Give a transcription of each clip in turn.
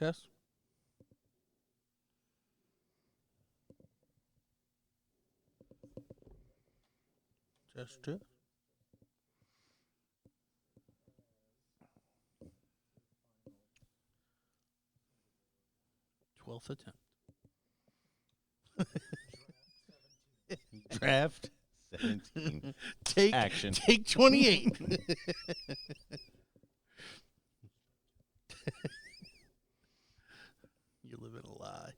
Test. Test 2. Twelfth attempt. Draft 17. Take Action. Take 28. You're living a lie.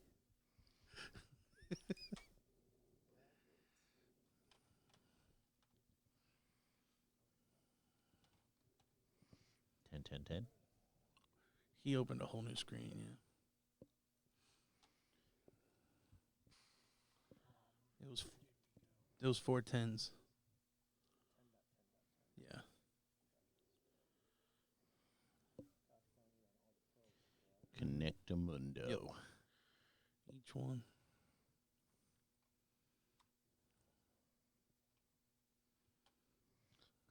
Ten. He opened a whole new screen, yeah. It was 4 10s. Yeah. Connectamundo. Yep. Each one.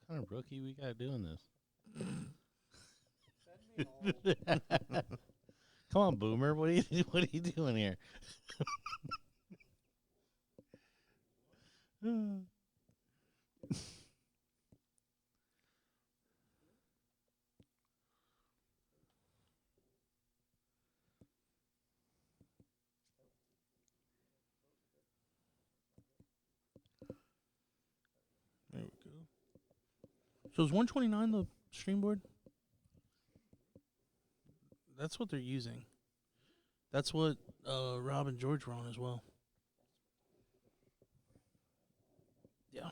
What kind of rookie we got doing this? Come on, Boomer. What are you doing here? There we go. So is 129 the stream board? That's what they're using. That's what Rob and George were on as well. Yeah.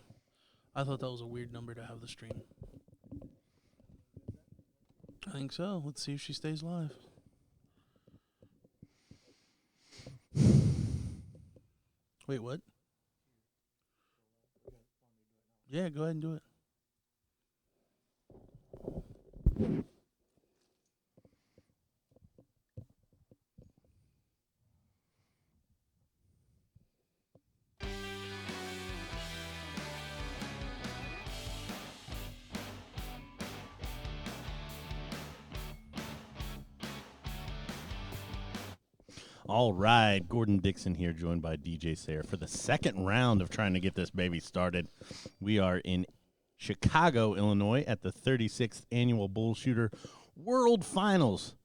I thought that was a weird number to have the stream. I think so. Let's see if she stays live. Wait, what? Yeah, go ahead and do it. All right, Gordon Dixon here, joined by DJ Sayer for the second round of trying to get this baby started. We are in Chicago, Illinois, at the 36th Annual BullShooter World Finals.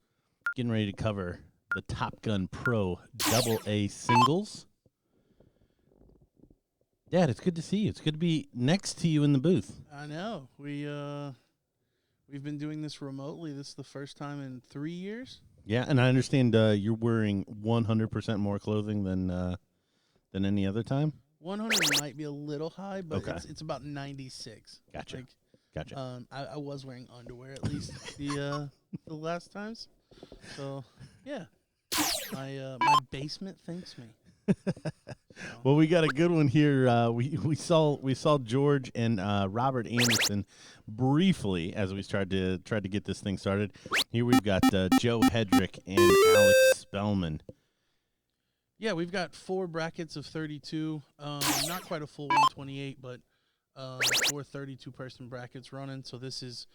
Getting ready to cover the Top Gun Pro AA singles. Dad, it's good to see you. It's good to be next to you in the booth. I know. We've been doing this remotely. This is the first time in 3 years. Yeah, and I understand you're wearing 100% more clothing than any other time. 100 might be a little high, but Okay. it's about 96. Gotcha. Gotcha. I was wearing underwear at least the last times. So yeah, my basement thanks me. Well, we got a good one here. We saw George and Robert Anderson briefly as we tried to get this thing started. Here we've got Joe Hedrick and Alex Spellman. Yeah, we've got 4 brackets of 32. Not quite a full 128, but 4 32-person brackets running. So this is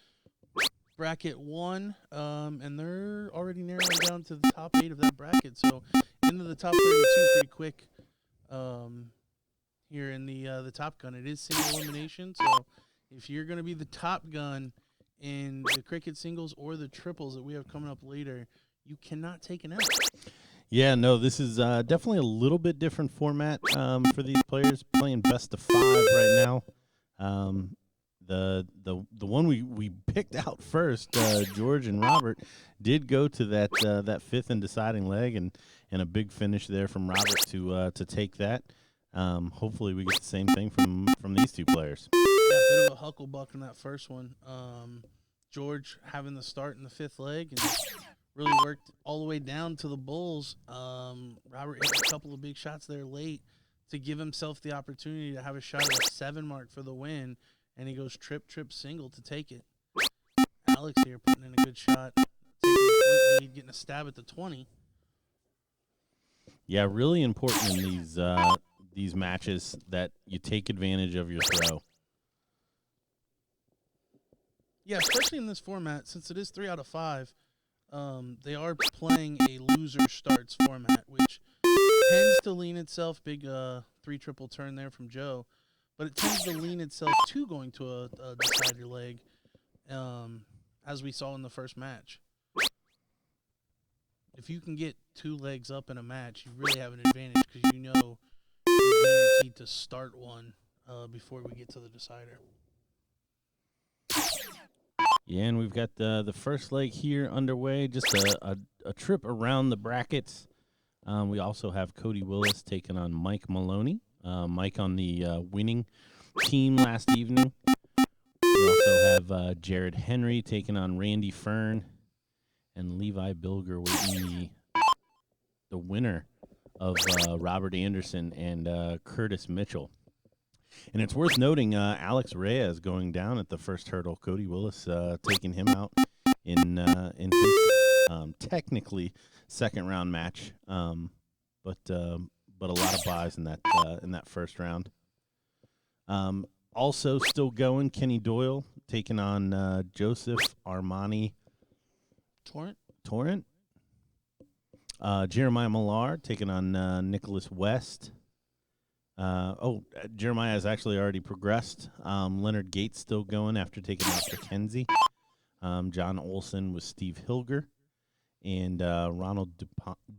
bracket 1, and they're already narrowing down to the top 8 of that bracket. So into the top 32 pretty quick. Here in the Top Gun, it is single elimination. So if you're going to be the Top Gun in the cricket singles or the triples that we have coming up later, you cannot take an L. Yeah, no, this is definitely a little bit different format for these players, playing best of 5 right now. The one we picked out first, George and Robert, did go to that fifth and deciding leg, and a big finish there from Robert to take that. Hopefully we get the same thing from these two players. Yeah, a bit of a hucklebuck in that first one. George having the start in the 5th leg and really worked all the way down to the Bulls. Robert hit a couple of big shots there late to give himself the opportunity to have a shot at the 7 mark for the win, and he goes trip, single to take it. Alex here putting in a good shot, taking the lead, getting a stab at the 20. Yeah, really important in these matches that you take advantage of your throw. Yeah, especially in this format, since it is 3 out of 5. they are playing a loser starts format, which tends to lean itself, big 3 triple turn there from Joe, but it tends to lean itself to going to a decider leg, as we saw in the first match. If you can get 2 legs up in a match, you really have an advantage because you know you're guaranteed to start one before we get to the decider. Yeah, and we've got the first leg here underway, just a trip around the brackets. We also have Cody Willis taking on Mike Maloney. Mike on the winning team last evening. We also have Jared Henry taking on Randy Fern, and Levi Bilger waiting the winner of Robert Anderson and Curtis Mitchell. And it's worth noting Alex Reyes going down at the first hurdle. Cody Willis taking him out in his technically second round match, but a lot of buys in that first round. Also still going, Kenny Doyle taking on Joseph Armani Torrent. Jeremiah Millar taking on Nicholas West. Jeremiah has actually already progressed. Leonard Gates still going after taking out Kenzie. John Olson with Steve Hilger. And Ronald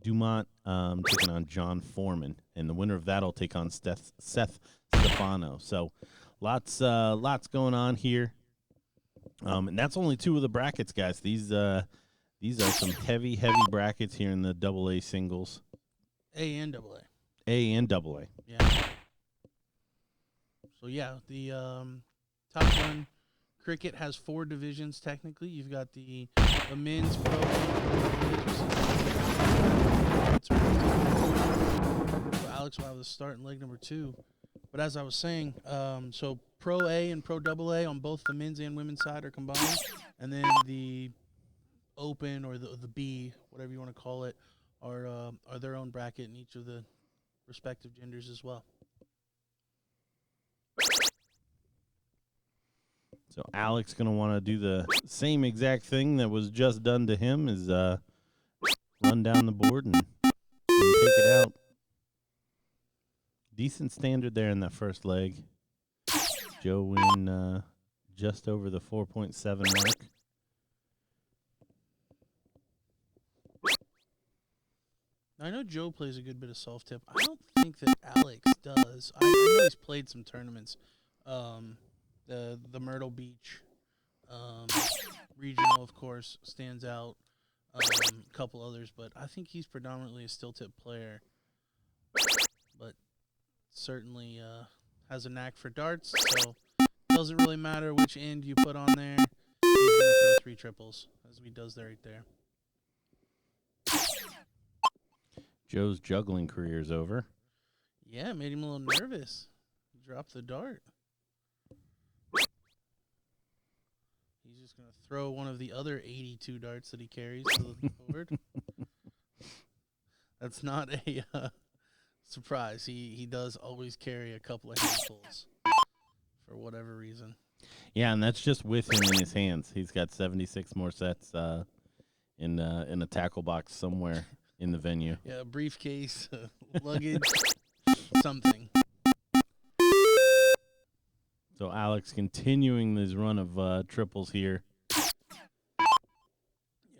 Dumont taking on John Foreman. And the winner of that will take on Seth Stefano. So lots going on here. And that's only 2 of the brackets, guys. These are some heavy brackets here in the AA singles. A and AA. A and AA. Yeah. So, yeah, the Top Gun cricket has 4 divisions, technically. You've got the men's pro. So Alex will have the start in leg number 2. But as I was saying, so Pro A and Pro AA on both the men's and women's side are combined. And then the Open or the B, whatever you want to call it, are their own bracket in each of the respective genders as well. So Alex going to want to do the same exact thing that was just done to him, is run down the board and take it out. Decent standard there in that first leg. Joe winning just over the 4.7 mark. I know Joe plays a good bit of self-tip. I don't think that Alex does. I know he's played some tournaments. The Myrtle Beach regional, of course, stands out. A couple others, but I think he's predominantly a still-tip player. But certainly has a knack for darts, so it doesn't really matter which end you put on there. He's going to throw 3 triples, as he does there right there. Joe's juggling career is over. Yeah, made him a little nervous. He dropped the dart. He's just going to throw one of the other 82 darts that he carries to the board. That's not a surprise. He does always carry a couple of handfuls for whatever reason. Yeah, and that's just with him in his hands. He's got 76 more sets in a tackle box somewhere in the venue. Yeah, a briefcase, luggage, something. So Alex continuing this run of triples here. Yeah,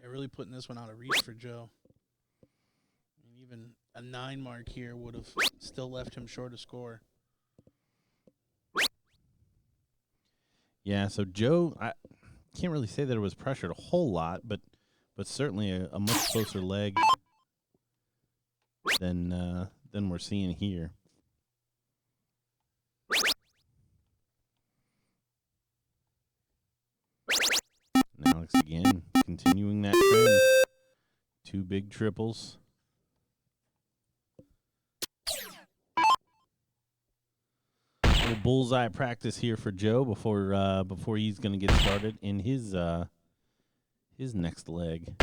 really putting this one out of reach for Joe. I mean, even a 9 mark here would have still left him short of score. Yeah, so Joe, I can't really say that it was pressured a whole lot, but certainly a much closer leg than we're seeing here. And Alex again continuing that trend. 2 big triples. Little bullseye practice here for Joe before he's going to get started in his next leg.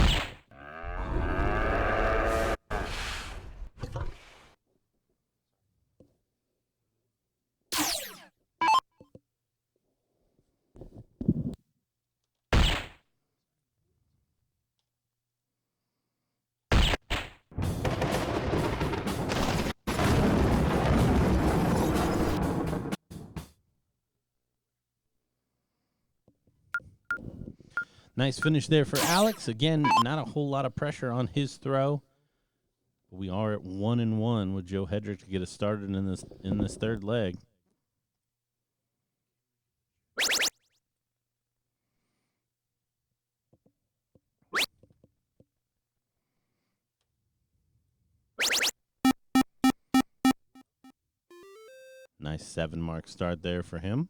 Nice finish there for Alex. Again, not a whole lot of pressure on his throw. But we are at 1-1 with Joe Hedrick to get us started in this third leg. Nice 7-mark start there for him.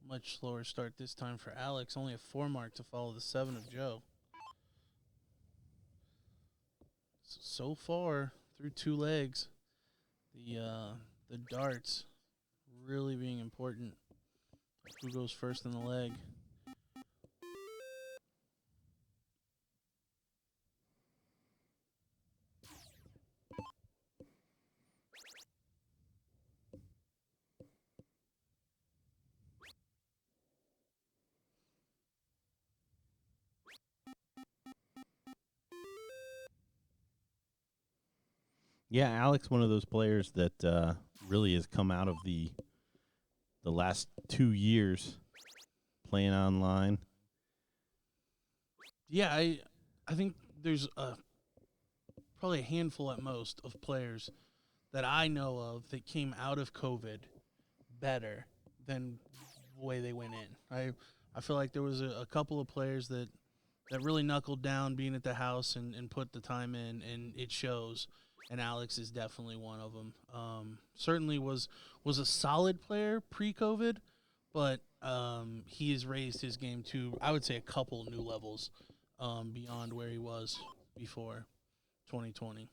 Much slower start this time for Alex. Only a 4-mark to follow the 7 of Joe. So far, through 2 legs, the darts really being important. Who goes first in the leg? Yeah, Alex, one of those players that really has come out of the last 2 years playing online. Yeah, I think there's probably a handful at most of players that I know of that came out of COVID better than the way they went in. I feel like there was a couple of players that really knuckled down being at the house and put the time in, and it shows. And Alex is definitely one of them. Certainly was a solid player pre-COVID, but he has raised his game to, I would say, a couple new levels beyond where he was before 2020.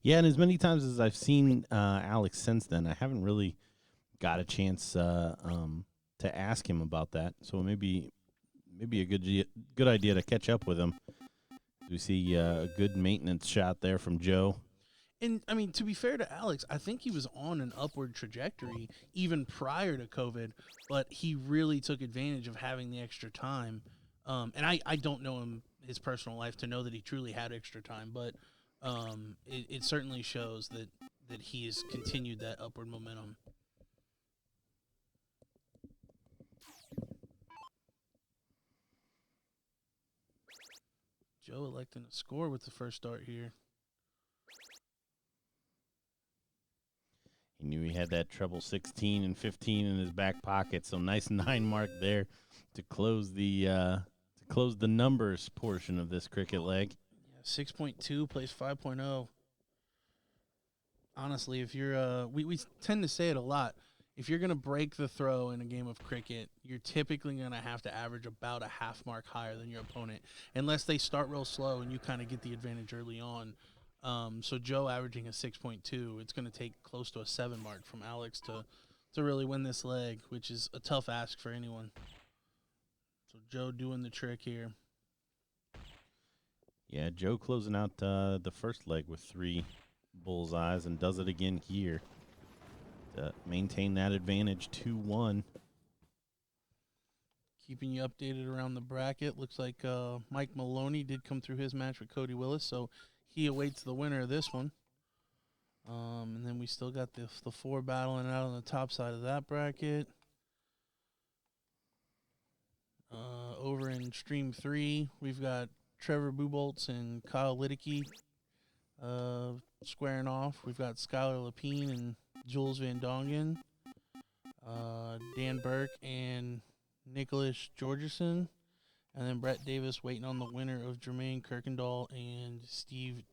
Yeah, and as many times as I've seen Alex since then, I haven't really got a chance to ask him about that. So maybe a good idea to catch up with him. We see a good maintenance shot there from Joe. And, I mean, to be fair to Alex, I think he was on an upward trajectory even prior to COVID, but he really took advantage of having the extra time. And I don't know his personal life to know that he truly had extra time, but it certainly shows that he has continued that upward momentum. Joe electing to score with the first start here. He knew he had that treble 16 and 15 in his back pocket, so nice 9-mark there to close the numbers portion of this cricket leg. Yeah, 6.2 plays 5.0. Honestly, if you're we tend to say it a lot. If you're going to break the throw in a game of cricket, you're typically going to have to average about a half mark higher than your opponent, unless they start real slow and you kind of get the advantage early on. So Joe averaging a 6.2, it's going to take close to a 7 mark from Alex to really win this leg, which is a tough ask for anyone. So Joe doing the trick here. Yeah, Joe closing out the first leg with 3 bullseyes and does it again here to maintain that advantage 2-1. Keeping you updated around the bracket. Looks like Mike Maloney did come through his match with Cody Willis, so he awaits the winner of this one. And then we still got the 4 battling out on the top side of that bracket. Over in Stream 3, we've got Trevor Buboltz and Kyle Liddicky squaring off. We've got Skylar Lapine and Jules Van Dongen. Dan Burke and Nicholas Georgeson. And then Brett Davis waiting on the winner of Jermaine Kirkendall and Steve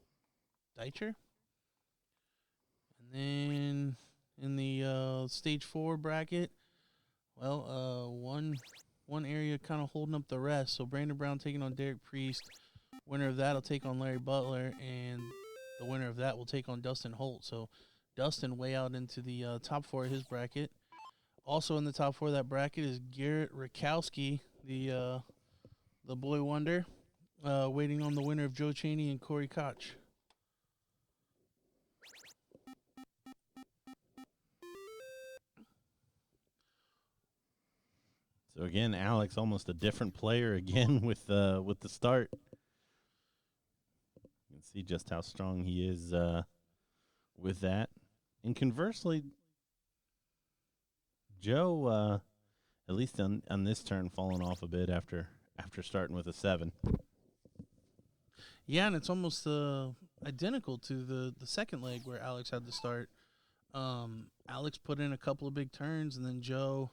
Deitcher. And then in the Stage 4 bracket, well, one area kind of holding up the rest. So Brandon Brown taking on Derek Priest. Winner of that will take on Larry Butler, and the winner of that will take on Dustin Holt. So Dustin way out into the top 4 of his bracket. Also in the top 4 of that bracket is Garrett Rakowski, the boy wonder, waiting on the winner of Joe Cheney and Corey Koch. So again, Alex, almost a different player again with the start. You can see just how strong he is with that. And conversely, Joe, at least on this turn, falling off a bit after starting with a 7. Yeah, and it's almost identical to the second leg where Alex had to start. Alex put in a couple of big turns, and then Joe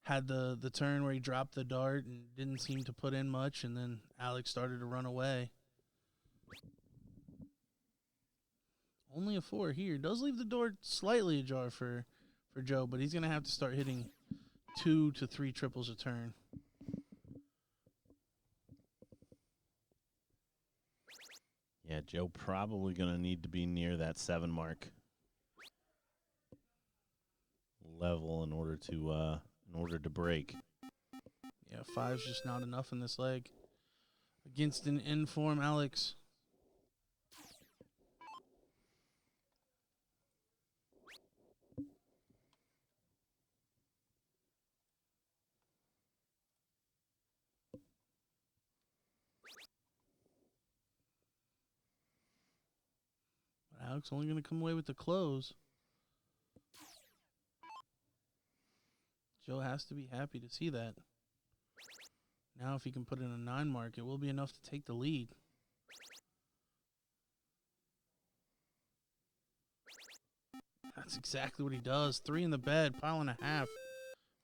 had the turn where he dropped the dart and didn't seem to put in much, and then Alex started to run away. Only a 4 here. Does leave the door slightly ajar for Joe, but he's going to have to start hitting 2 to 3 triples a turn. Yeah, Joe probably going to need to be near that 7 mark level in order to break. Yeah, 5's just not enough in this leg against an in-form Alex. Alex only going to come away with the close. Joe has to be happy to see that. Now if he can put in a 9 mark, it will be enough to take the lead. That's exactly what he does. 3 in the bed, pile and a half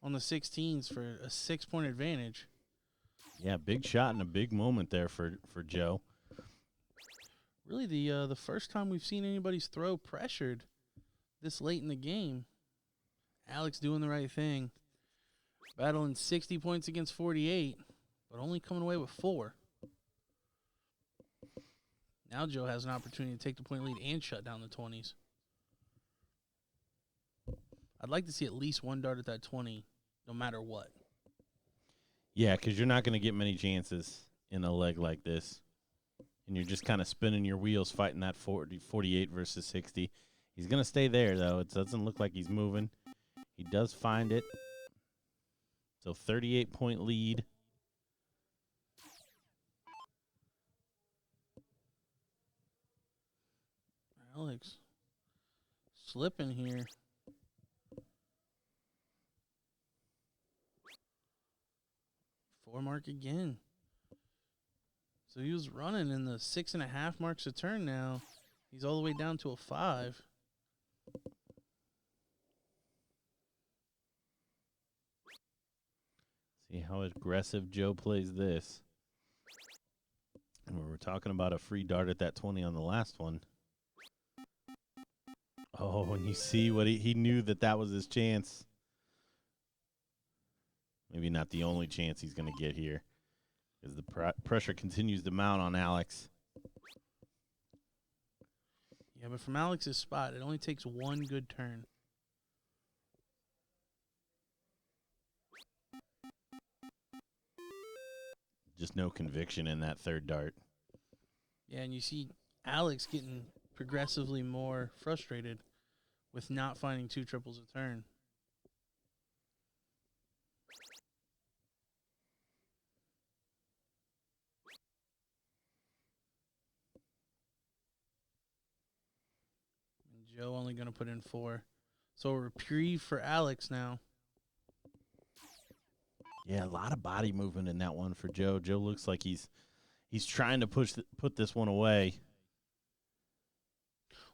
on the 16s for a 6-point advantage. Yeah, big shot and a big moment there for Joe. Really the first time we've seen anybody's throw pressured this late in the game. Alex doing the right thing. Battling 60 points against 48, but only coming away with 4. Now Joe has an opportunity to take the point lead and shut down the 20s. I'd like to see at least one dart at that 20, no matter what. Yeah, because you're not going to get many chances in a leg like this. And you're just kind of spinning your wheels fighting that 48 versus 60. He's going to stay there, though. It doesn't look like he's moving. He does find it. So 38-point lead. Alex slipping here. Four mark again. So he was running in the 6.5 marks a turn now. He's all the way down to a 5. See how aggressive Joe plays this. And we were talking about a free dart at that 20 on the last one. Oh, and you see what he knew that was his chance. Maybe not the only chance he's going to get here, as the pressure continues to mount on Alex. Yeah, but from Alex's spot, it only takes one good turn. Just no conviction in that third dart. Yeah, and you see Alex getting progressively more frustrated with not finding 2 triples a turn. And Joe only going to put in 4. So a reprieve for Alex now. Yeah, a lot of body movement in that one for Joe. Joe looks like he's trying to put this one away.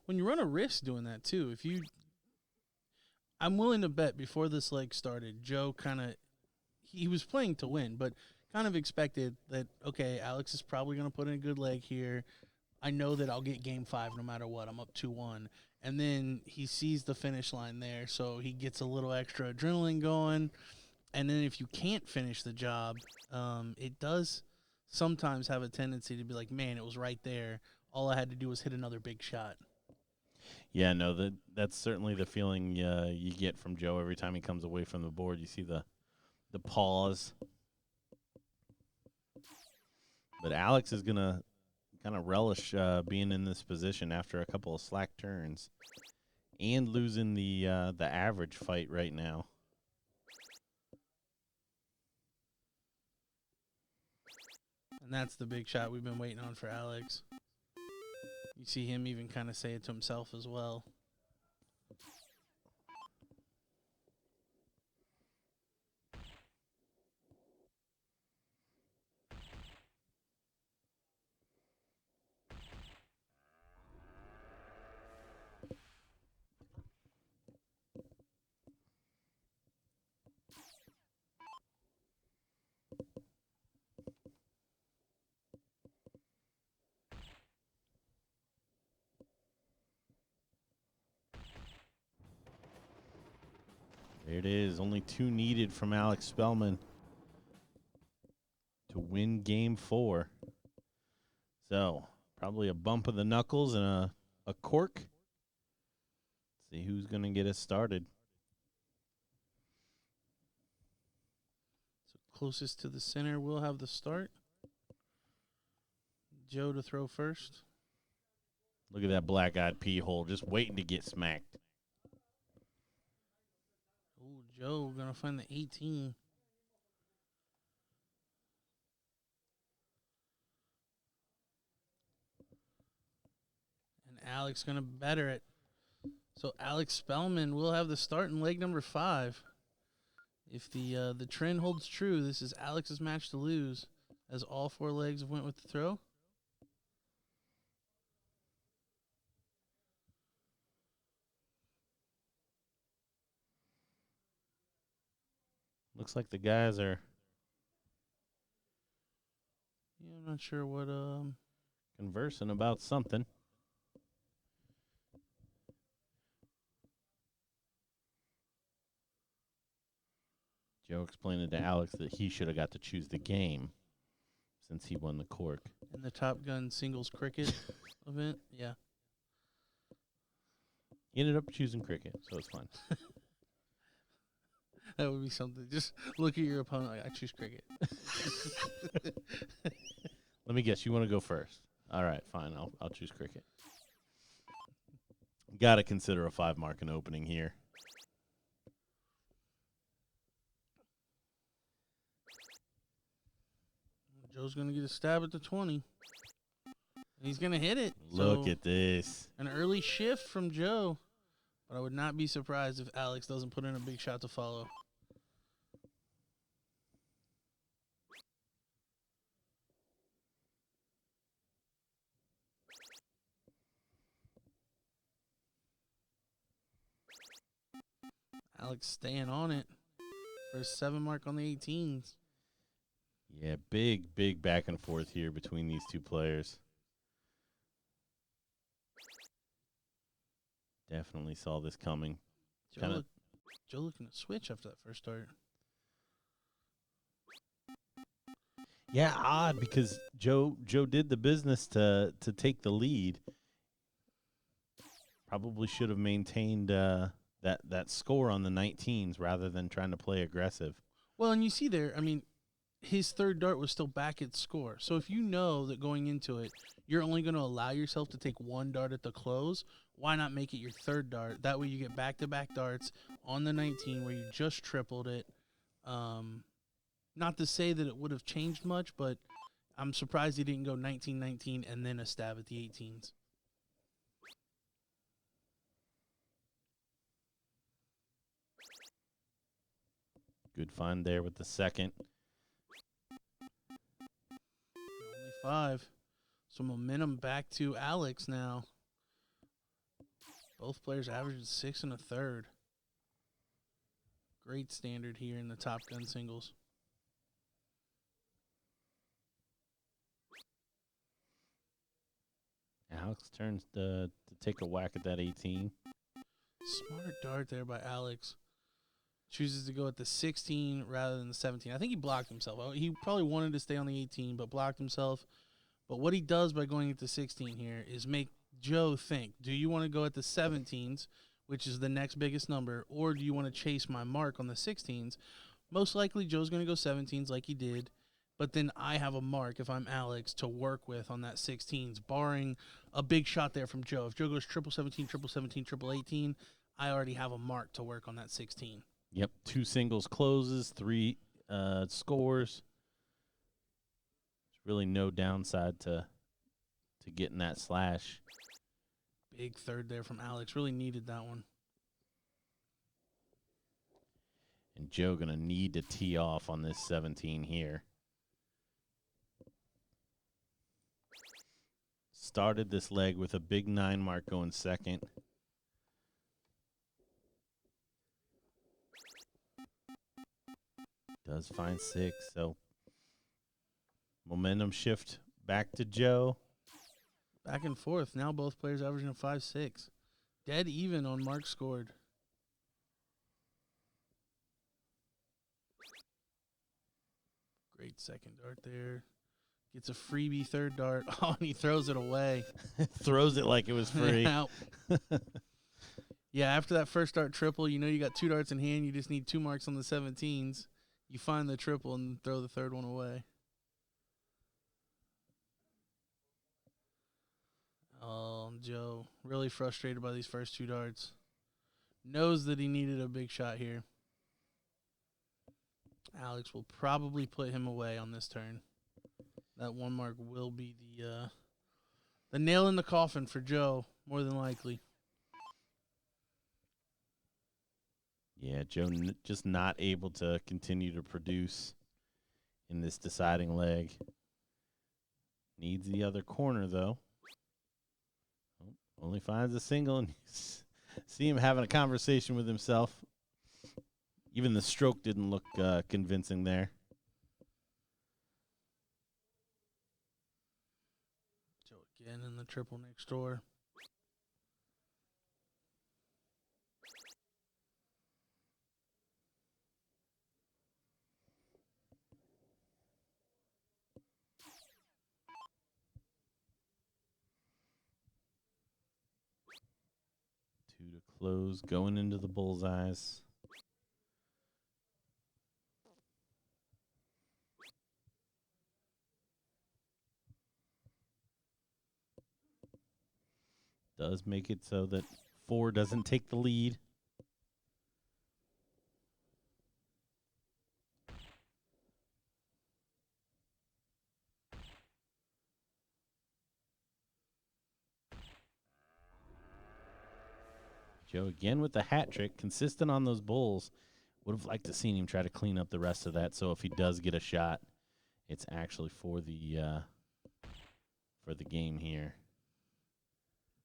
When you run a risk doing that too, I'm willing to bet before this leg started, Joe he was playing to win, but kind of expected that, okay, Alex is probably going to put in a good leg here. I know that I'll get game 5 no matter what. I'm up 2-1. And then he sees the finish line there, so he gets a little extra adrenaline going. And then if you can't finish the job, it does sometimes have a tendency to be like, man, it was right there. All I had to do was hit another big shot. Yeah, no, that's certainly the feeling you get from Joe every time he comes away from the board. You see the pause. But Alex is going to kind of relish being in this position after a couple of slack turns and losing the average fight right now. And that's the big shot we've been waiting on for Alex. You see him even kind of say it to himself as well. There it is. Only 2 needed from Alex Spellman to win game 4. So, probably a bump of the knuckles and a cork. Let's see who's going to get us started. So closest to the center will have the start. Joe to throw first. Look at that black-eyed pea hole just waiting to get smacked. Oh, Joe going to find the 18. And Alex going to better it. So Alex Spellman will have the start in leg number 5. If the trend holds true, this is Alex's match to lose, as all 4 legs went with the throw. Looks like the guys are I'm not sure what conversing about something. Joe explained to Alex that he should have got to choose the game since he won the cork. in the Top Gun singles cricket event. Yeah. He ended up choosing cricket, so it's fine. That would be something. Just look at your opponent like, I choose cricket. Let me guess, you want to go first. All right, fine. I'll choose cricket. Got to consider a 5 mark in opening here. Joe's going to get a stab at the 20. And he's going to hit it. Look So, at this. an early shift from Joe. But I would not be surprised if Alex doesn't put in a big shot to follow. Alex staying on it for a 7 mark on the 18s. Yeah, big back and forth here between these two players. Definitely saw this coming. Joe looking to switch after that first start. Yeah, odd because Joe did the business to take the lead. Probably should have maintained that score on the 19s rather than trying to play aggressive. Well, and you see there, I mean, his third dart was still back at score. So if you know that going into it, you're only going to allow yourself to take 1 dart at the close, why not make it your third dart? That way you get back-to-back darts on the 19 where you just tripled it. Not to say that it would have changed much, but I'm surprised he didn't go 19-19 and then a stab at the 18s. Good find there with the second. Only 5. So momentum back to Alex now. Both players averaging 6 1/3. Great standard here in the Top Gun singles. Alex turns to take a whack at that 18. Smart dart there by Alex. Chooses to go at the 16 rather than the 17. I think he blocked himself. He probably wanted to stay on the 18, but blocked himself. But what he does by going at the 16 here is make Joe think, do you want to go at the 17s, which is the next biggest number, or do you want to chase my mark on the 16s? Most likely Joe's going to go 17s like he did, but then I have a mark, if I'm Alex, to work with on that 16s, barring a big shot there from Joe. If Joe goes triple 17, triple 17, triple 18, I already have a mark to work on that 16. Yep, 2 singles closes, 3 scores. It's really no downside to getting that slash. Big third there from Alex. Really needed that one. And Joe going to need to tee off on this 17 here. Started this leg with a big 9 mark going second. Does find 6, so momentum shift back to Joe. Back and forth. Now both players averaging a 5-6. Dead even on marks scored. Great second dart there. Gets a freebie third dart. Oh, and he throws it away. Throws it like it was free. Yeah, after that first dart triple, you know you got 2 darts in hand. You just need 2 marks on the 17s. You find the triple and throw the third one away. Oh, Joe, really frustrated by these first 2 darts. Knows that he needed a big shot here. Alex will probably put him away on this turn. That 1 mark will be the nail in the coffin for Joe, more than likely. Yeah, Joe just not able to continue to produce in this deciding leg. Needs the other corner, though. Oh, only finds a single, and see him having a conversation with himself. Even the stroke didn't look convincing there. Joe again in the triple next door. Two to close, going into the bullseyes. Does make it so that 4 doesn't take the lead. Joe again with the hat trick, consistent on those bulls. Would have liked to seen him try to clean up the rest of that. So if he does get a shot, it's actually for the game here.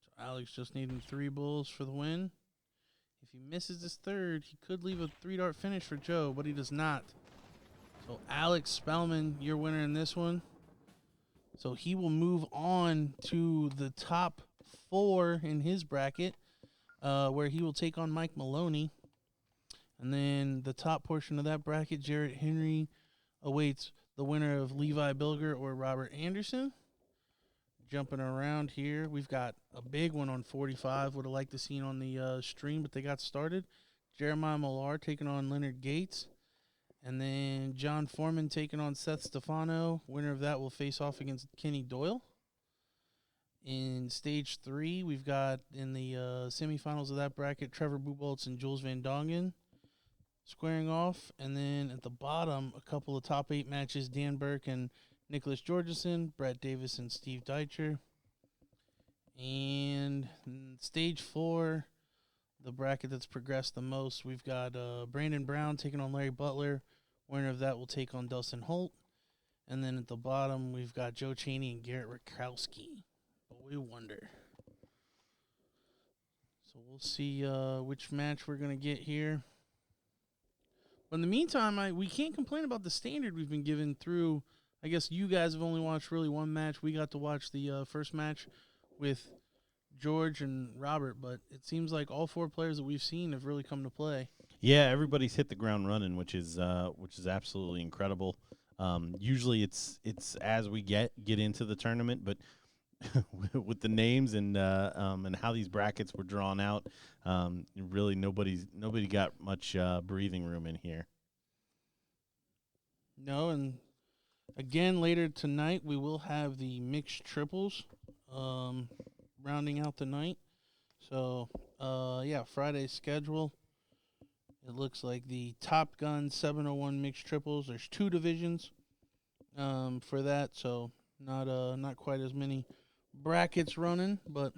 So Alex just needing 3 bulls for the win. If he misses his third, he could leave a 3-dart finish for Joe, but he does not. So Alex Spellman, your winner in this one. So he will move on to the top 4 in his bracket, where he will take on Mike Maloney. And then the top portion of that bracket, Jarrett Henry awaits the winner of Levi Bilger or Robert Anderson. Jumping around here, we've got a big one on 45. Would have liked to see it on the stream, but they got started. Jeremiah Millar taking on Leonard Gates. And then John Foreman taking on Seth Stefano. Winner of that will face off against Kenny Doyle. In stage 3, we've got in the semifinals of that bracket, Trevor Buboltz and Jules Van Dongen squaring off. And then at the bottom, a couple of top 8 matches, Dan Burke and Nicholas Georgeson, Brett Davis and Steve Deitcher. And in stage 4, the bracket that's progressed the most, we've got Brandon Brown taking on Larry Butler. Winner of that will take on Dustin Holt. And then at the bottom, we've got Joe Chaney and Garrett Rakowski. But we wonder. So we'll see which match we're going to get here. But in the meantime, we can't complain about the standard we've been given through. I guess you guys have only watched really one match. We got to watch the first match with George and Robert, but it seems like all 4 players that we've seen have really come to play. Yeah, everybody's hit the ground running, which is absolutely incredible. Usually it's as we get into the tournament, but with the names and how these brackets were drawn out, really nobody got much breathing room in here. No, and again later tonight we will have the mixed triples rounding out the night. So Friday's schedule. It looks like the Top Gun 701 mixed triples. There's 2 divisions. for that. So not quite as many brackets running, but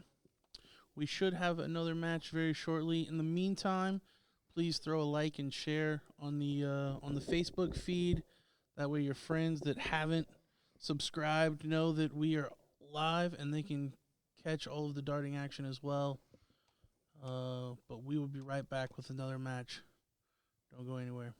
we should have another match very shortly. In the meantime, please throw a like and share on the Facebook feed. That way, your friends that haven't subscribed know that we are live and they can catch all of the darting action as well. But we will be right back with another match. Don't go anywhere.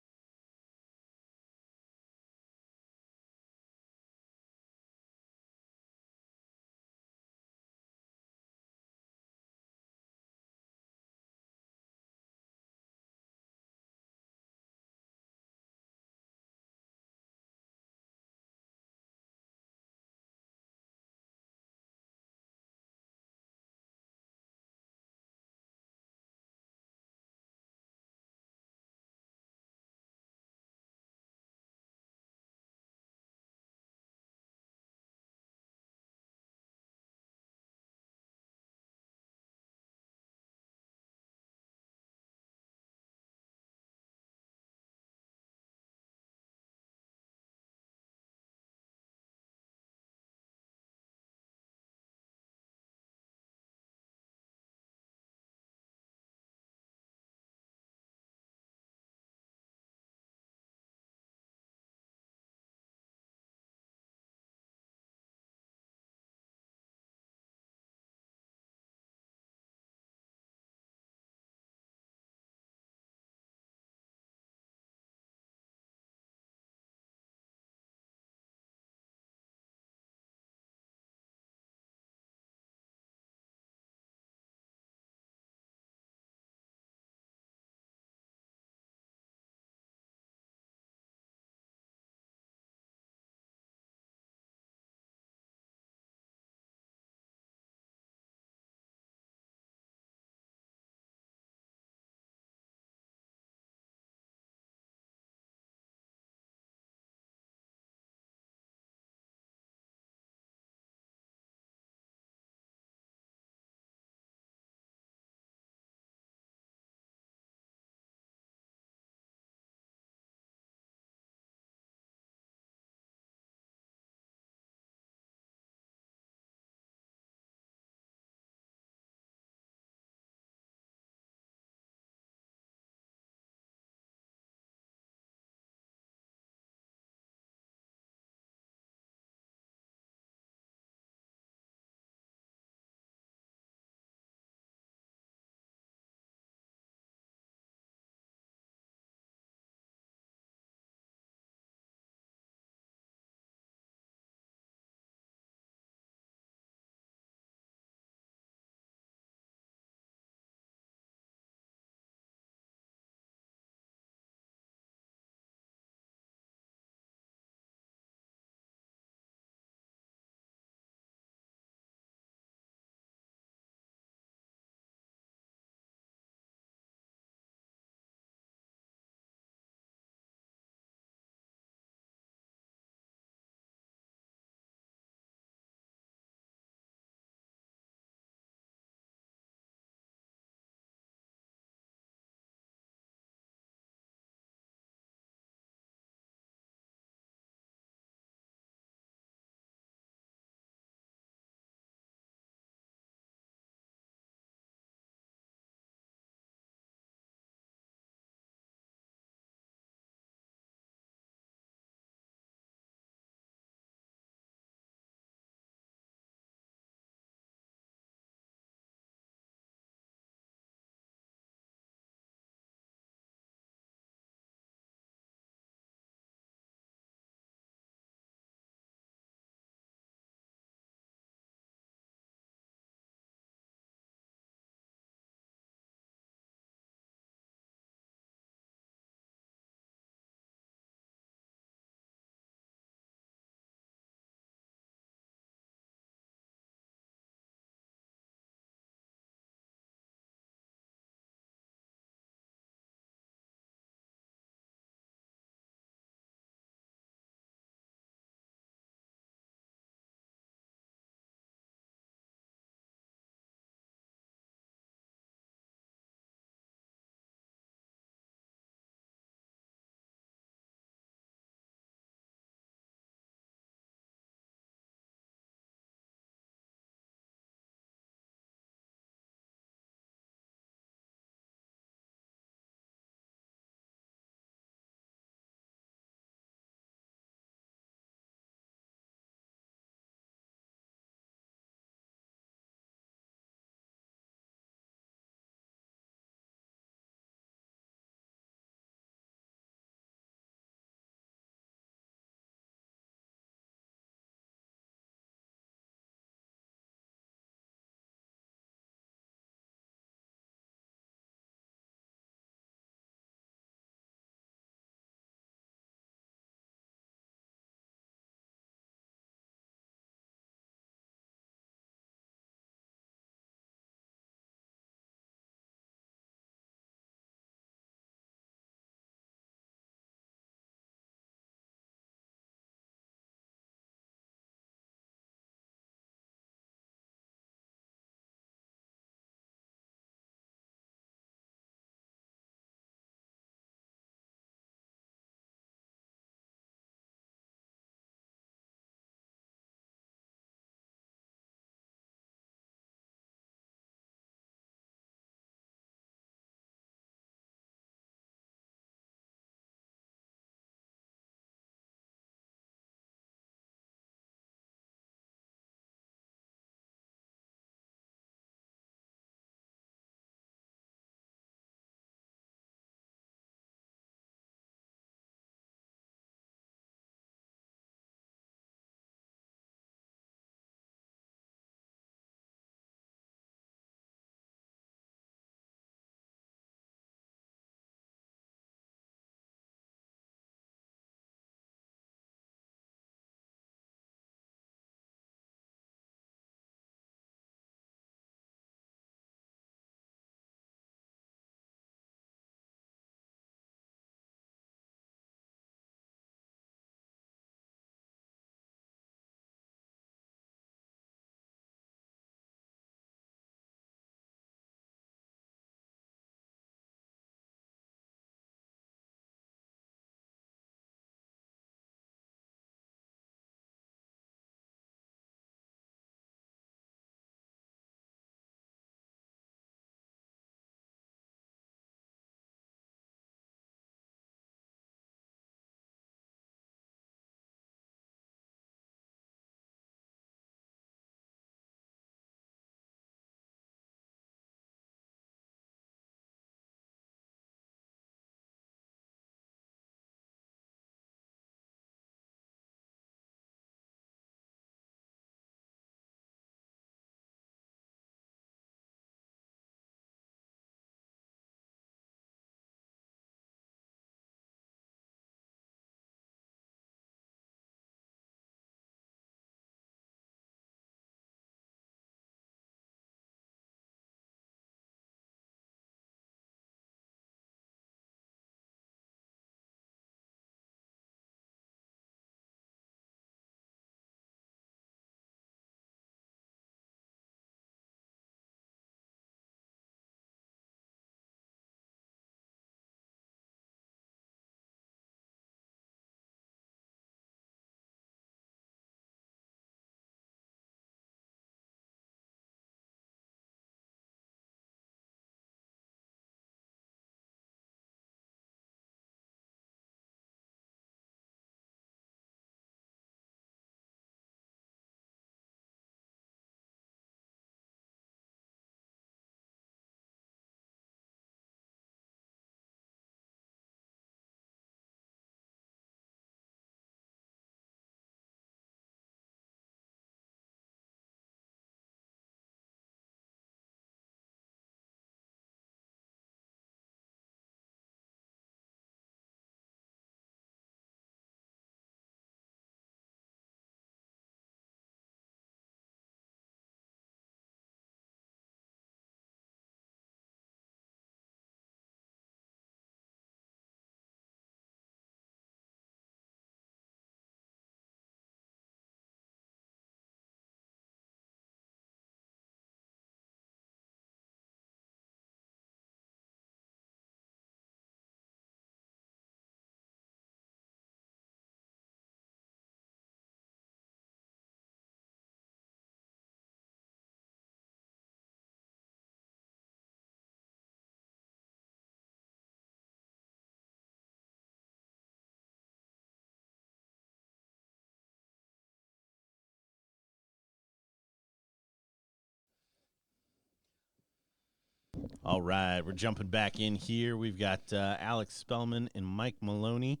All right, we're jumping back in here. We've got Alex Spellman and Mike Maloney.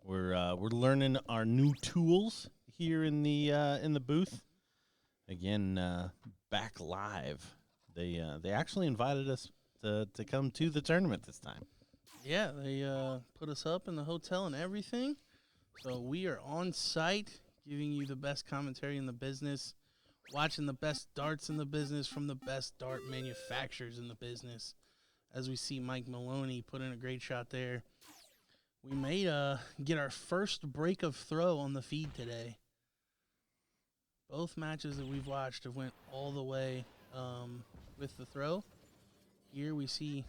We're learning our new tools here in the booth. Again, back live. They actually invited us to come to the tournament this time. Yeah, they put us up in the hotel and everything. So we are on site, giving you the best commentary in the business, watching the best darts in the business from the best dart manufacturers in the business. As we see Mike Maloney put in a great shot there. We may get our first break of throw on the feed today. Both matches that we've watched have went all the way with the throw. Here we see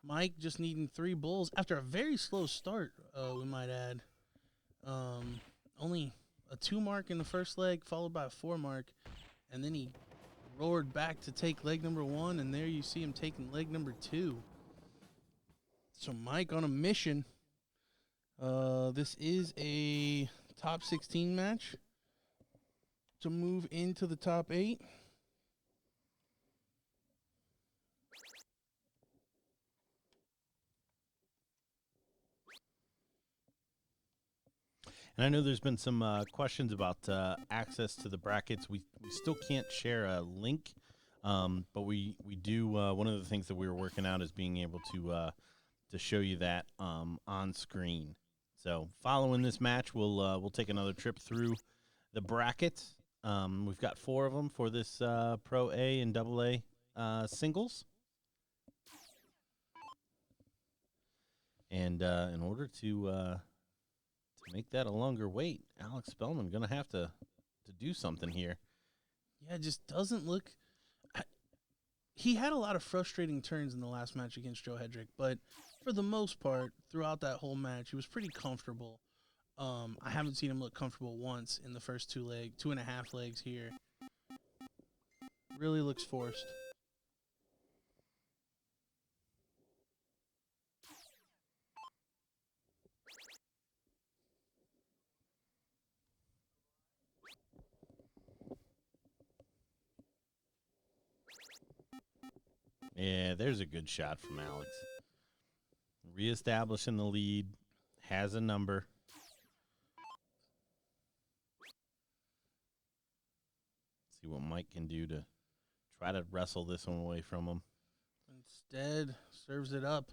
Mike just needing 3 bulls after a very slow start, we might add. Only a 2 mark in the first leg, followed by a 4 mark, and then he roared back to take leg number 1, and there you see him taking leg number 2. So Mike on a mission. This is a top 16 match to move into the top 8. And I know there's been some questions about access to the brackets. We still can't share a link, but we do. One of the things that we were working out is being able to show you that on screen. So following this match, we'll take another trip through the brackets. We've got 4 of them for this Pro A and Double A singles. And in order to make that a longer wait, Alex Spellman going to have to do something here. Yeah, it just doesn't look... He had a lot of frustrating turns in the last match against Joe Hedrick, but for the most part, throughout that whole match, he was pretty comfortable. I haven't seen him look comfortable once in the first 2.5 legs here. Really looks forced. Yeah, there's a good shot from Alex. Reestablishing the lead, has a number. See what Mike can do to try to wrestle this one away from him. Instead, serves it up.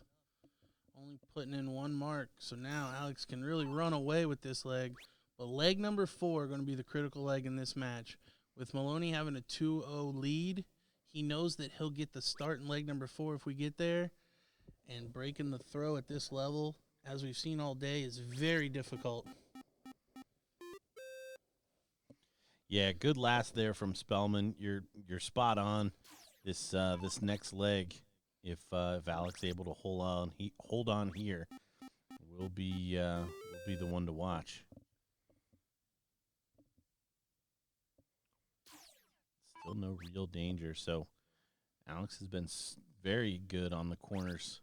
Only putting in 1 mark. So now Alex can really run away with this leg. But leg number 4 going to be the critical leg in this match. With Maloney having a 2-0 lead, he knows that he'll get the start in leg number 4 if we get there. And breaking the throw at this level, as we've seen all day, is very difficult. Yeah, good last there from Spellman. You're spot on. This next leg, if Alex able to hold on here, will be the one to watch. Still no real danger. So Alex has been very good on the corners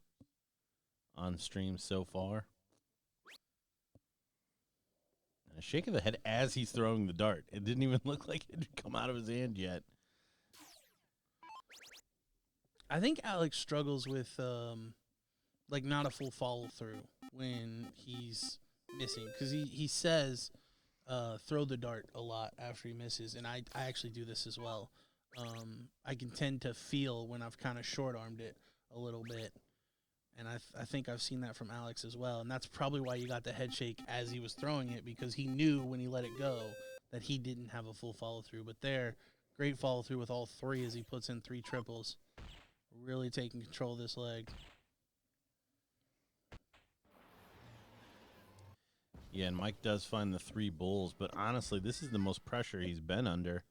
on stream so far. And a shake of the head as he's throwing the dart. It didn't even look like it had come out of his hand yet. I think Alex struggles with not a full follow through when he's missing, because he says throw the dart a lot after he misses, and I actually do this as well. I can tend to feel when I've kind of short armed it a little bit, and I think I've seen that from Alex as well, and that's probably why you got the head shake as he was throwing it, because he knew when he let it go that he didn't have a full follow through. But there, great follow through with all 3 as he puts in 3 triples. Really taking control of this leg. Yeah, and Mike does find the 3 bulls, but honestly, this is the most pressure he's been under,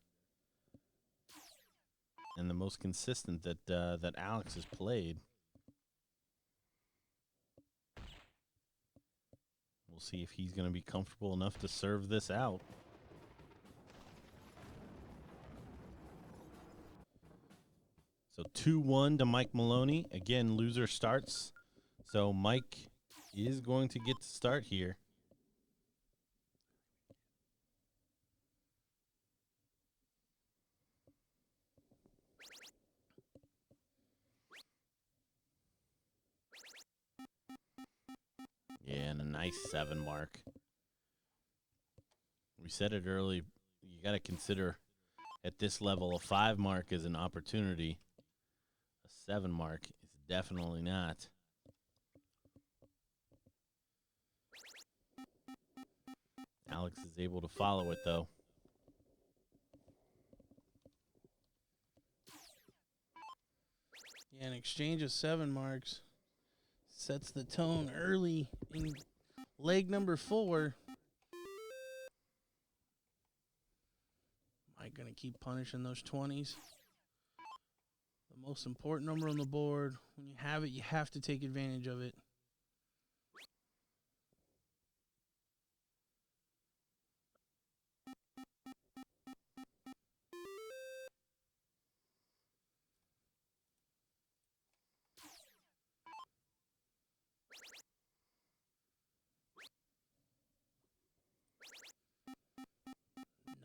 and the most consistent that Alex has played. We'll see if he's going to be comfortable enough to serve this out. So 2-1 to Mike Maloney. Again, loser starts. So Mike is going to get to start here. nice 7 mark. We said it early. You got to consider at this level a 5 mark is an opportunity. A 7 mark is definitely not. Alex is able to follow it, though. Yeah, an exchange of 7 marks sets the tone early in leg number 4. Am I going to keep punishing those 20s? The most important number on the board. When you have it, you have to take advantage of it.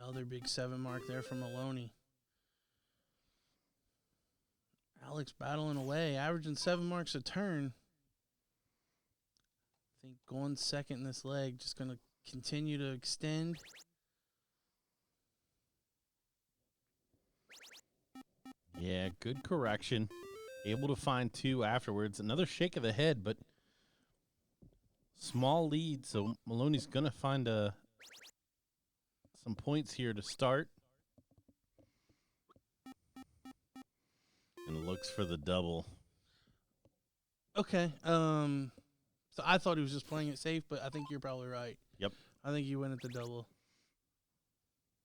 Another big 7 mark there from Maloney. Alex battling away, averaging 7 marks a turn. I think going second in this leg, just going to continue to extend. Yeah, good correction. Able to find 2 afterwards. Another shake of the head, but small lead, so Maloney's going to find some points here to start. And looks for the double. Okay. So I thought he was just playing it safe, but I think you're probably right. Yep. I think you went at the double.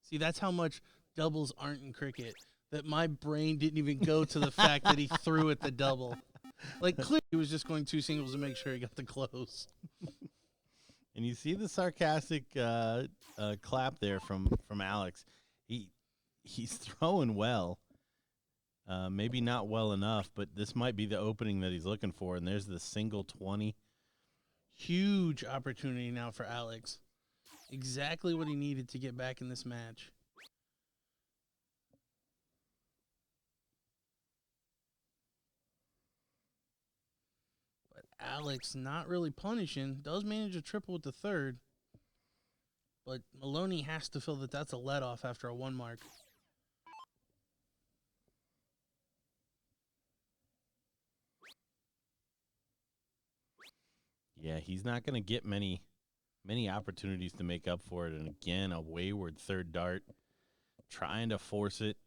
See, that's how much doubles aren't in cricket. That my brain didn't even go to the fact that he threw at the double. Like, clearly he was just going 2 singles to make sure he got the close. And you see the sarcastic clap there from Alex. He's throwing well. Maybe not well enough, but this might be the opening that he's looking for. And there's the single 20. Huge opportunity now for Alex. Exactly what he needed to get back in this match. But Alex not really punishing. Does manage a triple with the 3rd. But Maloney has to feel that that's a let-off after a 1 mark. Yeah, he's not going to get many opportunities to make up for it. And again, a wayward 3rd dart, trying to force it.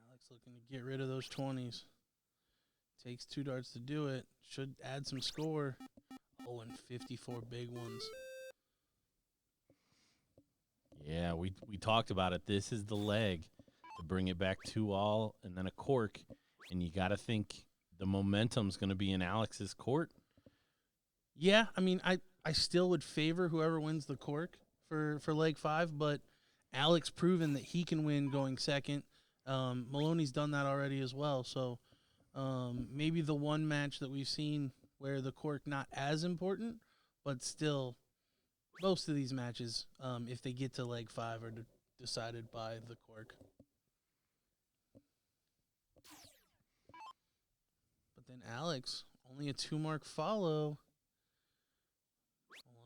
Alex looking to get rid of those 20s. Takes 2 darts to do it. Should add some score. Oh, and 54 big ones. Yeah, we talked about it. This is the leg to bring it back 2-all and then a cork. And you got to think the momentum's going to be in Alex's court. Yeah, I mean, I still would favor whoever wins the cork for leg 5, but Alex proven that he can win going second. Maloney's done that already as well, so maybe the one match that we've seen where the cork not as important, but still most of these matches, if they get to leg 5, are decided by the cork. But then Alex, only a 2 mark follow.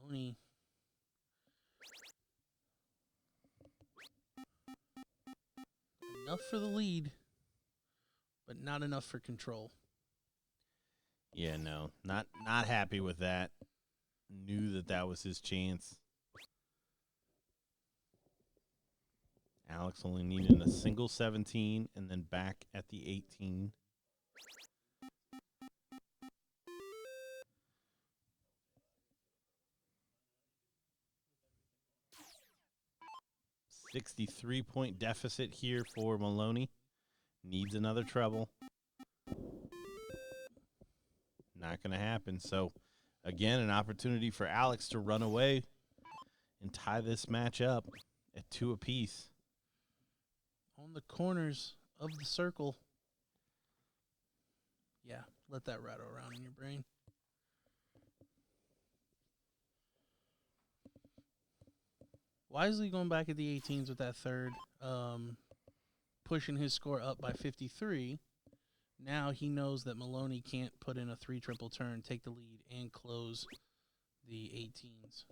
Maloney. Enough for the lead, but not enough for control. Yeah, no, not happy with that. Knew that was his chance. Alex only needed a single 17 and then back at the 18. $63-point deficit here for Maloney. Needs another treble. Not going to happen. So, again, an opportunity for Alex to run away and tie this match up at 2 apiece. On the corners of the circle. Yeah, let that rattle around in your brain. Wisely going back at the 18s with that 3rd, pushing his score up by 53. Now he knows that Maloney can't put in a 3 triple turn, take the lead, and close the 18s.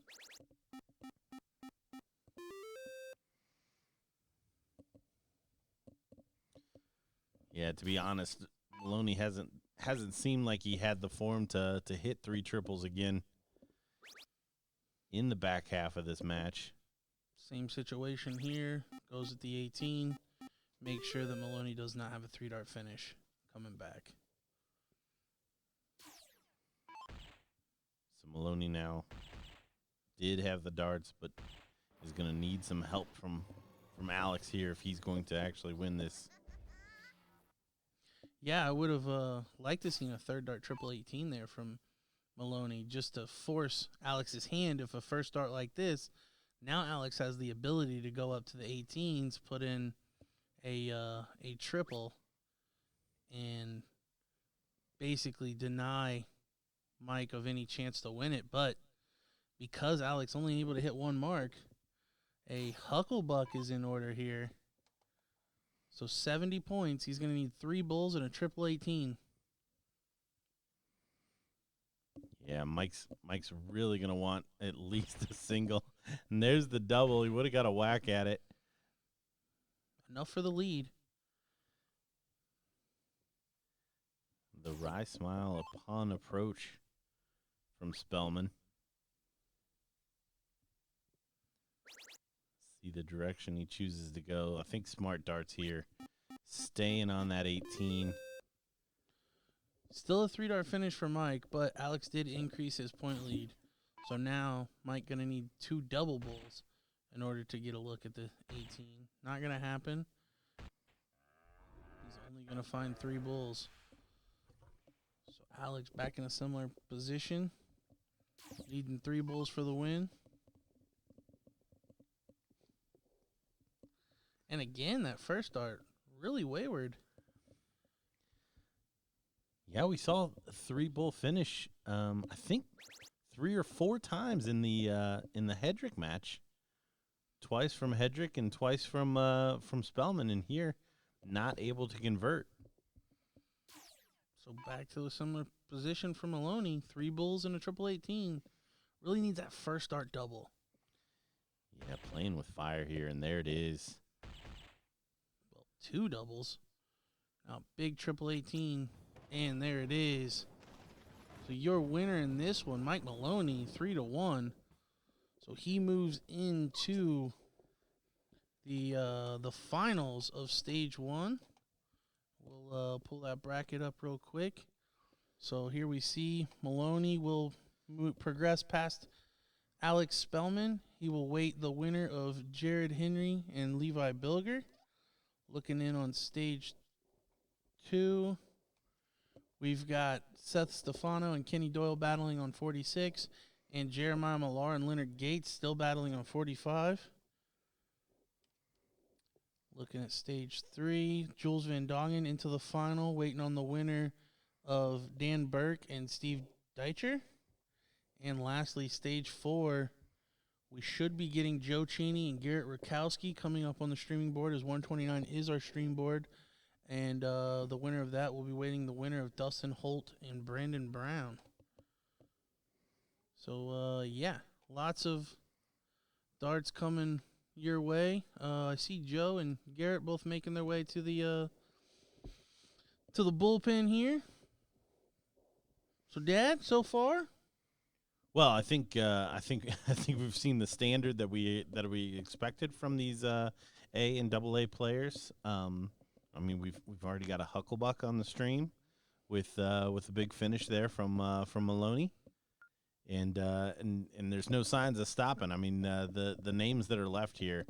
Yeah, to be honest, Maloney hasn't seemed like he had the form to hit 3 triples again in the back half of this match. Same situation here. Goes at the 18. Make sure that Maloney does not have a 3-dart finish coming back. So Maloney now did have the darts, but is going to need some help from Alex here if he's going to actually win this. Yeah, I would have liked to see a 3rd dart triple 18 there from Maloney just to force Alex's hand. If a first dart like this, now Alex has the ability to go up to the 18s, put in a triple, and basically deny Mike of any chance to win it. But because Alex only able to hit 1 mark, a Hucklebuck is in order here. So 70 points. He's going to need 3 bulls and a triple 18. Yeah, Mike's really going to want at least a single. And there's the double. He would have got a whack at it. Enough for the lead. The wry smile upon approach from Spellman. See the direction he chooses to go. I think smart darts here. Staying on that 18. Still a 3-dart finish for Mike, but Alex did increase his point lead. So now Mike going to need 2 double bulls in order to get a look at the 18. Not going to happen. He's only going to find 3 bulls. So Alex back in a similar position. Needing 3 bulls for the win. And again, that first dart, really wayward. Yeah, we saw a 3-bull finish. I think 3 or 4 times in the Hedrick match. Twice from Hedrick and twice from Spellman. And here, not able to convert. So back to a similar position for Maloney. 3 bulls and a triple 18. Really needs that first dart double. Yeah, playing with fire here, and there it is. Well, 2 doubles. Now big triple 18. And there it is. So your winner in this one, Mike Maloney, 3-1. So he moves into the finals of stage 1. We'll pull that bracket up real quick. So here we see Maloney will progress past Alex Spellman. He will wait the winner of Jared Henry and Levi Bilger. Looking in on stage 2. We've got Seth Stefano and Kenny Doyle battling on 46, and Jeremiah Millar and Leonard Gates still battling on 45. Looking at stage 3, Jules Van Dongen into the final, waiting on the winner of Dan Burke and Steve Deitcher. And lastly, stage 4, we should be getting Joe Cheney and Garrett Rakowski coming up on the streaming board, as 129 is our stream board. And the winner of that will be waiting the winner of Dustin Holt and Brandon Brown. So, yeah, lots of darts coming your way. I see Joe and Garrett both making their way to the bullpen here. So, Dad, so far? Well, I think we've seen the standard that we expected from these A and AA players. I mean, we've already got a Hucklebuck on the stream with a big finish there from Maloney, and there's no signs of stopping. I mean, the names that are left here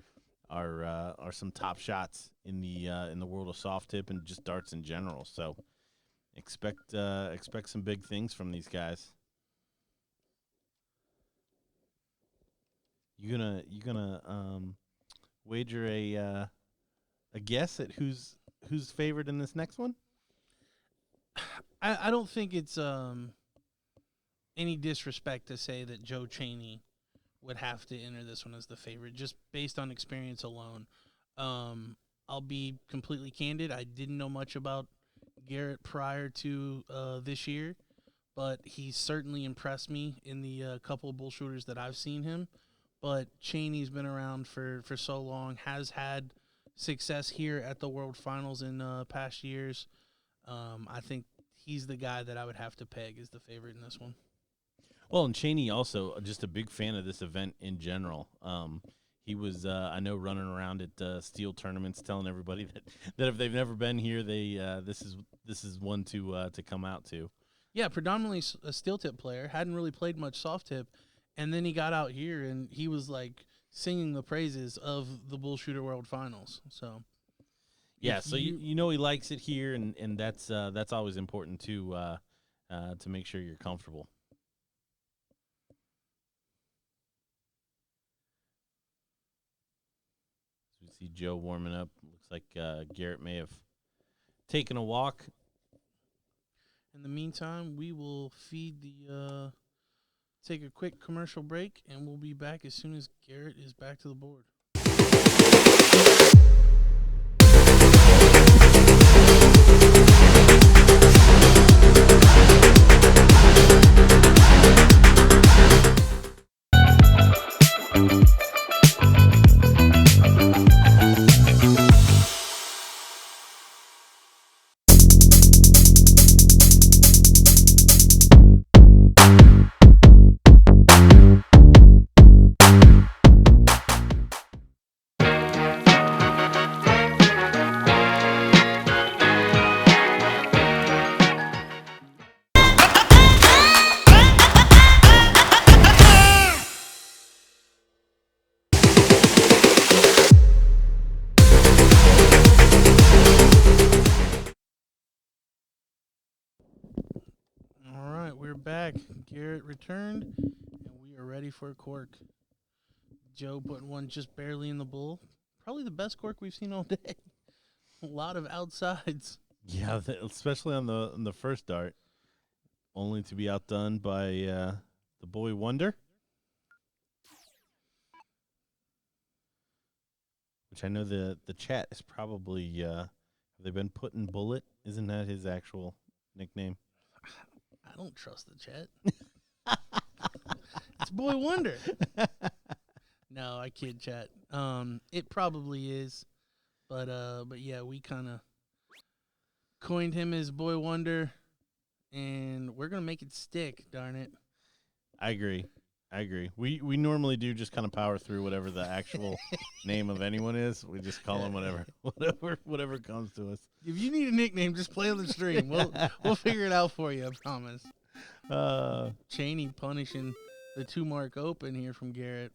are some top shots in the world of soft tip and just darts in general. So expect some big things from these guys. You gonna wager a guess at who's favored in this next one? I don't think it's any disrespect to say that Joe Cheney would have to enter this one as the favorite, just based on experience alone. I'll be completely candid. I didn't know much about Garrett prior to this year, but he's certainly impressed me in the couple of BullShooters that I've seen him. But Cheney's been around for so long, has had success here at the World Finals in past years. I think he's the guy that I would have to peg as the favorite in this one. Well, and Cheney also just a big fan of this event in general. He was, I know, running around at steel tournaments, telling everybody that if they've never been here, they this is one to come out to. Yeah, predominantly a steel tip player. Hadn't really played much soft tip, and then he got out here and he was like singing the praises of the BullShooter World Finals. So yeah, so you know he likes it here, and that's always important to make sure you're comfortable. We see Joe warming up. Looks like Garrett may have taken a walk. In the meantime, we will take a quick commercial break, and we'll be back as soon as Garrett is back to the board. All right, we're back. Garrett returned, and we are ready for a cork. Joe putting one just barely in the bull. Probably the best cork we've seen all day. A lot of outsides. Yeah, especially on the first dart, only to be outdone by the boy Wonder, which I know the chat is probably have they been putting Bullet? Isn't that his actual nickname? I don't trust the chat. It's Boy Wonder. No, I kid, chat. It probably is, but yeah, we kind of coined him as Boy Wonder, and we're gonna make it stick. Darn it! I agree. We normally do just kind of power through whatever the actual name of anyone is. We just call him whatever comes to us. If you need a nickname, just play on the stream. We'll figure it out for you. I promise. Cheney punishing the 2-mark open here from Garrett.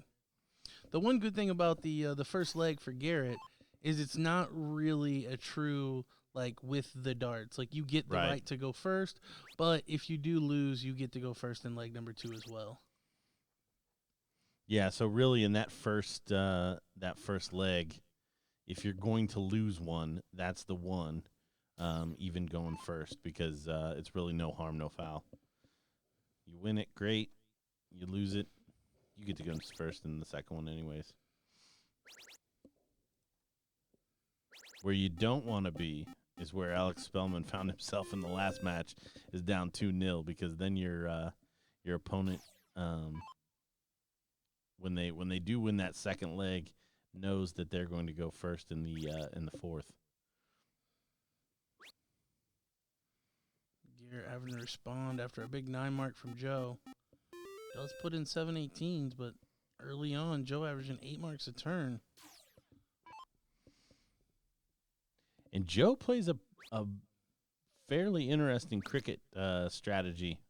The one good thing about the first leg for Garrett is it's not really a true like with the darts. Like you get the right to go first, but if you do lose, you get to go first in leg number 2 as well. Yeah, so really in that first leg, if you're going to lose one, that's the one, even going first, because it's really no harm, no foul. You win it, great. You lose it, you get to go first in the second one anyways. Where you don't want to be is where Alex Spellman found himself in the last match, is down 2-0, because then your opponent, when they do win that second leg, knows that they're going to go first in the fourth. Garrett having to respond after a big 9-mark from Joe. Does put in 7/18s, but early on, Joe averaging 8 marks a turn. And Joe plays a fairly interesting cricket strategy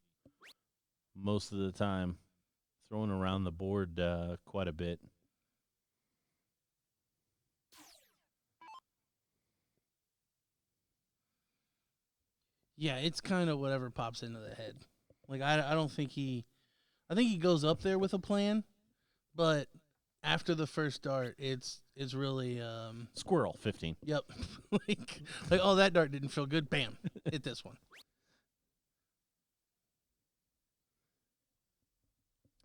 most of the time, throwing around the board quite a bit. Yeah, it's kind of whatever pops into the head. Like I don't think I think he goes up there with a plan, but after the first dart, it's really Squirrel 15. Yep. like oh, that dart didn't feel good. Bam, hit this one.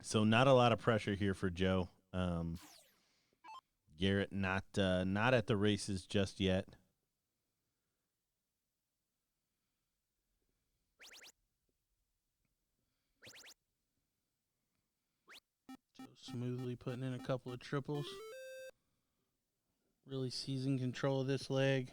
So not a lot of pressure here for Joe. Garrett not at the races just yet. Smoothly putting in a couple of triples. Really seizing control of this leg.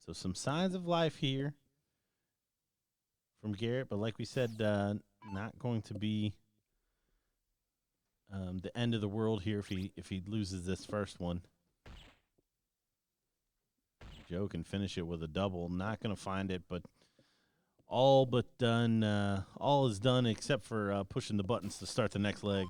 So some signs of life here from Garrett, but like we said, not going to be the end of the world here if he loses this first one. Joe can finish it with a double. Not going to find it, but all but done. All is done except for pushing the buttons to start the next leg.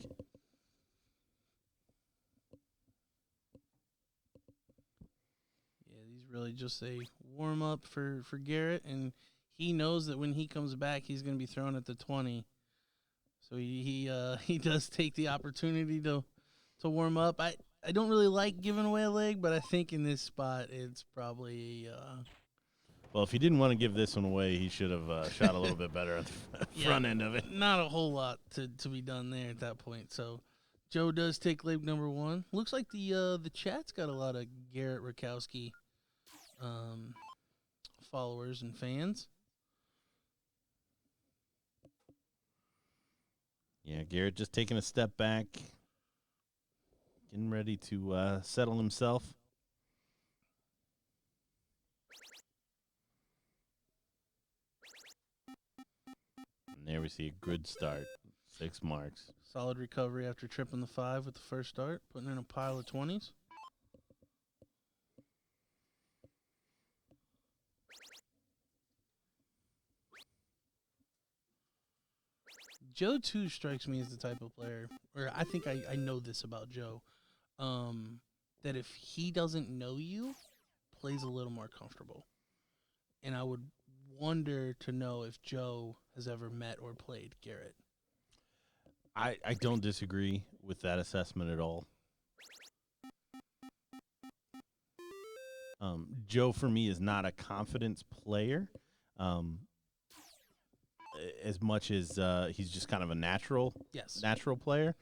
Yeah, these really just a warm up for Garrett, and he knows that when he comes back, he's going to be thrown at the 20. So he does take the opportunity to warm up. I don't really like giving away a leg, but I think in this spot it's probably Well, if he didn't want to give this one away, he should have shot a little bit better at the front end of it. Not a whole lot to be done there at that point. So Joe does take leg number 1. Looks like the chat's got a lot of Garrett Rakowski followers and fans. Yeah, Garrett just taking a step back, getting ready to settle himself. And there we see a good start. 6 marks. Solid recovery after tripping the 5 with the first start, putting in a pile of 20s. Joe, too, strikes me as the type of player, or I think I know this about Joe, that if he doesn't know you, plays a little more comfortable. And I would wonder to know if Joe has ever met or played Garrett. I don't disagree with that assessment at all. Joe, for me, is not a confidence player. As much as he's just kind of a natural player.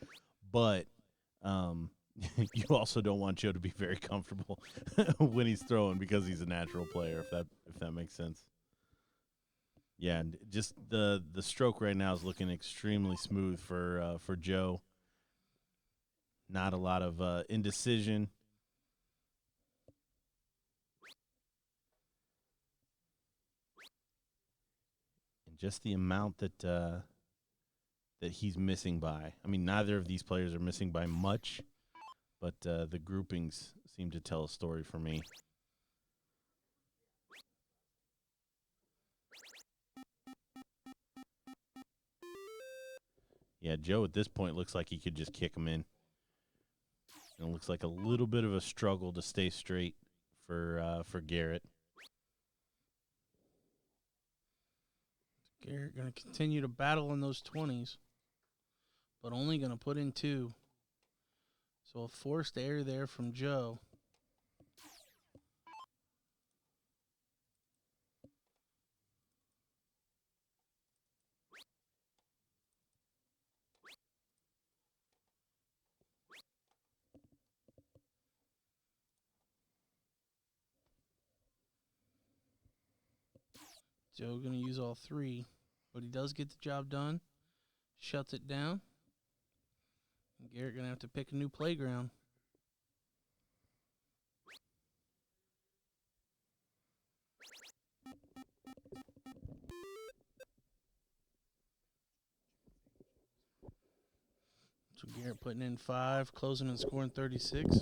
But you also don't want Joe to be very comfortable when he's throwing because he's a natural player, if that makes sense. Yeah, and just the stroke right now is looking extremely smooth for Joe. Not a lot of indecision. Just the amount that he's missing by. I mean, neither of these players are missing by much, but the groupings seem to tell a story for me. Yeah, Joe at this point looks like he could just kick him in. And it looks like a little bit of a struggle to stay straight for Garrett. Garrett going to continue to battle in those 20s, but only going to put in 2. So a forced error there from Joe. Joe going to use all 3, but he does get the job done. Shuts it down. And Garrett going to have to pick a new playground. So Garrett putting in 5, closing and scoring 36.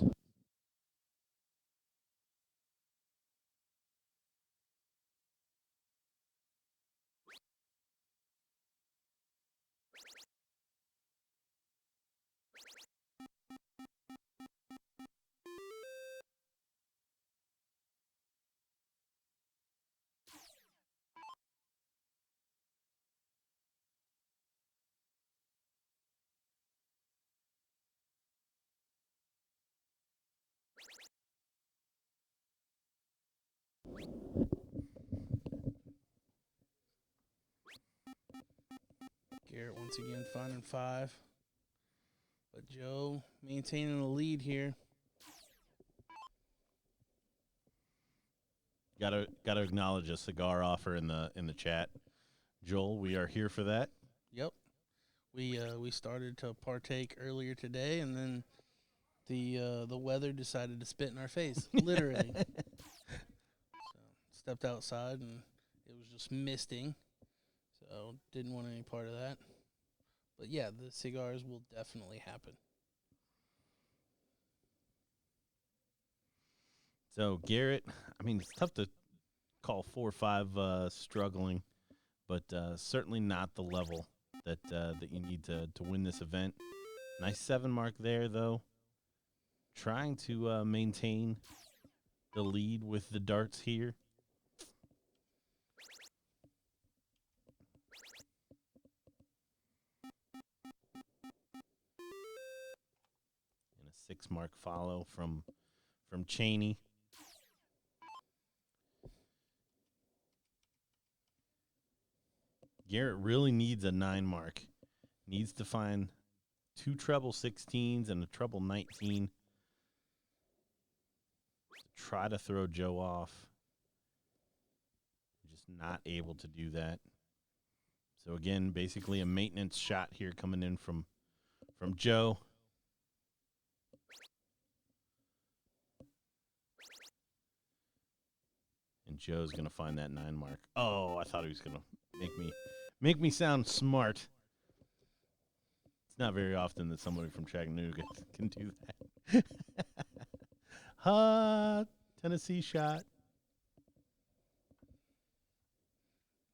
Garrett once again finding 5. But Joe maintaining the lead here. Gotta acknowledge a cigar offer in the chat. Joel, we are here for that. Yep. We started to partake earlier today, and then the weather decided to spit in our face, literally. So stepped outside, and it was just misting. So didn't want any part of that. But yeah, the cigars will definitely happen. So Garrett, I mean, it's tough to call 4-5 struggling, but certainly not the level that you need to win this event. Nice 7 mark there, though. Trying to maintain the lead with the darts here. And a 6 mark follow from Cheney. Garrett really needs a 9 mark. Needs to find 2 treble 16s and a treble 19. Try to throw Joe off. Just not able to do that. So again, basically a maintenance shot here coming in from Joe. And Joe's going to find that 9 mark. Oh, I thought he was going to make me sound smart. It's not very often that somebody from Chattanooga can do that. Tennessee shot.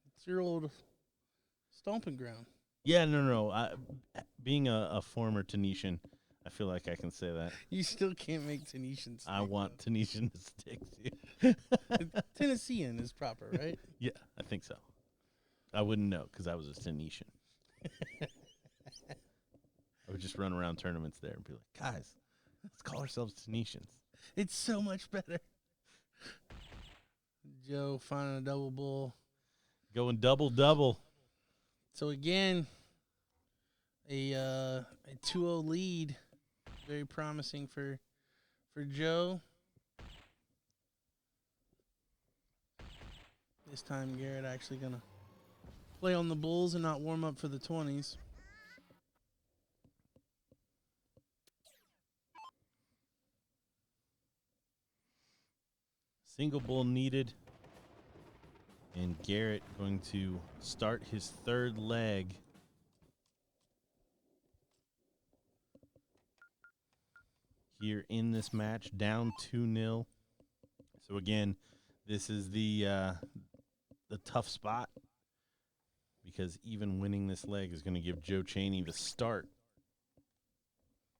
It's your old stomping ground. Yeah, no. Being a former Tenetian, I feel like I can say that. You still can't make Tenetian stick. I want Tenetian to stick to. Tennessean is proper, right? Yeah, I think so. I wouldn't know because I was a Tenetian. I would just run around tournaments there and be like, guys, let's call ourselves Tenetians. It's so much better. Joe finding a double bull. Going double. So again, a 2-0 lead. Very promising for Joe. This time Garrett actually going to play on the bulls and not warm up for the 20s. Single bull needed. And Garrett going to start his 3rd leg. Here in this match, down 2-0. So again, this is the tough spot because even winning this leg is going to give Joe Cheney the start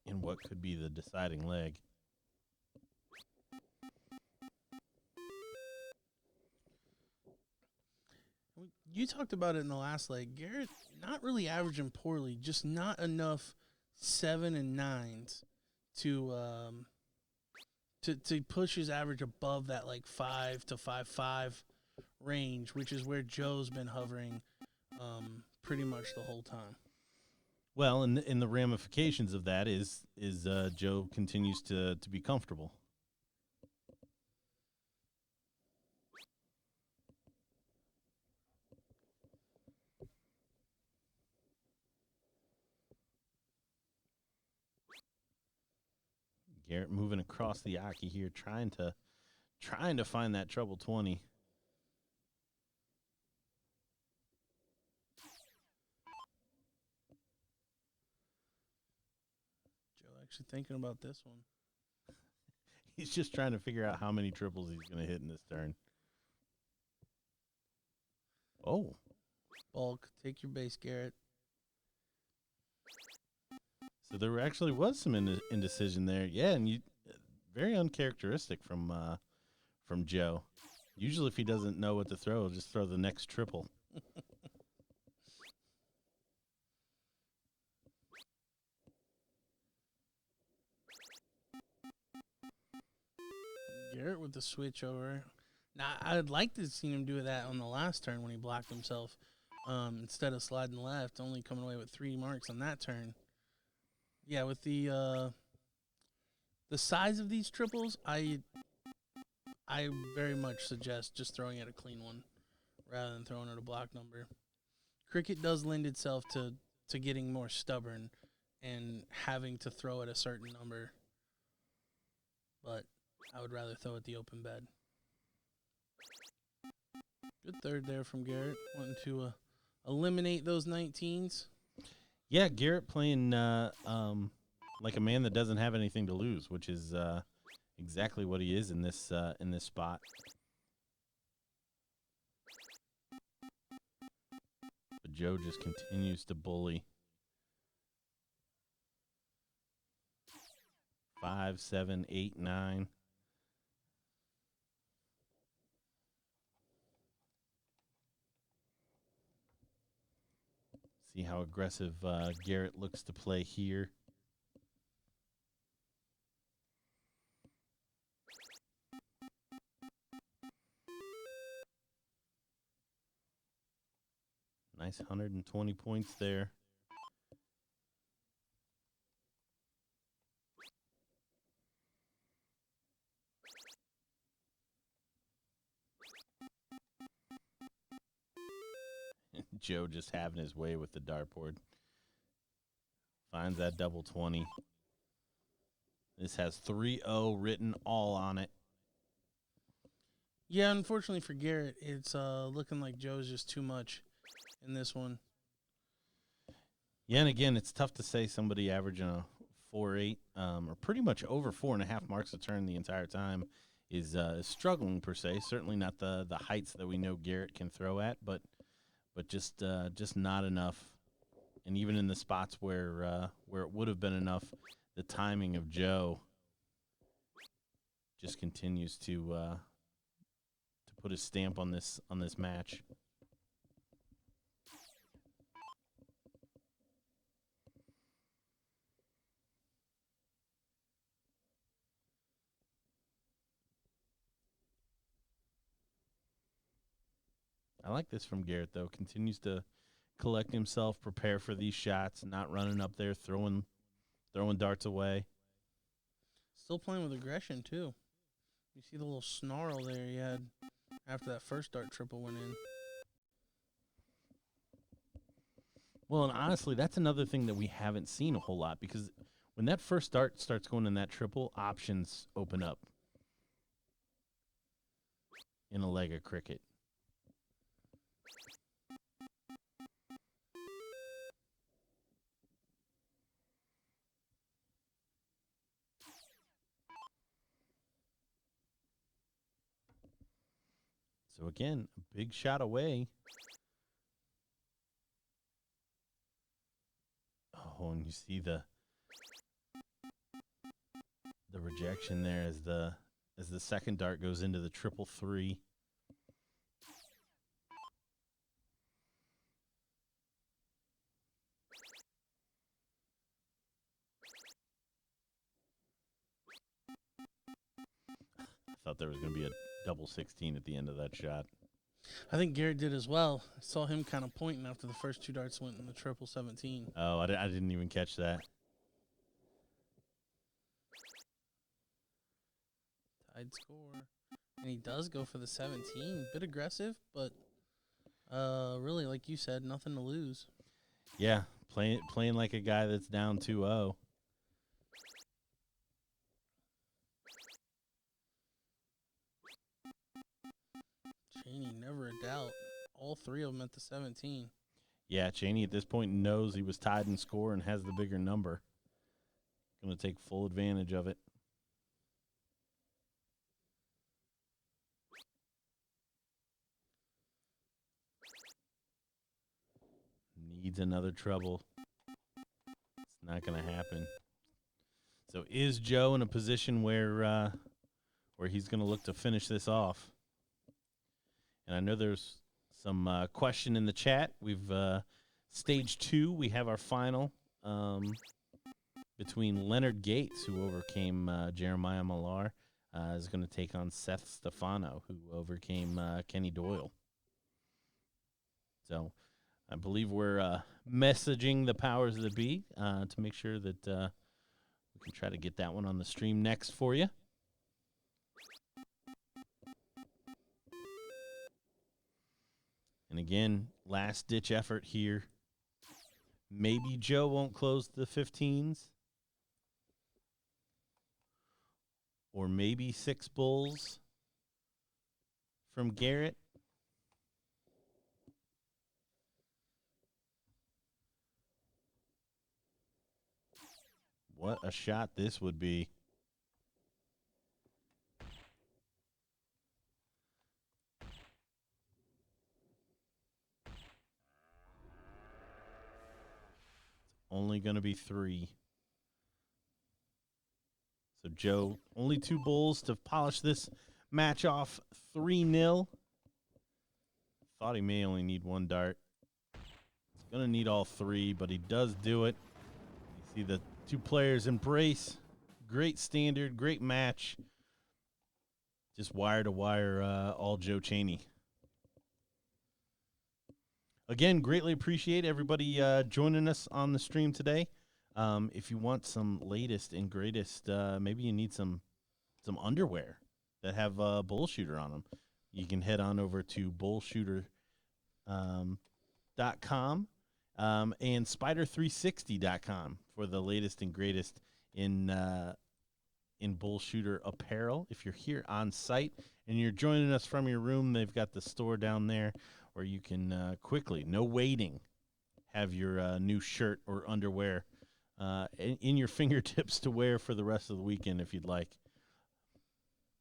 in what could be the deciding leg. You talked about it in the last leg. Garrett not really averaging poorly, just not enough 7 and 9s to push his average above that like 5 to 5.5 range, which is where Joe's been hovering pretty much the whole time. Well, and the ramifications of that is Joe continues to be comfortable. Garrett moving across the Aki here, trying to find that treble 20. Joe actually thinking about this one. He's just trying to figure out how many triples he's going to hit in this turn. Oh. Bulk, take your base, Garrett. So there actually was some indecision there. Yeah, and very uncharacteristic from Joe. Usually if he doesn't know what to throw, he'll just throw the next triple. Garrett with the switch over. Now, I'd like to have seen him do that on the last turn when he blocked himself. Instead of sliding left, only coming away with 3 marks on that turn. Yeah, with the size of these triples, I I very much suggest just throwing at a clean one rather than throwing at a block number. Cricket does lend itself to getting more stubborn and having to throw at a certain number, but I would rather throw at the open bed. Good third there from Garrett, wanting to eliminate those 19s. Yeah, Garrett playing like a man that doesn't have anything to lose, which is exactly what he is in this spot. But Joe just continues to bully. 5, 7, 8, 9. See how aggressive Garrett looks to play here. Nice 120 points there. Joe just having his way with the dartboard. Finds that double 20. This has 3-0 written all on it. Yeah, unfortunately for Garrett, it's looking like Joe's just too much in this one. Yeah, and again, it's tough to say somebody averaging a 4.8 or pretty much over 4.5 marks a turn the entire time is struggling per se. Certainly not the heights that we know Garrett can throw at, but just not enough. And even in the spots where it would have been enough, the timing of Joe just continues to put his stamp on this match. I like this from Garrett, though. Continues to collect himself, prepare for these shots, not running up there, throwing darts away. Still playing with aggression, too. You see the little snarl there he had after that first dart triple went in. Well, and honestly, that's another thing that we haven't seen a whole lot, because when that first dart starts going in that triple, options open up in a leg of cricket. So again, a big shot away. Oh, and you see the rejection there as the second dart goes into the 333. I thought there was going to be a double 16 at the end of that shot. I think Garrett did as well. I saw him kind of pointing after the first two darts went in the triple 17. Oh, I didn't even catch that. Tied score. And he does go for the 17. Bit aggressive, but really, like you said, nothing to lose. Yeah, playing like a guy that's down 2-0. Cheney, never a doubt. All three of them at the 17. Yeah, Cheney at this point knows he was tied in score and has the bigger number. Going to take full advantage of it. Needs another treble. It's not going to happen. So is Joe in a position where he's going to look to finish this off? And I know there's some question in the chat. We've stage 2. We have our final between Leonard Gates, who overcame Jeremiah Millar, is going to take on Seth Stefano, who overcame Kenny Doyle. So I believe we're messaging the powers that be to make sure that we can try to get that one on the stream next for you. And again, last-ditch effort here. Maybe Joe won't close the 15s. Or maybe 6 bulls from Garrett. What a shot this would be. Only going to be 3. So Joe, only 2 bulls to polish this match off 3-0. Thought he may only need 1 dart. He's going to need all 3, but he does do it. You see the 2 players embrace. Great standard, great match. Just wire to wire, all Joe Chaney. Again, greatly appreciate everybody joining us on the stream today. If you want some latest and greatest, maybe you need some underwear that have BullShooter on them, you can head on over to BullShooter.com and Spider360.com for the latest and greatest in BullShooter apparel. If you're here on site and you're joining us from your room, they've got the store down there where you can quickly, no waiting, have your new shirt or underwear in your fingertips to wear for the rest of the weekend if you'd like.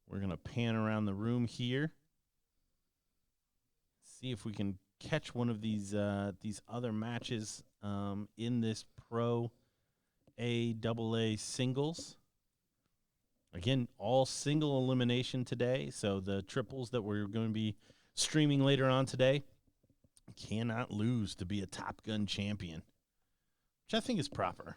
We're going to pan around the room here. See if we can catch one of these other matches in this Pro AA singles. Again, all single elimination today, so the triples that we're going to be streaming later on today cannot lose to be a Top Gun champion, which I think is proper.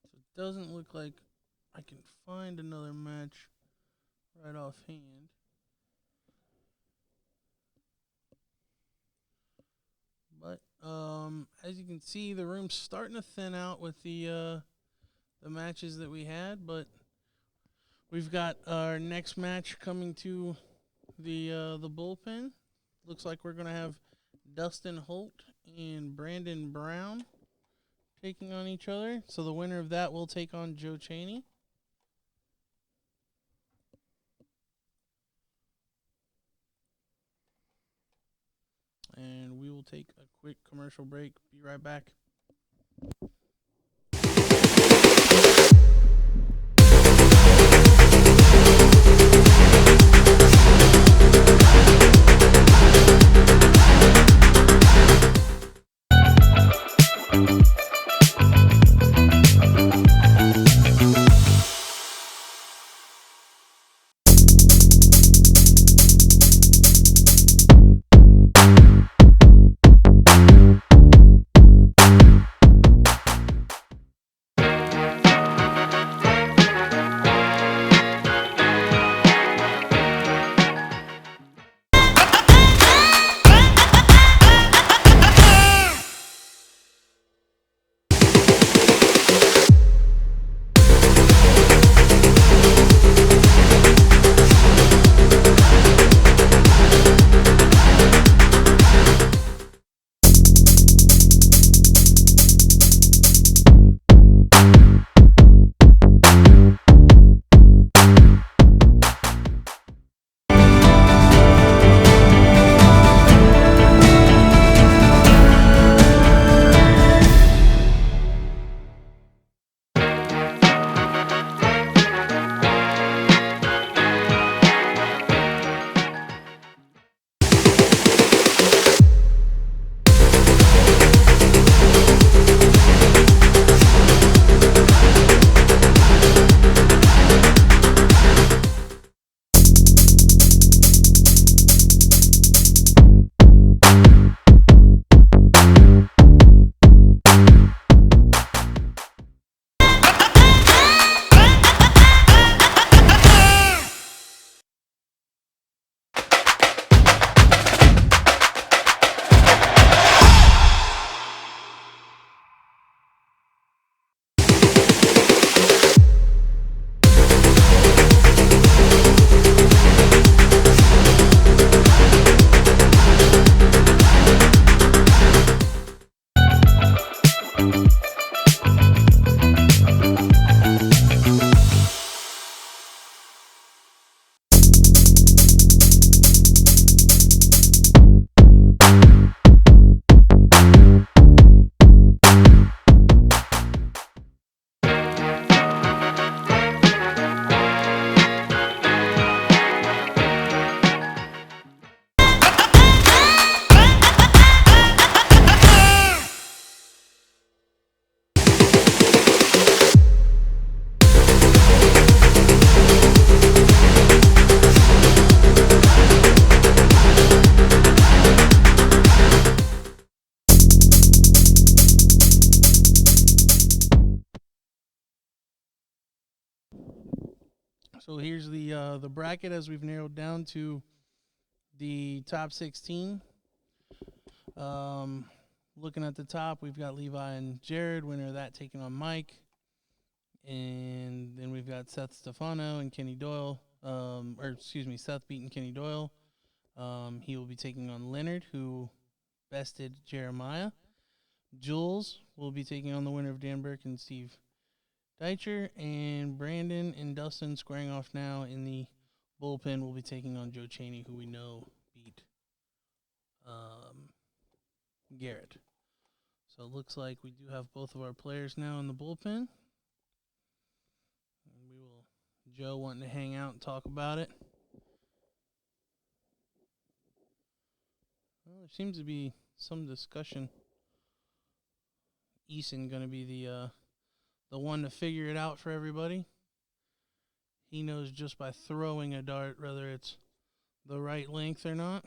So it doesn't look like I can find another match right offhand. But as you can see, the room's starting to thin out with the matches that we had, but we've got our next match coming to the BullPen. Looks like we're going to have Dustin Holt and Brandon Brown taking on each other. So the winner of that will take on Joe Chaney. And we will take a quick commercial break. Be right back. So here's the bracket as we've narrowed down to the top 16. Looking at the top, we've got Levi and Jared, winner of that, taking on Mike. And then we've got Seth Stefano and Kenny Doyle. Seth beating Kenny Doyle. He will be taking on Leonard, who bested Jeremiah. Jules will be taking on the winner of Dan Burke and Steve Deitcher. And Brandon and Dustin squaring off now in the bullpen will be taking on Joe Cheney, who we know beat Garrett. So it looks like we do have both of our players now in the bullpen. And we will, Joe wanting to hang out and talk about it. Well, there seems to be some discussion. Eason going to be the one to figure it out for everybody. He knows just by throwing a dart whether it's the right length or not.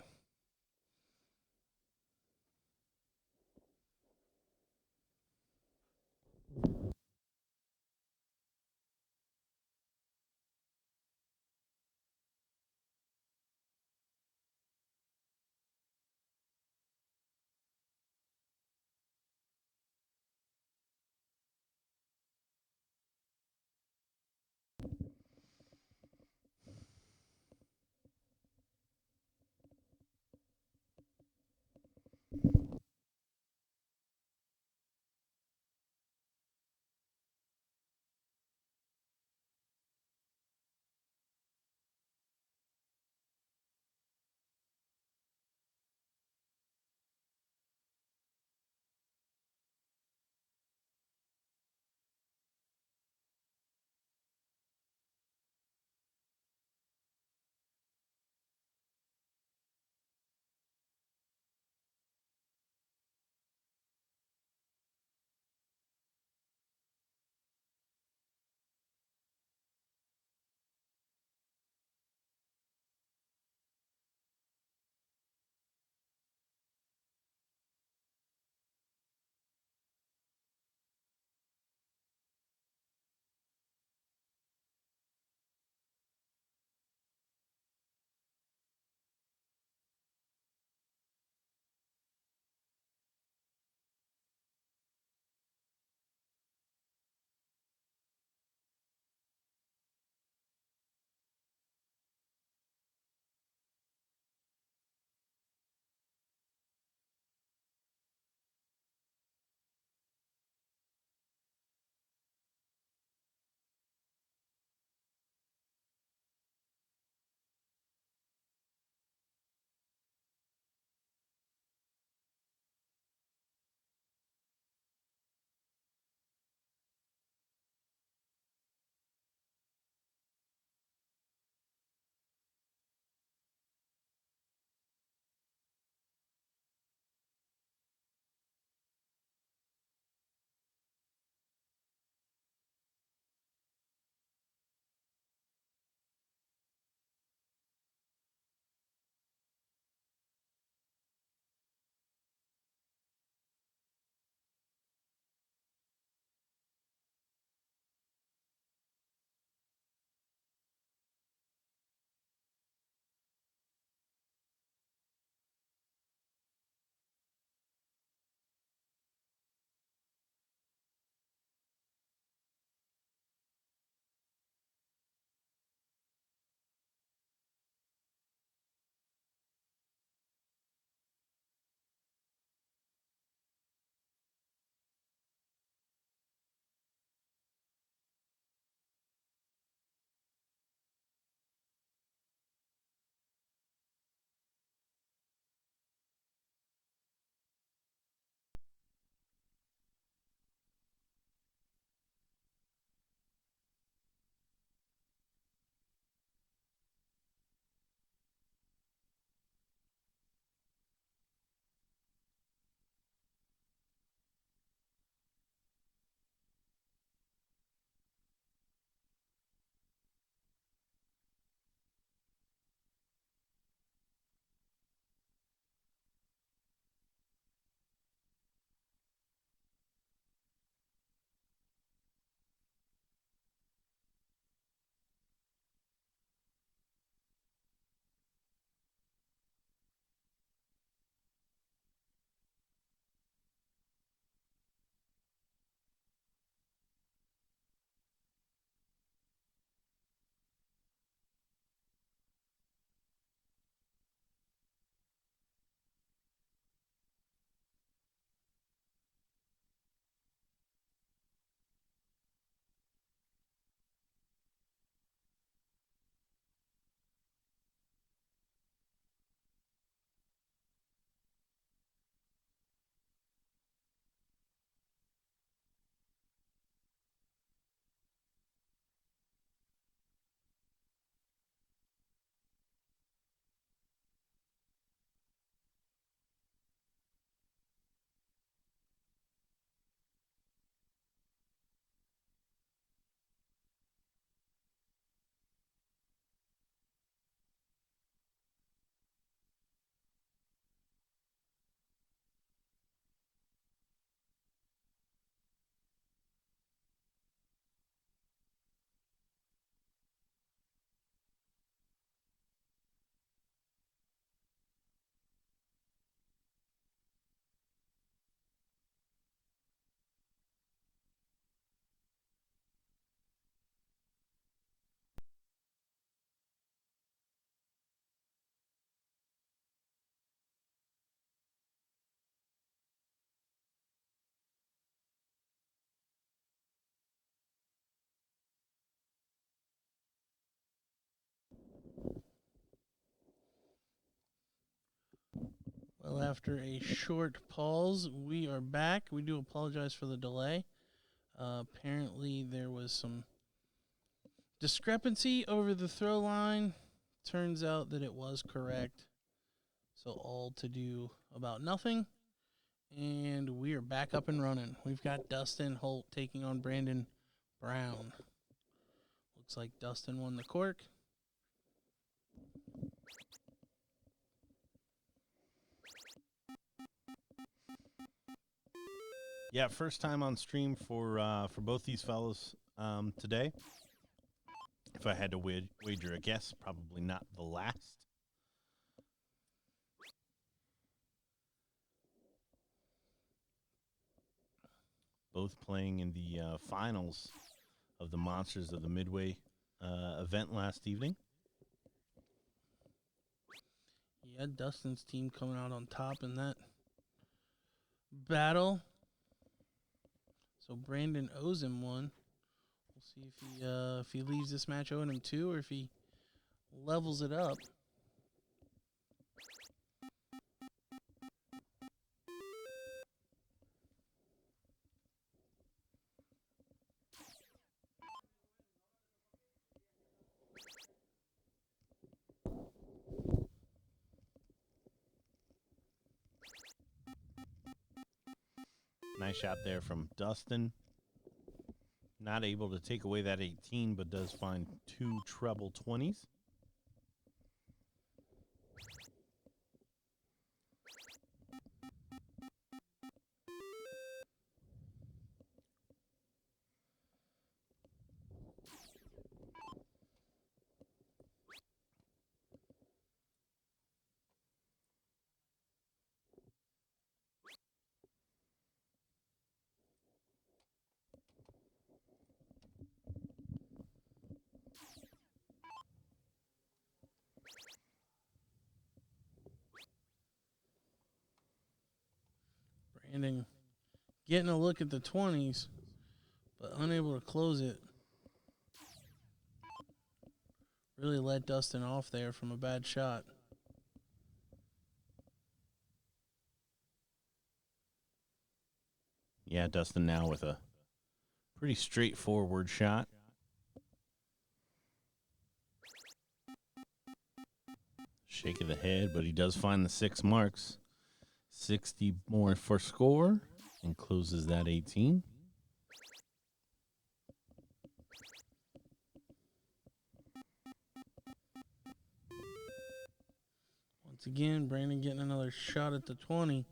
Well, after a short pause, we are back. We do apologize for the delay. Apparently, there was some discrepancy over the throw line. Turns out that it was correct. So all to do about nothing. And we are back up and running. We've got Dustin Holt taking on Brandon Brown. Looks like Dustin won the cork. Yeah, first time on stream for both these fellows today. If I had to wager a guess, probably not the last. Both playing in the finals of the Monsters of the Midway event last evening. Yeah, Dustin's team coming out on top in that battle. So Brandon owes him one. We'll see if he leaves this match owing him two, or if he levels it up. Nice shot there from Dustin. Not able to take away that 18, but does find two treble 20s. Brandon getting a look at the 20s, but unable to close it. Really let Dustin off there from a bad shot. Yeah, Dustin now with a pretty straightforward shot. Shake of the head, but he does find the 6 marks. 60 more for score and closes that 18. Once again, Brandon getting another shot at the 20.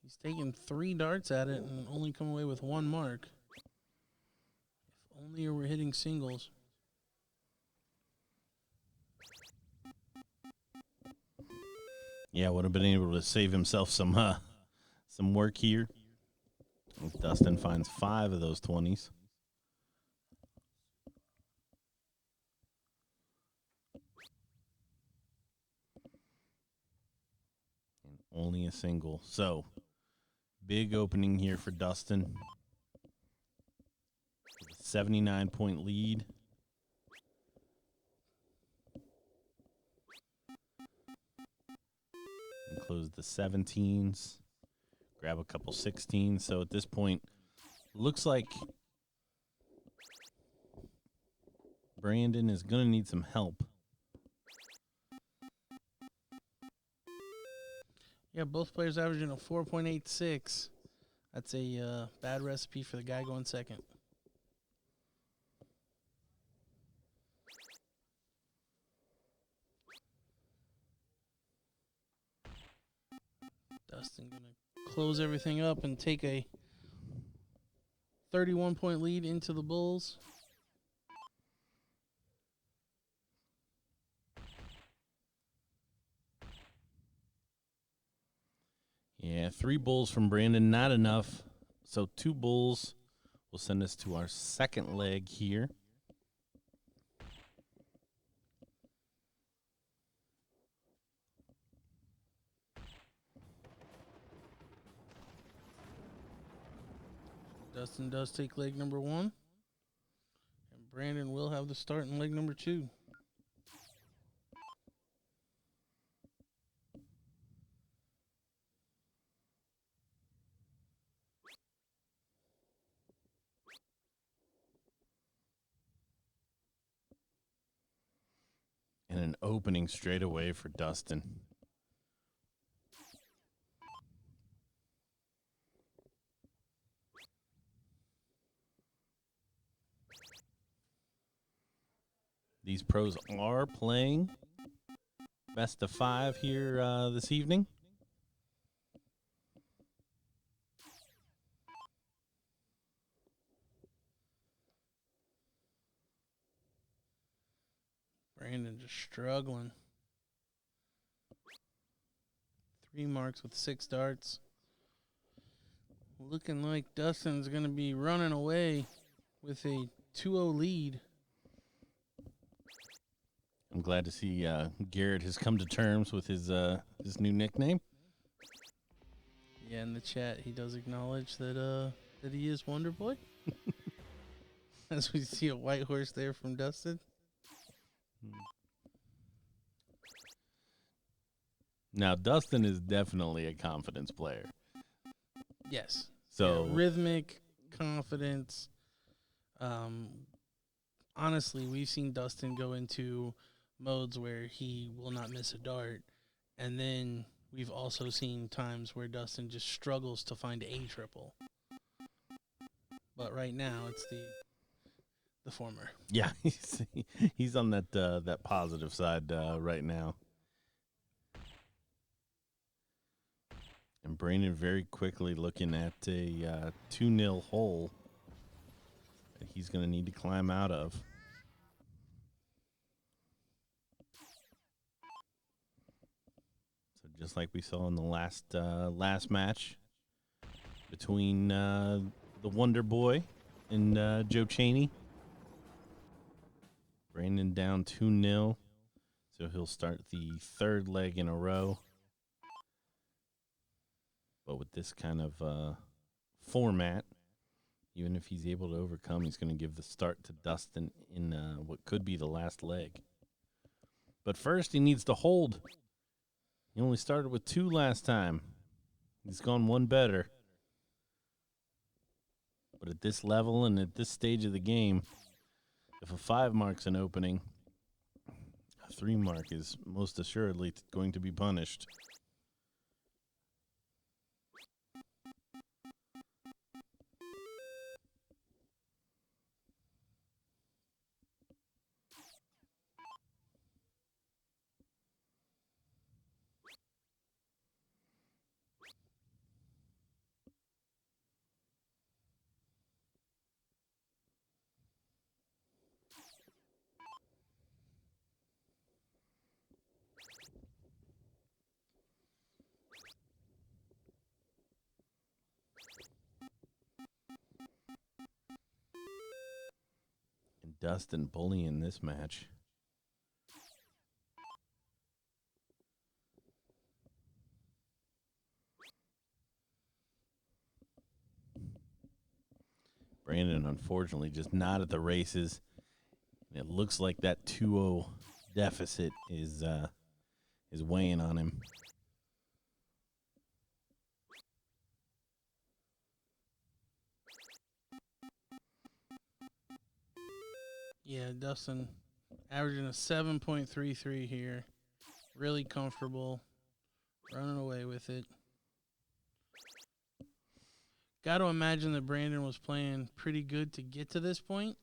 He's taking 3 darts at it and only come away with 1 mark. If only you were hitting singles. Yeah, would have been able to save himself some work here. Dustin finds 5 of those 20s. And only a single. So, big opening here for Dustin. 79-point lead. And close the 17s. Grab a couple 16s. So at this point, looks like Brandon is going to need some help. Yeah, both players averaging a 4.86. That's a bad recipe for the guy going second. Dustin going to close everything up and take a 31-point lead into the Bulls. Yeah, 3 bulls from Brandon, not enough. So 2 bulls will send us to our second leg here. Dustin does take leg number 1. And Brandon will have the start in leg number 2. opening straight away for Dustin. These pros are playing best of 5 here this evening. Brandon just struggling. 3 marks with 6 darts. Looking like Dustin's going to be running away with a 2-0 lead. I'm glad to see Garrett has come to terms with his new nickname. Yeah, in the chat, he does acknowledge that he is Wonder Boy. As we see a white horse there from Dustin. Now, Dustin is definitely a confidence player. Yes. So yeah, rhythmic, confidence. Honestly, we've seen Dustin go into modes where he will not miss a dart. And then we've also seen times where Dustin just struggles to find a triple. But right now, it's the former. Yeah, he's on that positive side right now. And Brandon very quickly looking at a 2-0 hole that he's going to need to climb out of. So just like we saw in the last match between the Wonder Boy and Joe Chaney. Brandon down 2-0, so he'll start the 3rd leg in a row. But with this kind of format, even if he's able to overcome, he's going to give the start to Dustin in what could be the last leg. But first, he needs to hold. He only started with 2 last time. He's gone 1 better. But at this level and at this stage of the game, if a 5 marks an opening, a 3 mark is most assuredly going to be punished. Dustin bullying this match. Brandon, unfortunately, just not at the races. It looks like that 2-0 deficit is weighing on him. Yeah, Dustin averaging a 7.33 here. Really comfortable. Running away with it. Got to imagine that Brandon was playing pretty good to get to this point,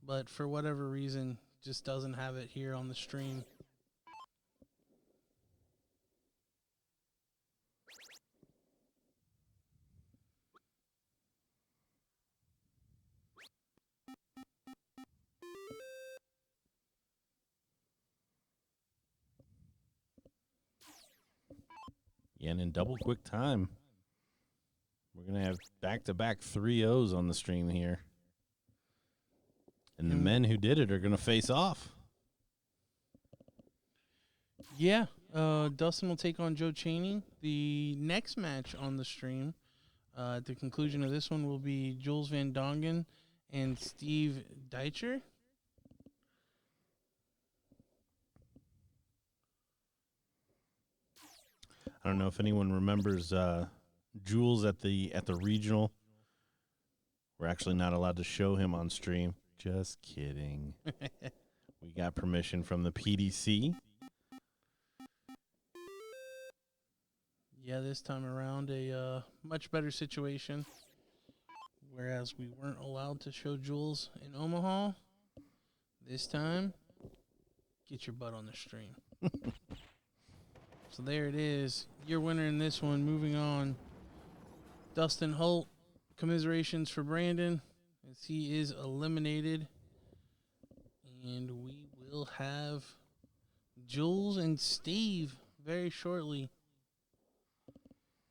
but for whatever reason, just doesn't have it here on the stream. Yeah, and in double quick time, we're going to have back-to-back 3-0s on the stream here. And the men who did it are going to face off. Yeah, Dustin will take on Joe Chaney. The next match on the stream, at the conclusion of this one, will be Jules Van Dongen and Steve Deitcher. I don't know if anyone remembers Jules at the regional. We're actually not allowed to show him on stream. Just kidding. We got permission from the PDC. Yeah, this time around a much better situation. Whereas we weren't allowed to show Jules in Omaha, this time, get your butt on the stream. So there it is. Your winner in this one. Moving on. Dustin Holt. Commiserations for Brandon as he is eliminated. And we will have Jules and Steve very shortly.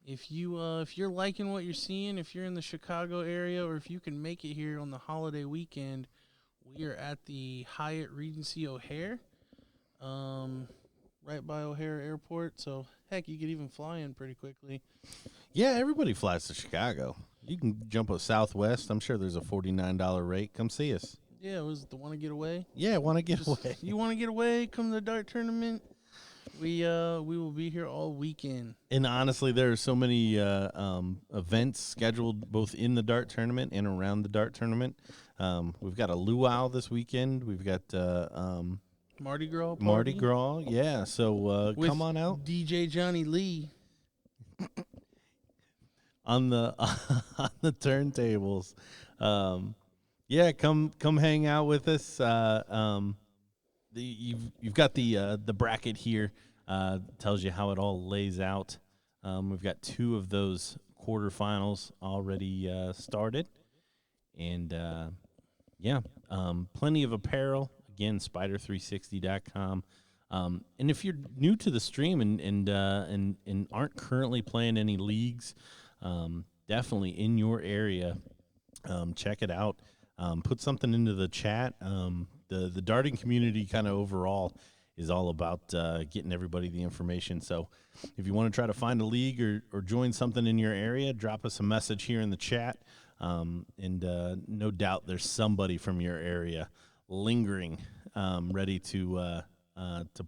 If you're liking what you're seeing, if you're in the Chicago area, or if you can make it here on the holiday weekend, we are at the Hyatt Regency O'Hare, right by O'Hare Airport. So heck, you could even fly in pretty quickly. Yeah, everybody flies to Chicago. You can jump a Southwest. I'm sure there's a $49 rate. Come see us. Yeah, it was the Want to Get Away. Yeah, want to get away. You want to get away? Come to the dart tournament. We will be here all weekend. And honestly, there are so many events scheduled both in the dart tournament and around the dart tournament. We've got a luau this weekend. We've got Mardi Gras party. Mardi Gras, yeah. So come on out. DJ Johnny Lee on the on the turntables. Yeah, come hang out with us. You've got the bracket here. Tells you how it all lays out. We've got 2 of those quarterfinals already started, and plenty of apparel. Again, Spider360.com. And if you're new to the stream and aren't currently playing any leagues, definitely in your area, check it out. Put something into the chat. The darting community kind of overall is all about getting everybody the information. So if you want to try to find a league or join something in your area, drop us a message here in the chat. And no doubt there's somebody from your area lingering, ready to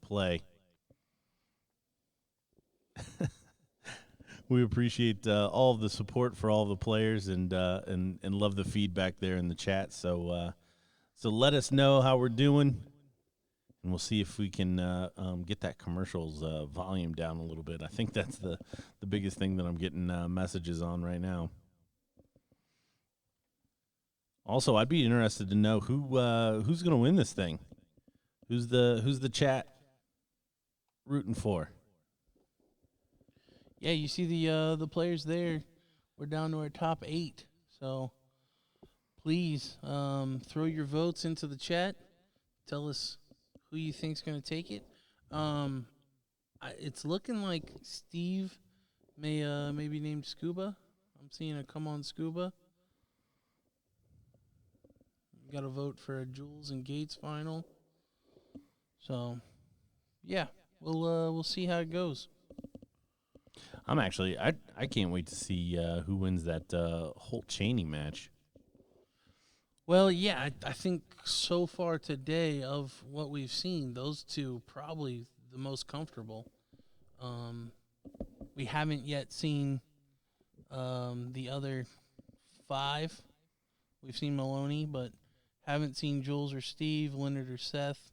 play. We appreciate all of the support for all of the players and love the feedback there in the chat. So let us know how we're doing, and we'll see if we can get that commercials volume down a little bit. I think that's the biggest thing that I'm getting messages on right now. Also, I'd be interested to know who's going to win this thing. Who's the chat rooting for? Yeah, you see the players there. We're down to our top 8. So please throw your votes into the chat. Tell us who you think's going to take it. It's looking like Steve may be named Scuba. I'm seeing a come on Scuba. Got to vote for a Jules and Gates final. So yeah, we'll see how it goes. I'm actually I can't wait to see who wins that Holt Cheney match. Well, yeah, I think so far today of what we've seen, those 2 probably the most comfortable. We haven't yet seen the other 5. We've seen Maloney, but haven't seen Jules or Steve, Leonard or Seth,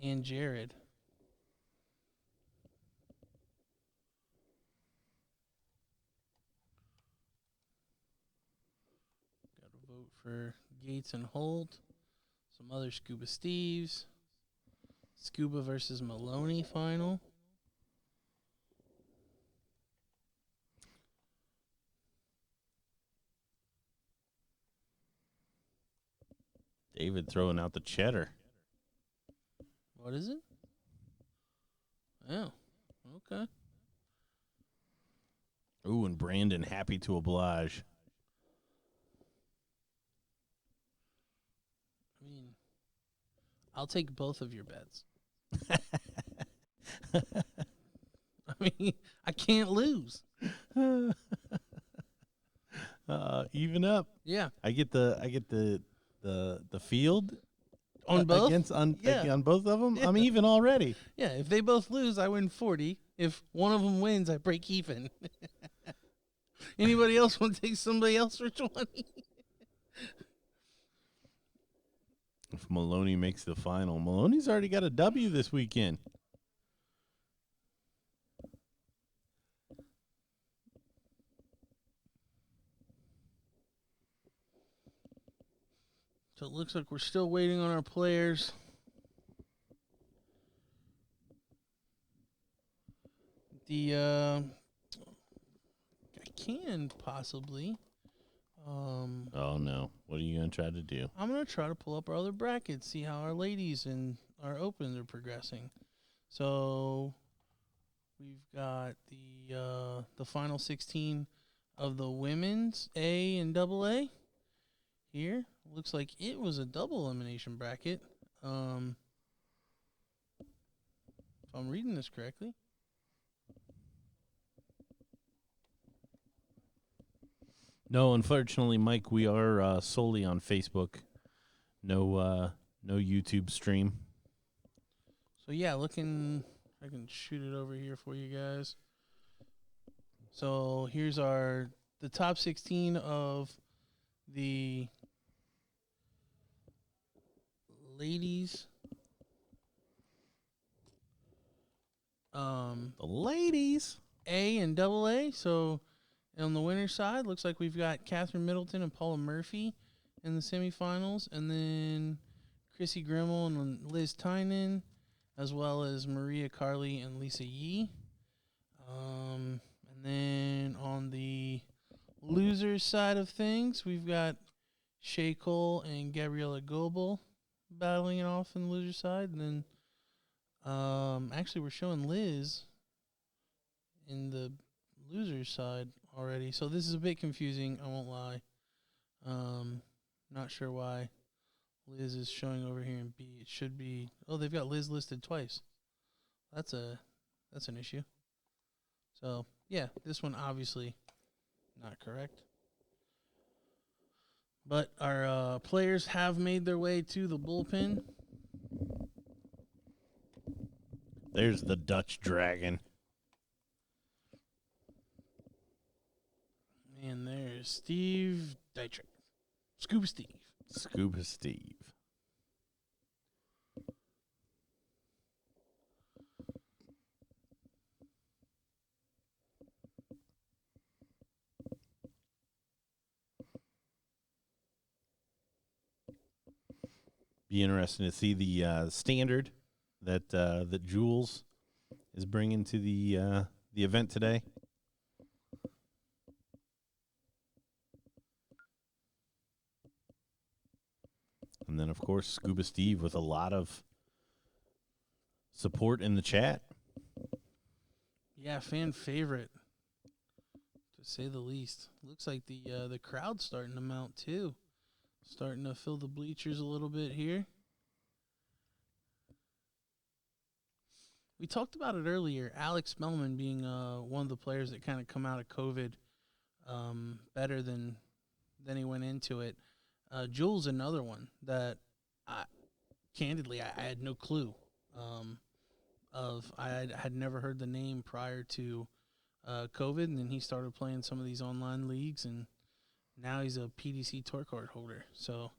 and Jared. Got to vote for Gates and Holt. Some other Scuba Steves. Scuba versus Maloney final. David throwing out the cheddar. What is it? Oh, okay. Ooh, and Brandon happy to oblige. I mean, I'll take both of your bets. I mean, I can't lose. Even up. Yeah. I get the field on both on both of them. Yeah. I'm even already. Yeah, if they both lose, I win 40. If one of them wins, I break even. Anybody else want to take somebody else for 20? if Maloney makes the final. Maloney's already got a W this weekend. So it looks like we're still waiting on our players. I can possibly. Oh, no. What are you going to try to do? I'm going to try to pull up our other brackets, see how our ladies and our opens are progressing. So we've got the final 16 of the women's A and double A here. Looks like it was a double elimination bracket. If I'm reading this correctly. No, unfortunately, Mike, we are solely on Facebook. No YouTube stream. So yeah, I can shoot it over here for you guys. So here's the top 16 of the ladies. The ladies. A and double A. So on the winner's side, looks like we've got Catherine Middleton and Paula Murphy in the semifinals, and then Chrissy Grimmel and Liz Tynan, as well as Maria Carley and Lisa Yee. And then on the losers side of things, we've got Shay Cole and Gabriella Goebel battling it off in the loser side. And then actually we're showing Liz in the losers side already. So this is a bit confusing, I won't lie. Not sure why Liz is showing over here in B. It should be they've got Liz listed twice. That's an issue. So yeah, this one obviously not correct. But our players have made their way to the bullpen. There's the Dutch Dragon. And there's Steve Dietrich. Scuba Steve. Scuba Steve. Be interesting to see the standard that Jules is bringing to the event today. And then, of course, Scuba Steve with a lot of support in the chat. Yeah, fan favorite, to say the least. Looks like the crowd's starting to mount, too. Starting to fill the bleachers a little bit here. We talked about it earlier. Alex Spellman being one of the players that kind of come out of COVID better than he went into it. Jules, another one that candidly I had no clue of. I had never heard the name prior to COVID, and then he started playing some of these online leagues, and now he's a PDC tour card holder. So,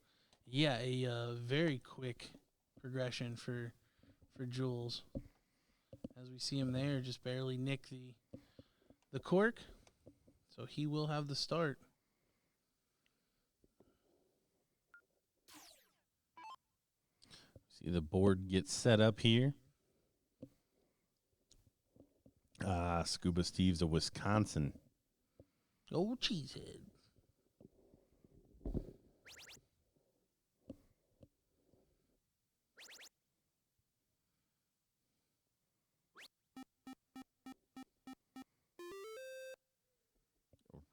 yeah, a very quick progression for Jules. As we see him there, just barely nick the cork. So he will have the start. See the board get set up here. Scuba Steve's a Wisconsin. Oh, cheesehead.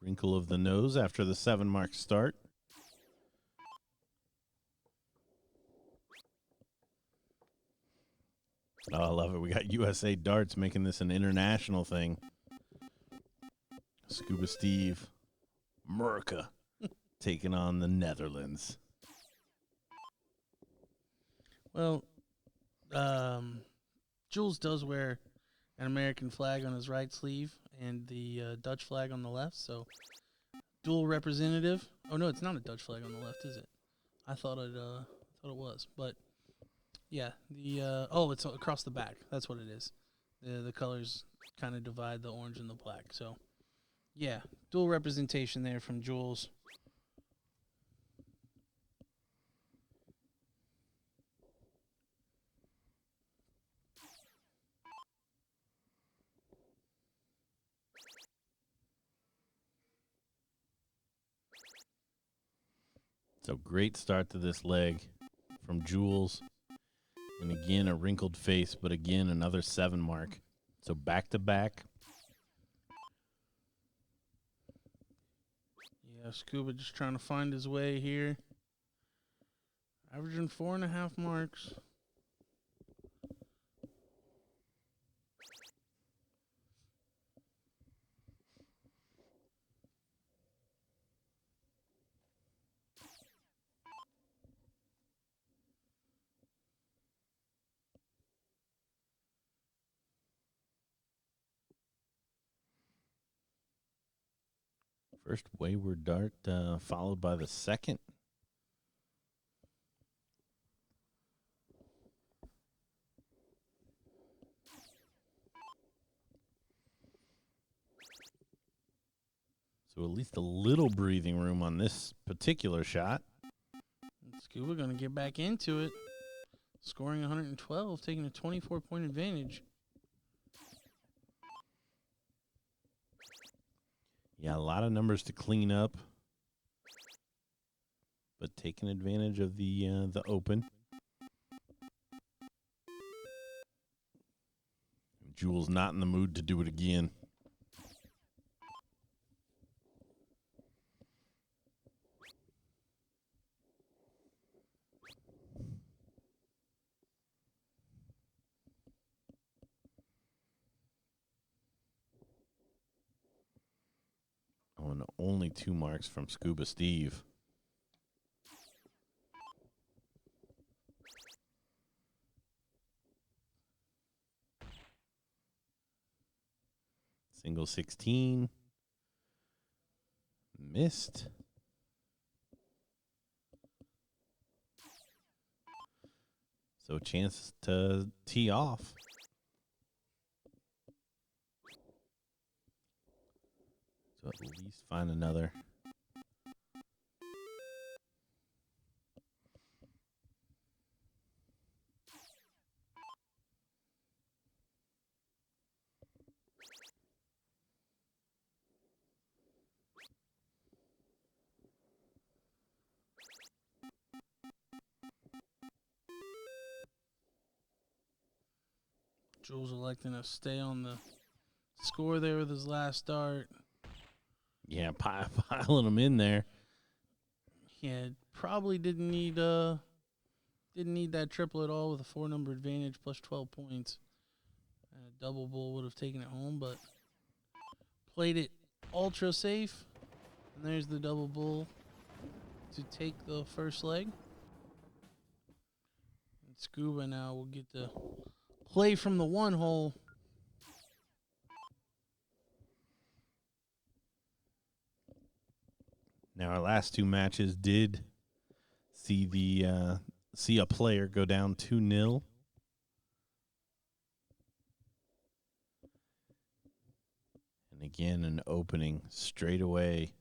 Wrinkle of the nose after the 7-mark start. Oh, I love it. We got USA Darts making this an international thing. Scuba Steve, America, taking on the Netherlands. Well, Jules does wear an American flag on his right sleeve and the Dutch flag on the left, so dual representative. Oh no, it's not a Dutch flag on the left, is it? I thought thought it was, but yeah, the it's across the back. That's what it is. The colors kind of divide the orange and the black. So yeah, dual representation there from Jules. So great start to this leg from Jules. And again, a wrinkled face, but again, another 7 mark. So back to back. Yeah, Scuba just trying to find his way here. Averaging 4.5 marks. First wayward dart, followed by the second. So at least a little breathing room on this particular shot. Scuba going to get back into it. Scoring 112, taking a 24-point advantage. Yeah, a lot of numbers to clean up, but taking advantage of the open. Jules not in the mood to do it again. Oh, and only 2 marks from Scuba Steve. Single 16. Missed. So a chance to tee off. So at least find another. Jules electing to stay on the score there with his last dart. Yeah, piling them in there. Yeah, probably didn't need that triple at all with a 4-number advantage plus 12 points. Double bull would have taken it home, but played it ultra safe. And there's the double bull to take the first leg. And Scuba now will get to play from the 1 hole. Now our last 2 matches did see a player go down 2-0. And again, an opening straight away.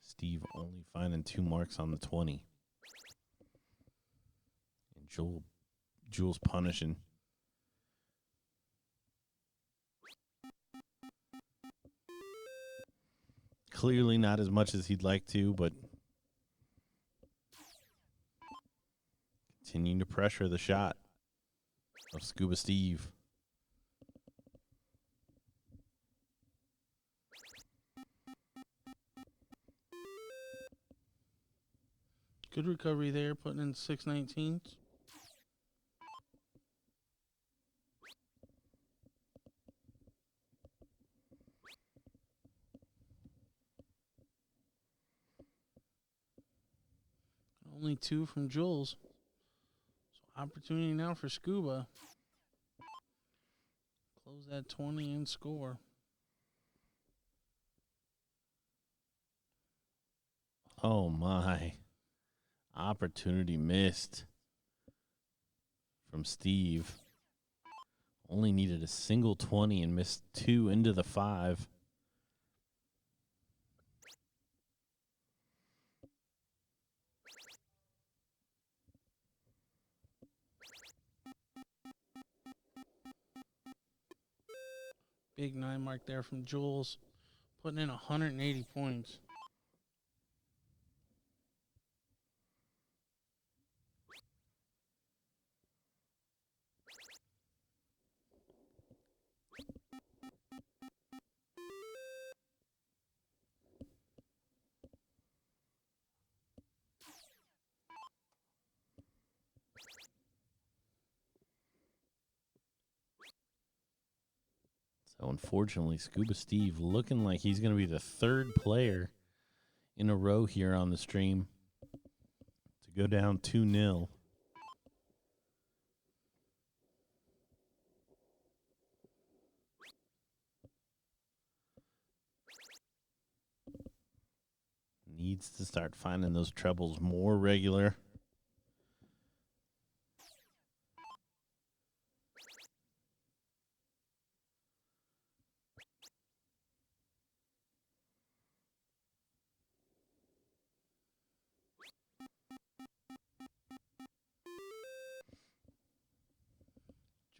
Steve only finding 2 marks on the 20. And Jules punishing. Clearly not as much as he'd like to, but continuing to pressure the shot of Scuba Steve. Good recovery there, putting in 619s. Only 2 from Jules. So opportunity now for Scuba. Close that 20 and score. Oh, my. Opportunity missed from Steve. Only needed a single 20 and missed 2 into the 5. Big 9 mark there from Jules, putting in 180 points. So unfortunately, Scuba Steve looking like he's going to be the third player in a row here on the stream to go down 2-0. Needs to start finding those trebles more regular.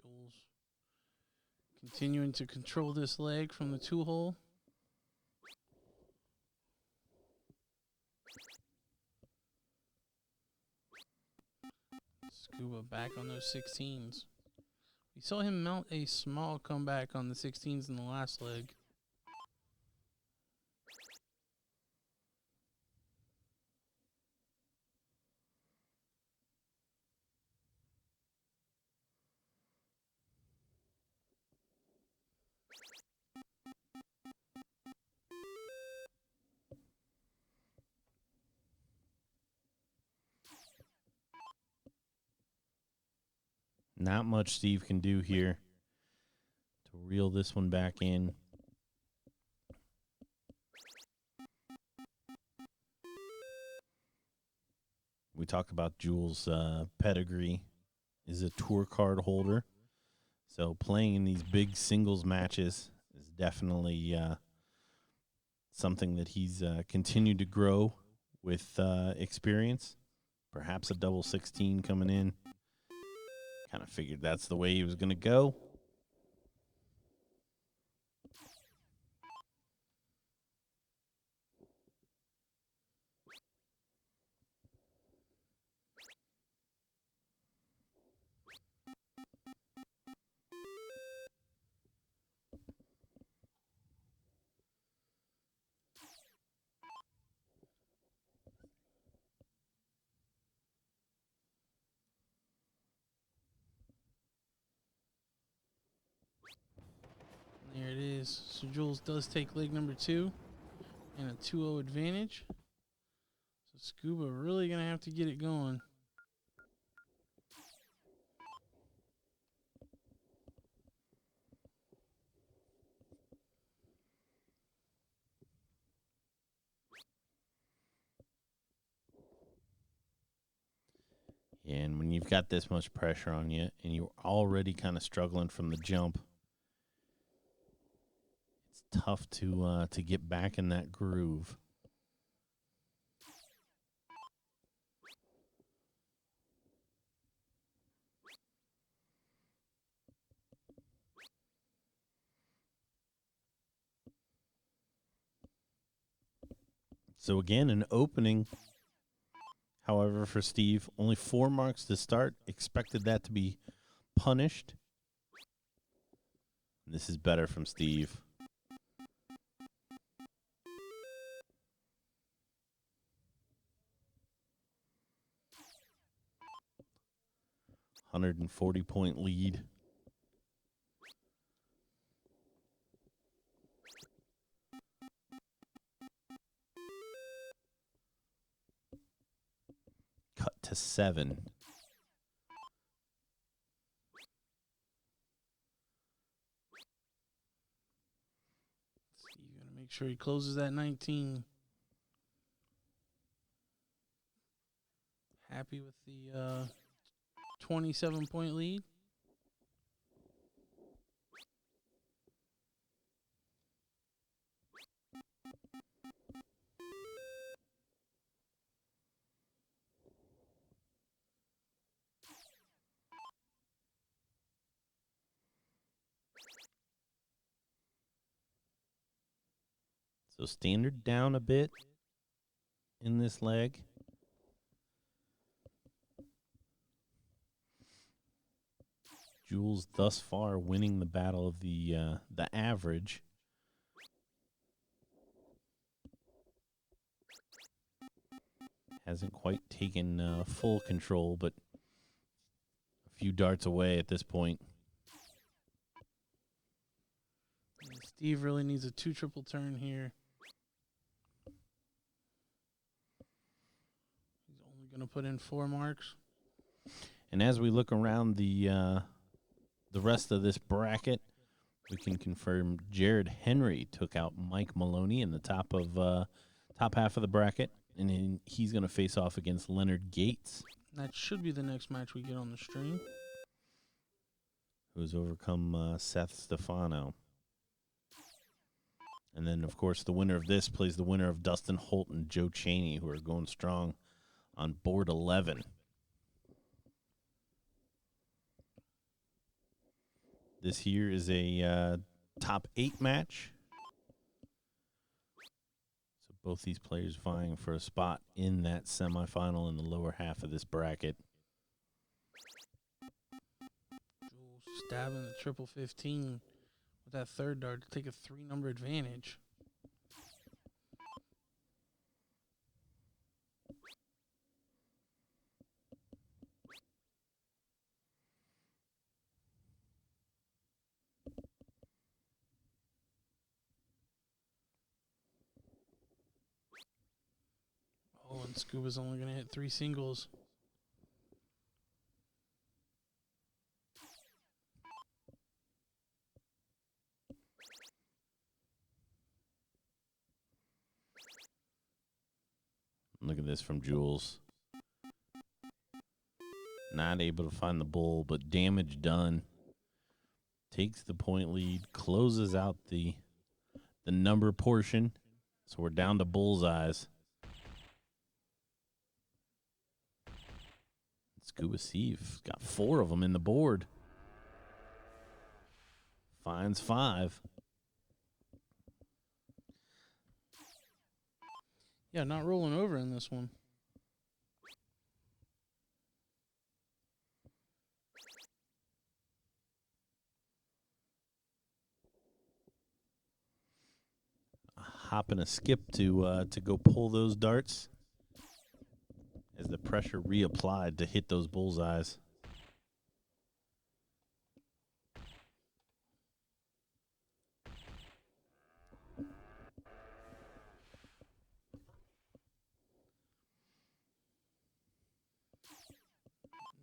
Jules continuing to control this leg from the 2-hole. Scuba back on those 16s. We saw him mount a small comeback on the 16s in the last leg. Not much Steve can do here to reel this one back in. We talk about Jules' pedigree is a tour card holder. So playing in these big singles matches is definitely something that he's continued to grow with experience. Perhaps a double 16 coming in. Kind of figured that's the way he was going to go. There it is. So Jules does take leg number 2 and a 2-0 advantage. So Scuba really going to have to get it going. And when you've got this much pressure on you and you're already kind of struggling from the jump, it's tough to get back in that groove. So again, an opening. However, for Steve, only 4 marks to start. Expected that to be punished. This is better from Steve. $140-point lead. Cut to 7. You got to make sure he closes that 19. Happy with the 27-point lead. So standard down a bit in this leg. Jules thus far winning the battle of the average. Hasn't quite taken full control, but a few darts away at this point. Steve really needs a 2 triple turn here. He's only going to put in 4 marks. And as we look around the rest of this bracket, we can confirm Jared Henry took out Mike Maloney in the top half of the bracket, and then he's going to face off against Leonard Gates. That should be the next match we get on the stream. Who's overcome Seth Stefano. And then, of course, the winner of this plays the winner of Dustin Holt and Joe Chaney, who are going strong on board 11. This here is a top 8 match. So both these players vying for a spot in that semifinal in the lower half of this bracket. Jules stabbing the triple 15 with that third dart to take a 3-number advantage. Oh, and Scuba's only going to hit 3 singles. Look at this from Jules. Not able to find the bull, but damage done. Takes the point lead, closes out the number portion. So we're down to bullseyes. Scuba Steve got 4 of them in the board. Finds 5. Yeah, not rolling over in this one. A hop and a skip to go pull those darts as the pressure reapplied to hit those bullseyes.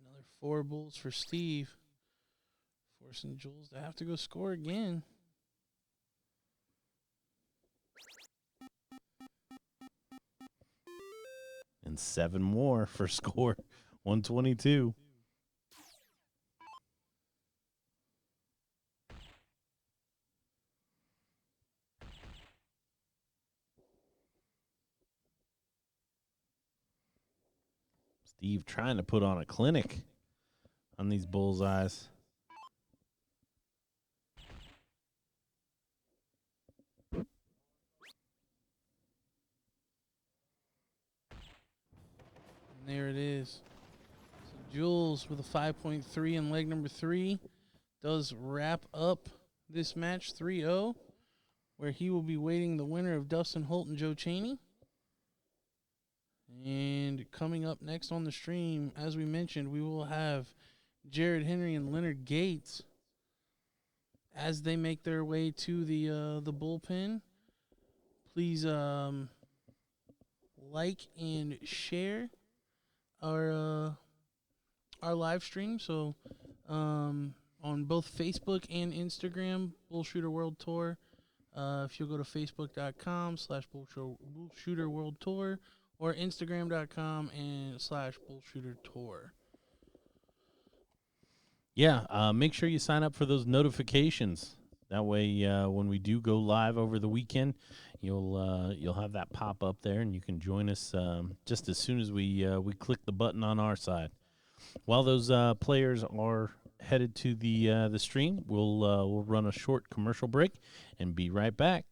Another 4 bulls for Steve. Forcing Jules to have to go score again. And 7 more for score 122. Steve trying to put on a clinic on these bullseyes. And there it is. So Jules with a 5.3 in leg number 3 does wrap up this match 3-0, where he will be waiting the winner of Dustin Holt and Joe Chaney. And coming up next on the stream, as we mentioned, we will have Jared Henry and Leonard Gates as they make their way to the bullpen. Please like and share our live stream. So on both Facebook and Instagram, BullShooter World Tour. If you'll go to facebook.com/BullShooter World Tour, or Instagram.com and /BullShooter Tour. Yeah, make sure you sign up for those notifications. That way, when we do go live over the weekend, you'll have that pop up there, and you can join us just as soon as we click the button on our side. While those players are headed to the stream, we'll run a short commercial break and be right back.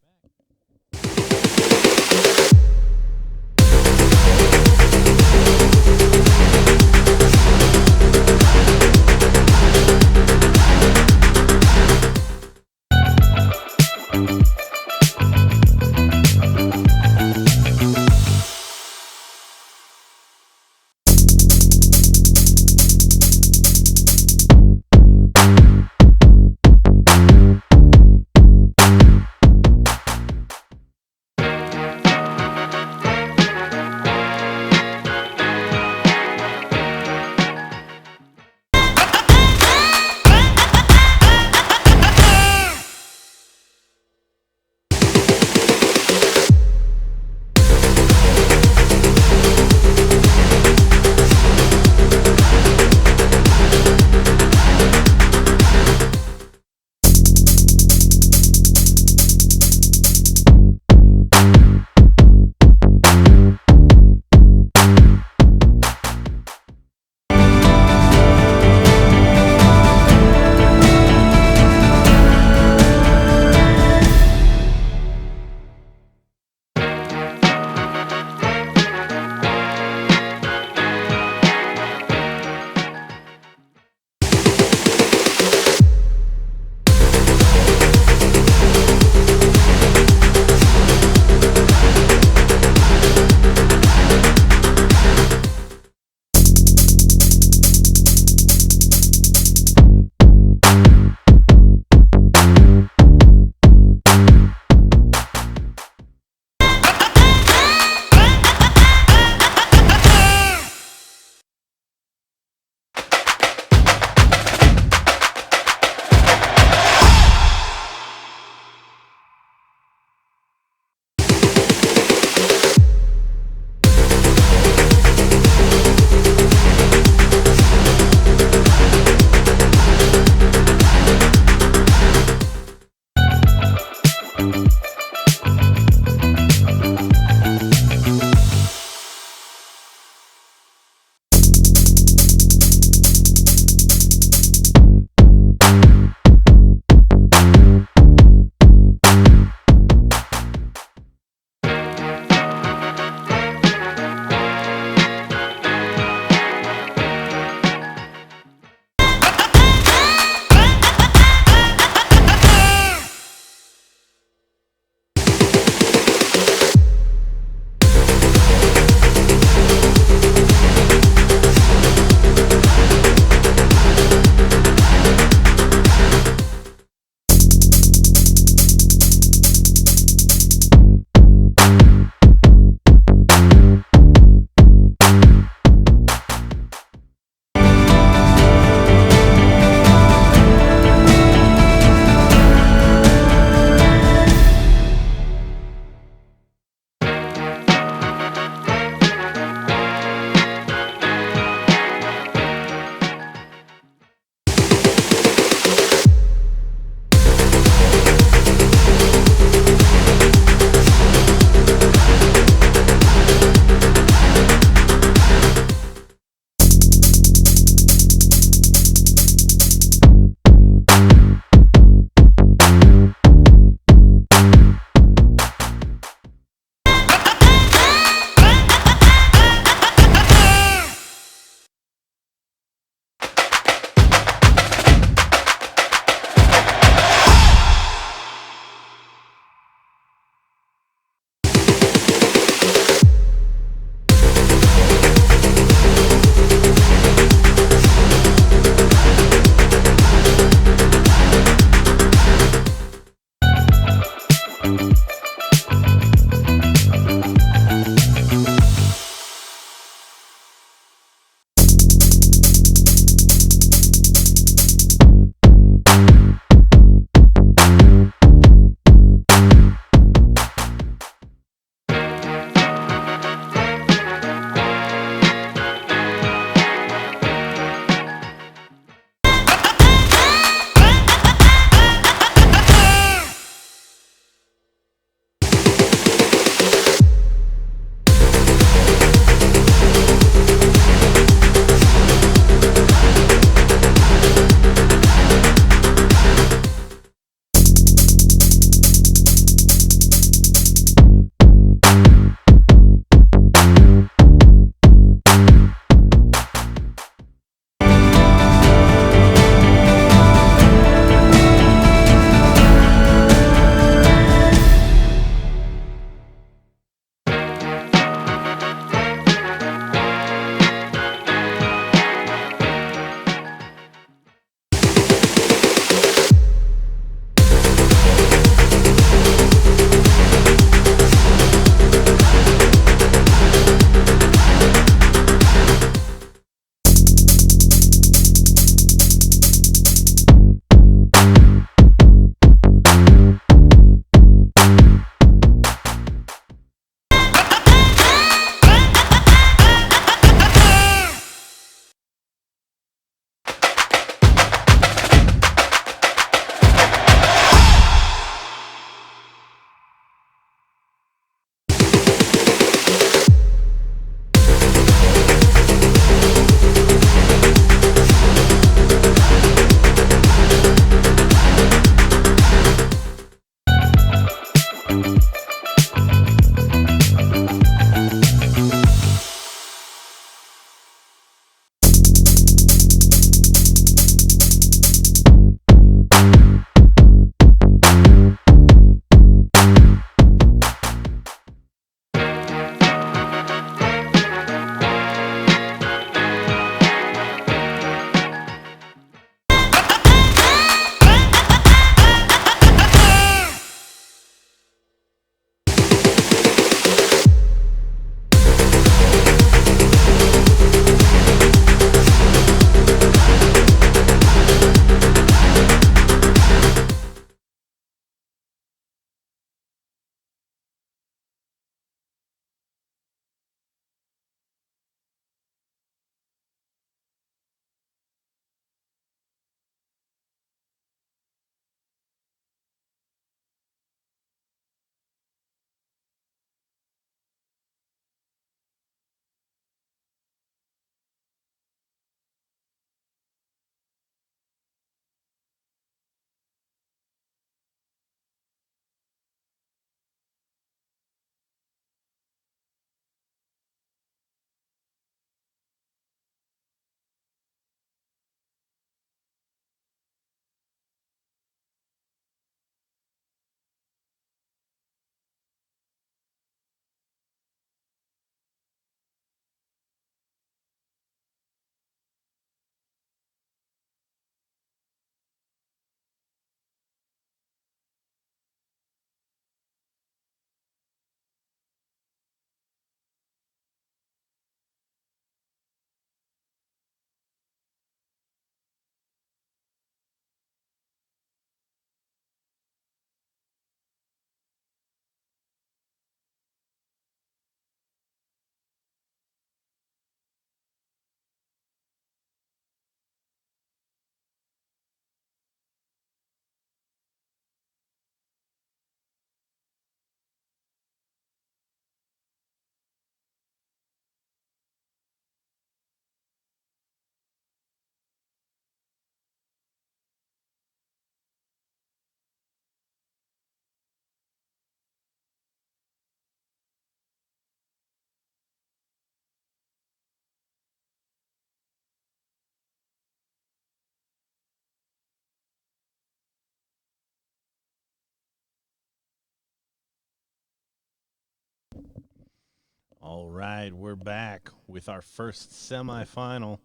All right, we're back with our first semifinal.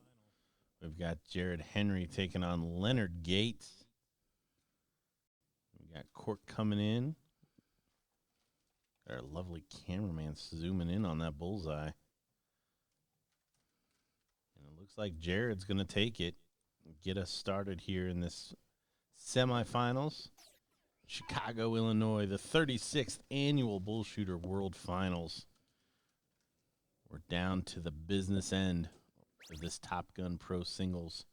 We've got Jared Henry taking on Leonard Gates. We got Court coming in. Our lovely cameraman zooming in on that bullseye. And it looks like Jared's going to take it and get us started here in this semifinals. Chicago, Illinois, the 36th annual BullShooter World Finals. We're down to the business end of this Top Gun Pro Singles.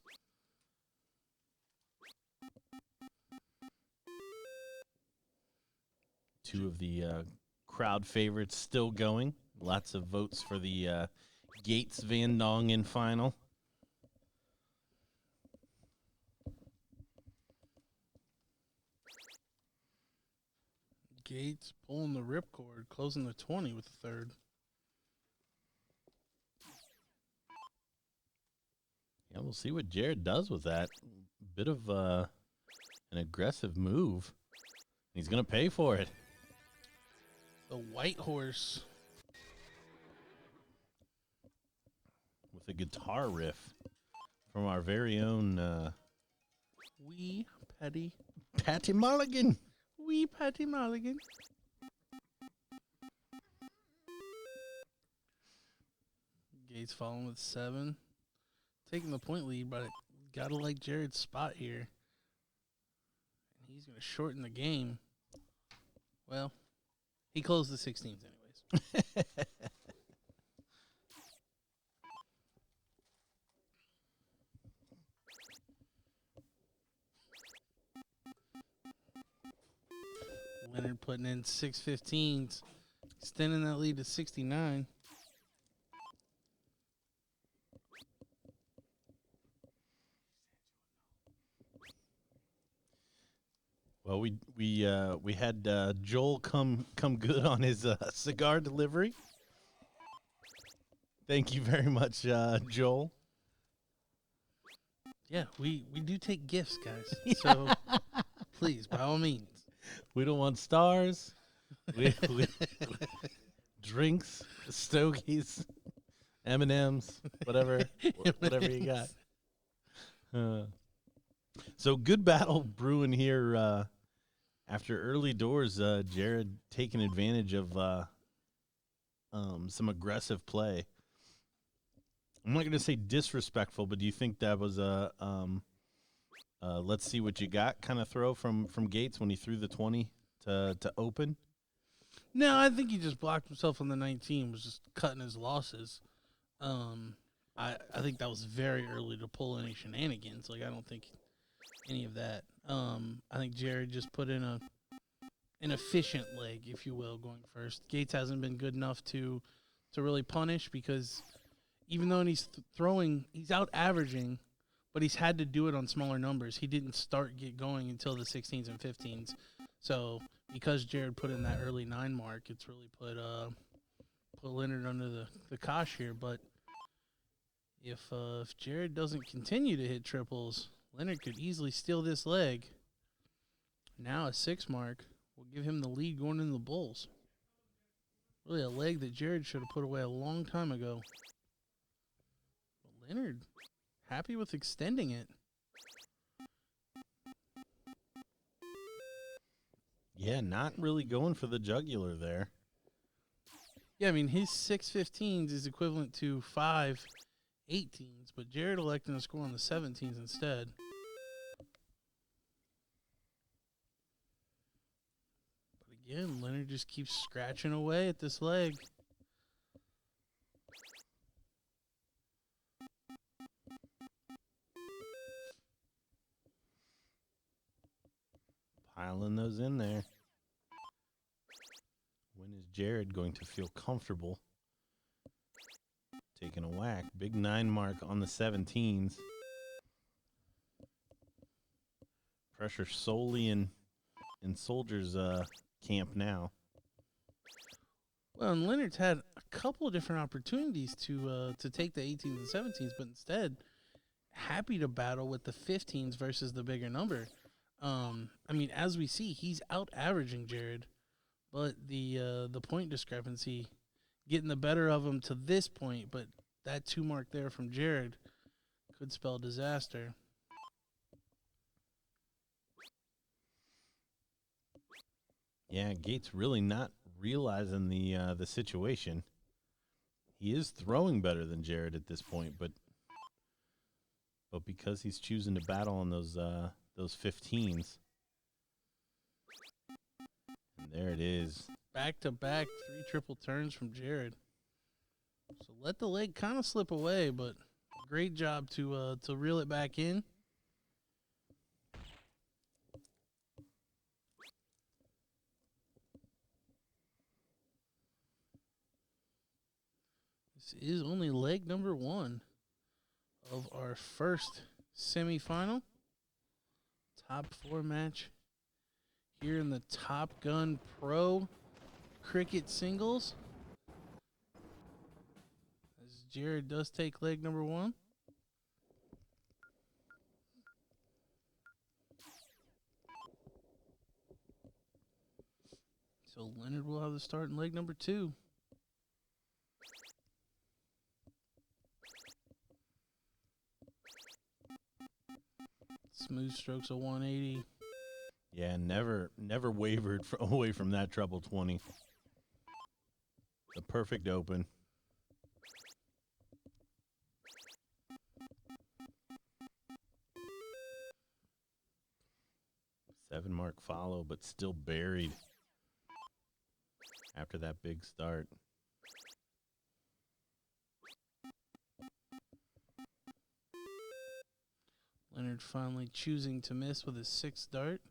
Two of the crowd favorites still going. Lots of votes for the Gates Van Dongen final. Gates pulling the ripcord, closing the 20 with the third. Yeah, we'll see what Jared does with that. Bit of an aggressive move. He's going to pay for it. The white horse. With a guitar riff from our very own Wee Patty Mulligan. Wee Patty Mulligan. Gates following with 7. Taking the point lead, but gotta like Jared's spot here. And he's going to shorten the game. Well, he closed the 16s anyways. Leonard putting in 6.15s, extending that lead to 69. Well, we had Joel come good on his cigar delivery. Thank you very much, Joel. Yeah, we do take gifts, guys. So please, by all means. We don't want stars. We drinks, stogies, M&Ms, whatever you got. So good battle brewing here after early doors. Jared taking advantage of some aggressive play. I'm not going to say disrespectful, but do you think that was a let's see what you got kind of throw from Gates when he threw the 20 to open? No, I think he just blocked himself on the 19, was just cutting his losses. I think that was very early to pull any shenanigans. Like, I don't think any of that. I think Jared just put in an efficient leg, if you will, going first. Gates hasn't been good enough to really punish, because even though he's throwing, he's out averaging, but he's had to do it on smaller numbers. He didn't get going until the 16s and 15s. So because Jared put in that early 9 mark, it's really put Leonard under the cosh here. But if Jared doesn't continue to hit triples, Leonard could easily steal this leg. Now a 6 mark will give him the lead going into the Bulls. Really a leg that Jared should have put away a long time ago. But Leonard happy with extending it. Yeah, not really going for the jugular there. Yeah, I mean, his 6.15s is equivalent to 5.18s, but Jared electing to score on the 17s instead. But again, Leonard just keeps scratching away at this leg. Piling those in there. When is Jared going to feel comfortable taking a whack? Big 9 mark on the 17s. Pressure solely in Soldier's camp now. Well, and Leonard's had a couple of different opportunities to take the 18s and 17s, but instead happy to battle with the 15s versus the bigger number. I mean, as we see, he's out averaging Jared, but the point discrepancy getting the better of him to this point, but that 2 mark there from Jared could spell disaster. Yeah, Gates really not realizing the situation. He is throwing better than Jared at this point, but because he's choosing to battle on those 15s. And there it is. Back-to-back 3 triple turns from Jared. So let the leg kind of slip away, but great job to reel it back in. This is only leg number 1 of our first semifinal. Top 4 match here in the Top Gun Pro Cricket Singles. As Jared does take leg number 1. So Leonard will have the start in leg number 2. Smooth strokes of 180. Yeah, never wavered away from that treble 20. The perfect open. Seven mark follow, but still buried after that big start. Leonard finally choosing to miss with his 6th dart.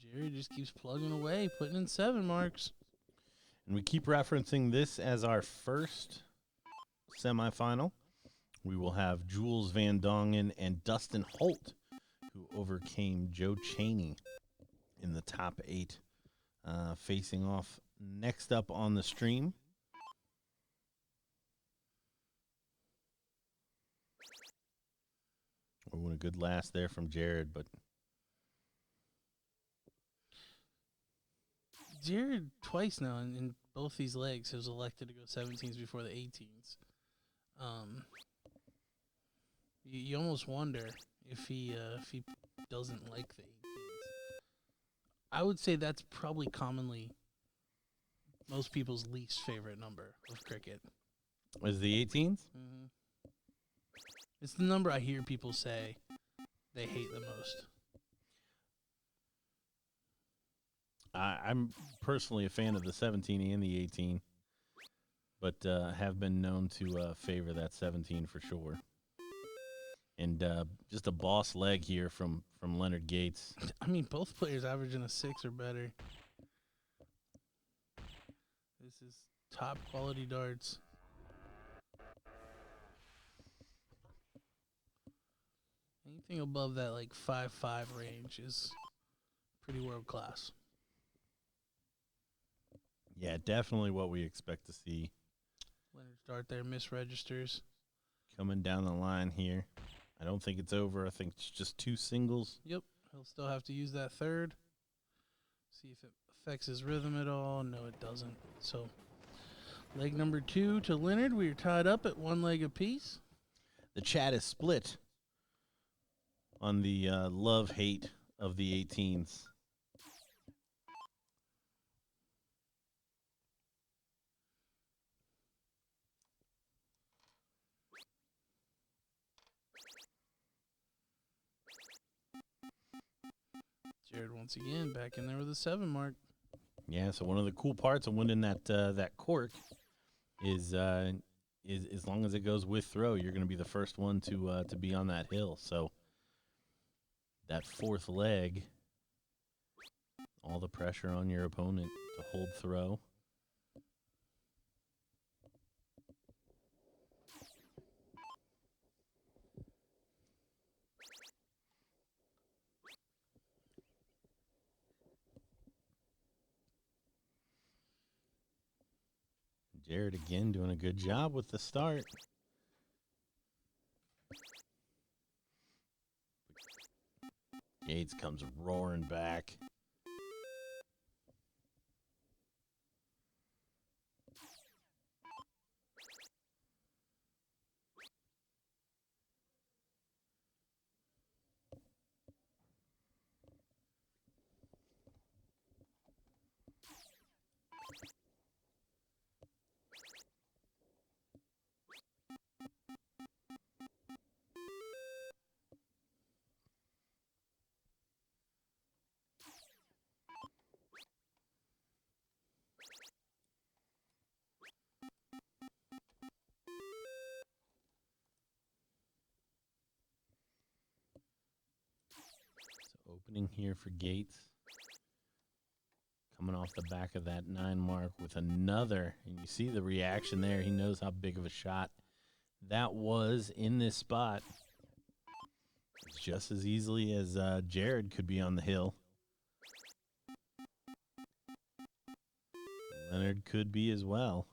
Jared just keeps plugging away, putting in 7 marks. And we keep referencing this as our first semifinal. We will have Jules Van Dongen and Dustin Holt, who overcame Joe Chaney in the top 8, facing off next up on the stream. Oh, and a good last there from Jared, but Jared twice now in both these legs has elected to go 17s before the 18s. You almost wonder if he doesn't like the 18s. I would say that's probably commonly most people's least favorite number of cricket. is the 18s? Mm-hmm. It's the number I hear people say they hate the most. I'm personally a fan of the 17 and the 18, but have been known to favor that 17 for sure. And just a boss leg here from Leonard Gates. I mean, both players averaging a 6 or better. This is top quality darts. Anything above that like 5-5 range is pretty world class. Yeah, definitely what we expect to see. Leonard start there, misregisters. Coming down the line here. I don't think it's over. I think it's just 2 singles. Yep. He'll still have to use that 3rd. See if it affects his rhythm at all. No, it doesn't. So, leg number 2 to Leonard. We are tied up at 1 leg apiece. The chat is split on the love-hate of the 18s. Jared once again back in there with a 7 mark. Yeah, so one of the cool parts of winning that cork is as long as it goes with throw, you're going to be the first one to be on that hill. So that 4th leg, all the pressure on your opponent to hold throw. Jared again doing a good job with the start. Gates comes roaring back. Opening here for Gates. Coming off the back of that 9 mark with another. And you see the reaction there. He knows how big of a shot that was in this spot. Just as easily as Jared could be on the hill. Leonard could be as well.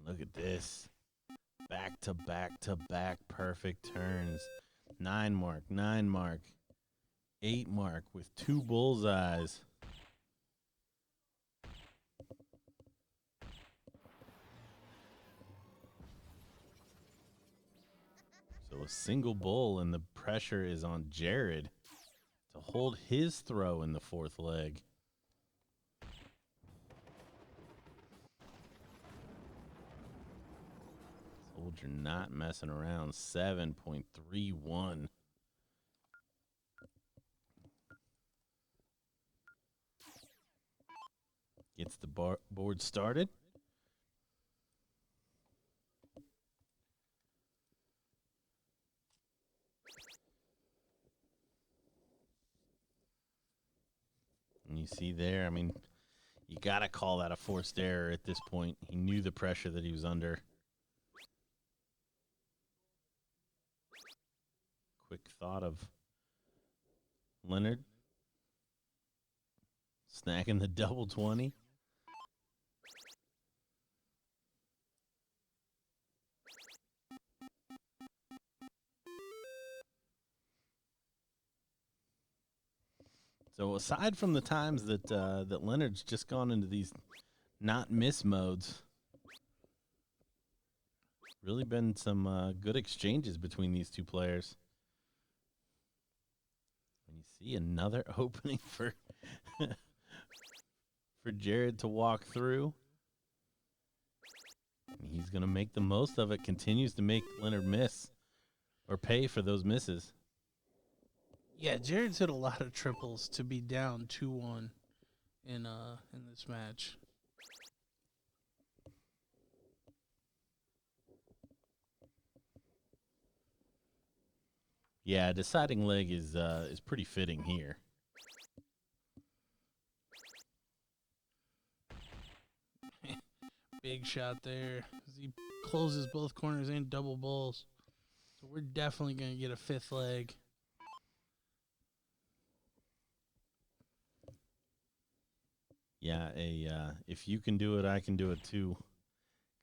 Look at this. Back to back to back perfect turns. 9 mark, 9 mark, 8 mark with 2 bullseyes. So a single bull, and the pressure is on Jared to hold his throw in the 4th leg. Soldier not messing around. 7.31. Gets the board started. And you see there, I mean, you got to call that a forced error at this point. He knew the pressure that he was under. Quick thought of Leonard snagging the double 20. So aside from the times that that Leonard's just gone into these not miss modes, really been some good exchanges between these two players. And you see another opening for for Jared to walk through. And he's going to make the most of it. Continues to make Leonard miss or pay for those misses. Yeah, Jared's hit a lot of triples to be down 2-1 in this match. Yeah, deciding leg is pretty fitting here. Big shot there as he closes both corners and double bulls. So we're definitely going to get a 5th leg. Yeah, if you can do it, I can do it too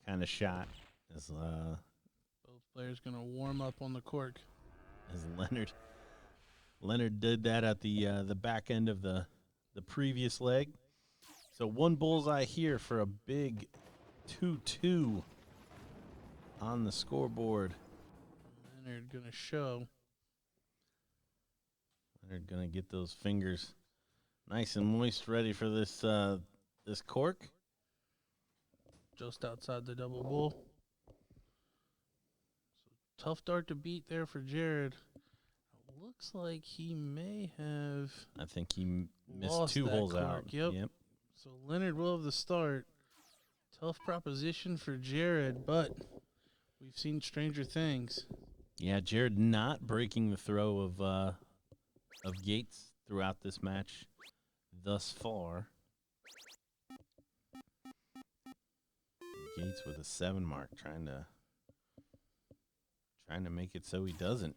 kind of shot. As both players going to warm up on the cork. As Leonard did that at the back end of the previous leg. So 1 bullseye here for a big 2-2 on the scoreboard. Leonard going to show. Leonard going to get those fingers nice and moist, ready for this this cork. Just outside the double bull. So tough dart to beat there for Jared. Looks like he may have. I think he missed 2 holes cork. out. Yep. So Leonard will have the start. Tough proposition for Jared, but we've seen stranger things. Yeah, Jared not breaking the throw of Gates throughout this match thus far. Gates with a 7 mark, trying to make it so he doesn't.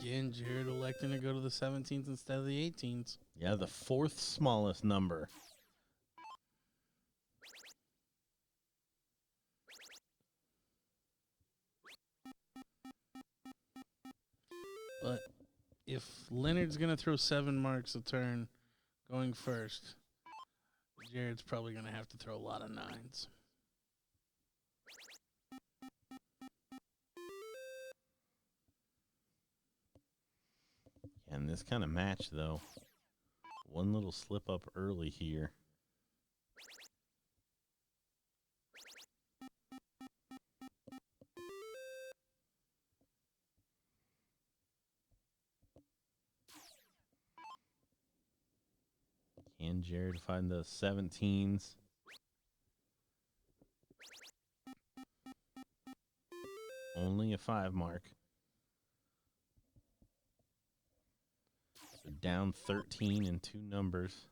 Again, Jared electing to go to the 17th instead of the 18th. Yeah, the fourth smallest number. But if Leonard's going to throw 7 marks a turn going first, Jared's probably going to have to throw a lot of 9s. And this kind of match, though, one little slip up early here. Can Jared find the 17s? Only a 5 mark. So down 13 in 2 numbers.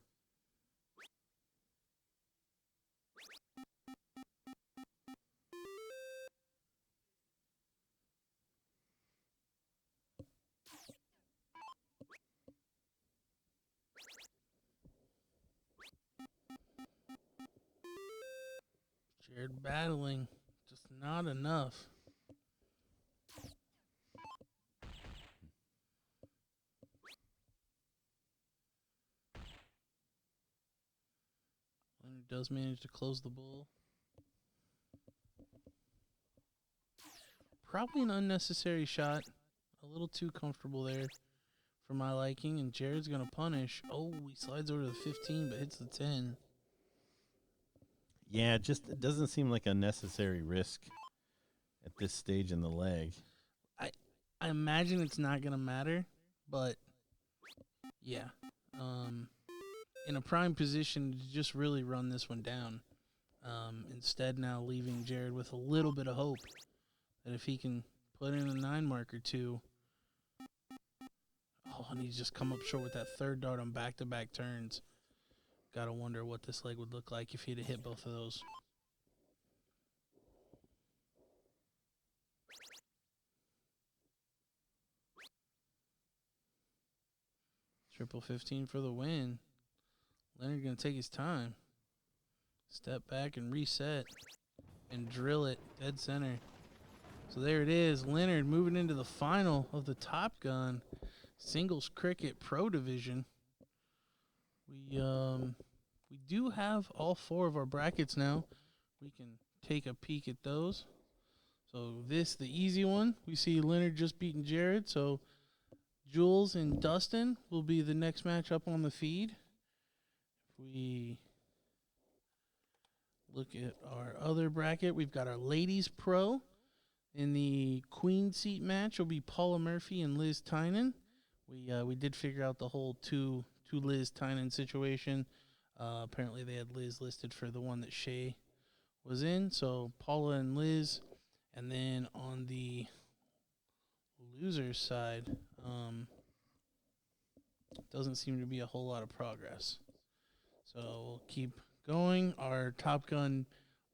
Jared battling, just not enough. Leonard does manage to close the bull. Probably an unnecessary shot. A little too comfortable there for my liking. And Jared's going to punish. Oh, he slides over to the 15, but hits the 10. Yeah, it doesn't seem like a necessary risk at this stage in the leg. I imagine it's not going to matter, but yeah. In a prime position to just really run this one down. Instead now leaving Jared with a little bit of hope that if he can put in a 9 mark or 2. Oh, and he's just come up short with that third dart on back-to-back turns. Got to wonder what this leg would look like if he'd have hit both of those. Triple 15 for the win. Leonard going to take his time. Step back and reset. And drill it dead center. So there it is. Leonard moving into the final of the Top Gun Singles Cricket Pro Division. We do have all 4 of our brackets now. We can take a peek at those. So the easy one, we see Leonard just beating Jared. So Jules and Dustin will be the next match up on the feed. If we look at our other bracket, we've got our Ladies Pro. In the Queen seat match will be Paula Murphy and Liz Tynan. We did figure out the whole two Liz Tynan situation. Apparently they had Liz listed for the one that Shay was in. So Paula and Liz. And then on the losers side, doesn't seem to be a whole lot of progress. So we'll keep going. Our Top Gun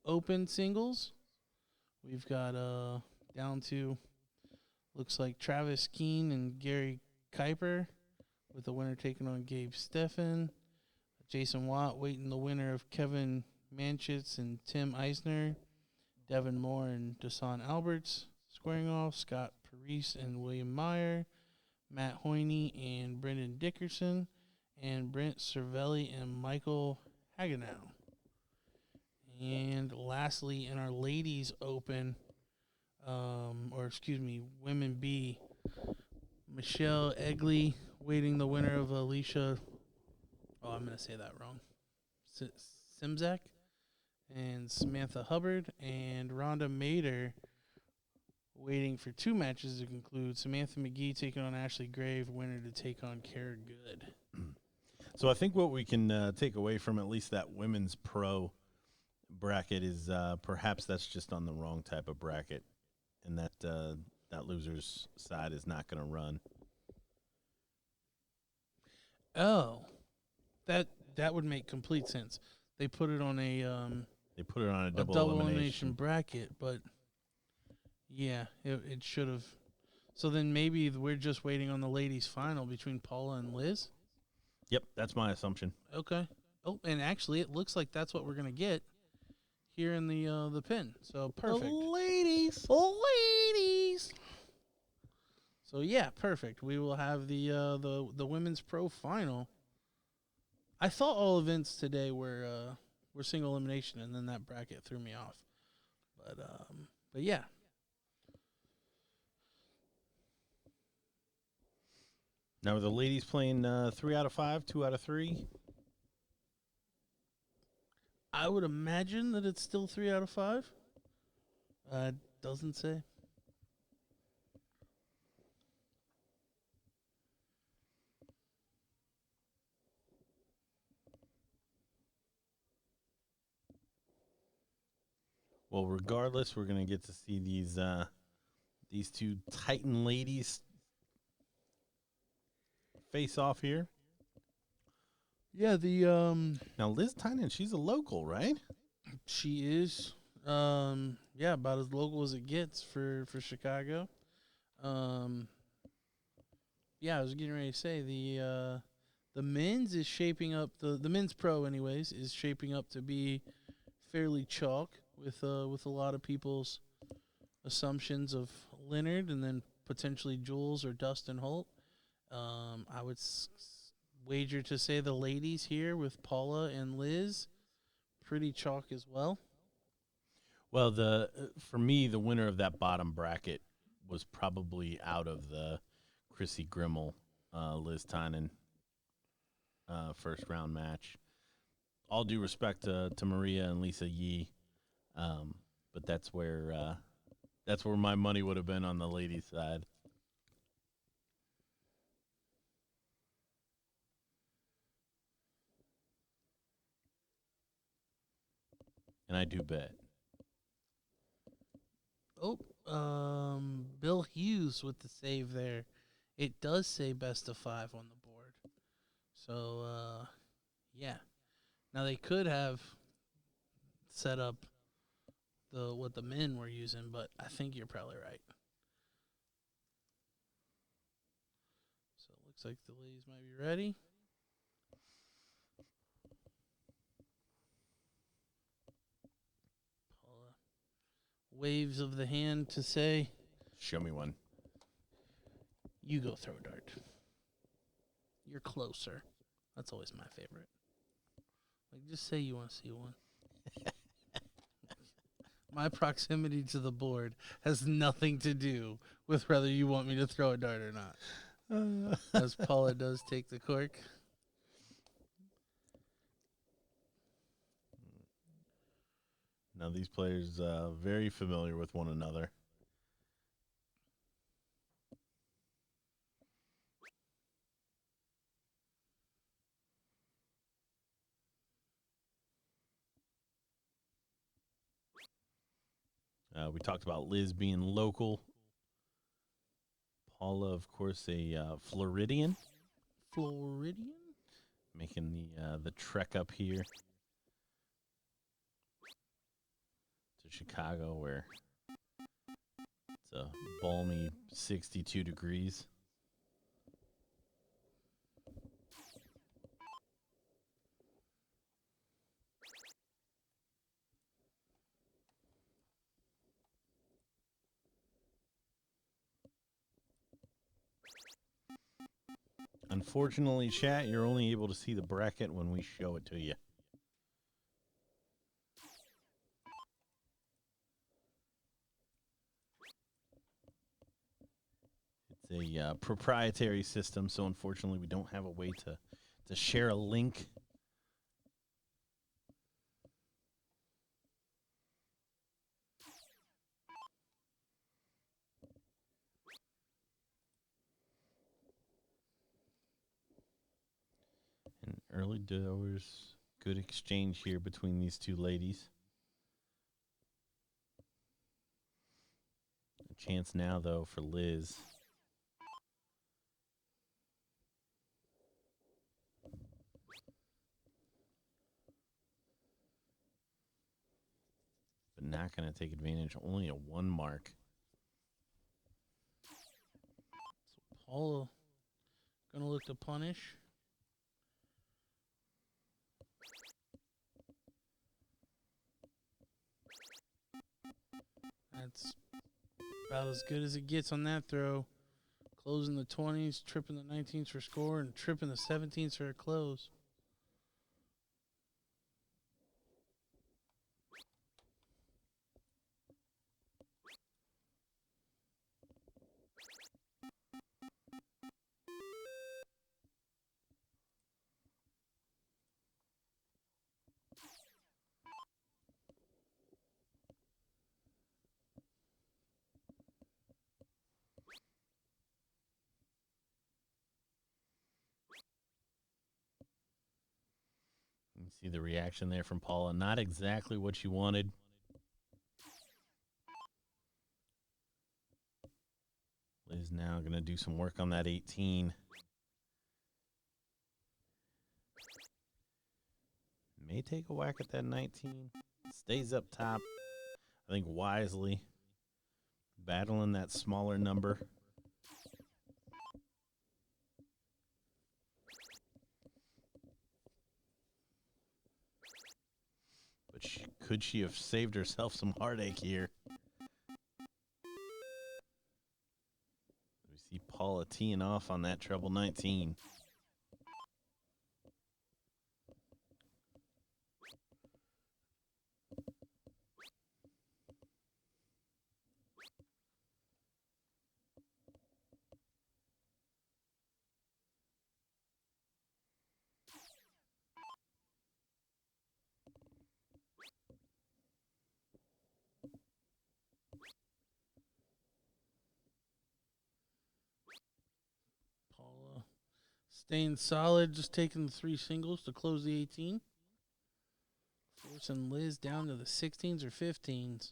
Open singles. We've got down to, looks like Travis Keene and Gary Kuiper, with the winner taking on Gabe Steffen. Jason Watt waiting the winner of Kevin Manchitz and Tim Eisner. Devin Moore and Dasan Alberts squaring off. Scott Parise and William Meyer. Matt Hoyne and Brendan Dickerson. And Brent Cervelli and Michael Hagenow. And lastly, in our Ladies Open, Women B, Michelle Egley waiting the winner of Alicia. Oh, I'm going to say that wrong. Simzak and Samantha Hubbard, and Rhonda Mader waiting for 2 matches to conclude. Samantha McGee taking on Ashley Grave, winner to take on Kara Good. So I think what we can take away from at least that women's pro bracket is perhaps that's just on the wrong type of bracket, and that loser's side is not going to run. Oh, that would make complete sense. They put it on a double elimination bracket, but yeah, it should have. So then maybe we're just waiting on the ladies' final between Paula and Liz. Yep, that's my assumption. Okay. Oh, and actually, it looks like that's what we're gonna get here in the pin. So perfect. The ladies. Ladies. So yeah, perfect. We will have the women's pro final. I thought all events today were single elimination, and then that bracket threw me off. But yeah. Now are the ladies playing 3 out of 5, 2 out of 3? I would imagine that it's still 3 out of 5. Doesn't say. Well, regardless, we're gonna get to see these two Titan ladies face off here. Yeah, Now Liz Tynan, she's a local, right? she is yeah, about as local as it gets for Chicago. Yeah, I was getting ready to say the men's is shaping up the men's pro anyways is shaping up to be fairly chalk with a lot of people's assumptions of Leonard and then potentially Jules or Dustin Holt. I would wager to say the ladies here with Paula and Liz pretty chalk as well. Well, for me, the winner of that bottom bracket was probably out of the Chrissy Grimmel, Liz Tynan first round match. All due respect to Maria and Lisa Yee, but that's where my money would have been on the ladies' side. And I do bet. Oh, Bill Hughes with the save there. It does say best of 5 on the board. So, yeah. Now they could have set up what the men were using, but I think you're probably right. So it looks like the ladies might be ready. Paula waves of the hand to say, Show me one. you go throw a dart. You're closer. That's always my favorite. Like, just say you want to see one. My proximity to the board has nothing to do with whether you want me to throw a dart or not. As Paula does take the cork. Now these players very familiar with one another. We talked about Liz being local. Paula, of course, a Floridian. Floridian? Making the trek up here to Chicago, where it's a balmy 62 degrees. Unfortunately, chat, you're only able to see the bracket when we show it to you. It's a proprietary system, so unfortunately we don't have a way to share a link. And early doors, good exchange here between these two ladies. A chance now, though, for Liz. But not going to take advantage. Only a 1 mark. Paula gonna look to punish. That's about as good as it gets on that throw. Closing the 20s, tripping the 19s for score, and tripping the 17s for a close. You see the reaction there from Paula. Not exactly what she wanted. Liz now going to do some work on that 18. May take a whack at that 19. Stays up top. I think wisely. Battling that smaller number. But could she have saved herself some heartache here? We see Paula teeing off on that treble 19. Paula staying solid, just taking the 3 singles to close the 18. Forcing Liz down to the 16s or 15s.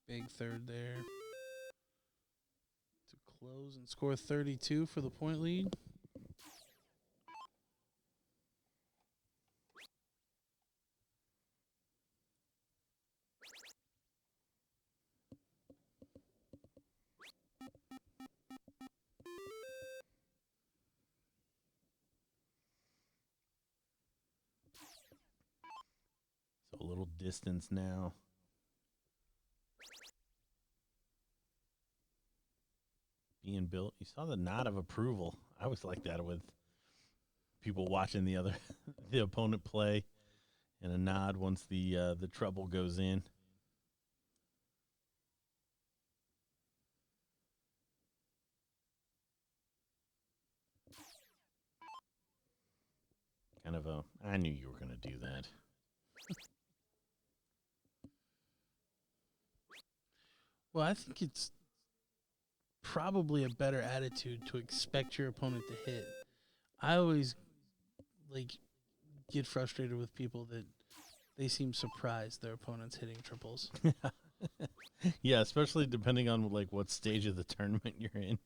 Big third there. To close and score 32 for the point lead. So a little distance now. Being built. You saw the nod of approval. I always like that with people watching the opponent play, and a nod once the treble goes in. Kind of a, I knew you were going to do that. Well, I think it's probably a better attitude to expect your opponent to hit. I always get frustrated with people that they seem surprised their opponent's hitting triples. Yeah, especially depending on what stage of the tournament you're in.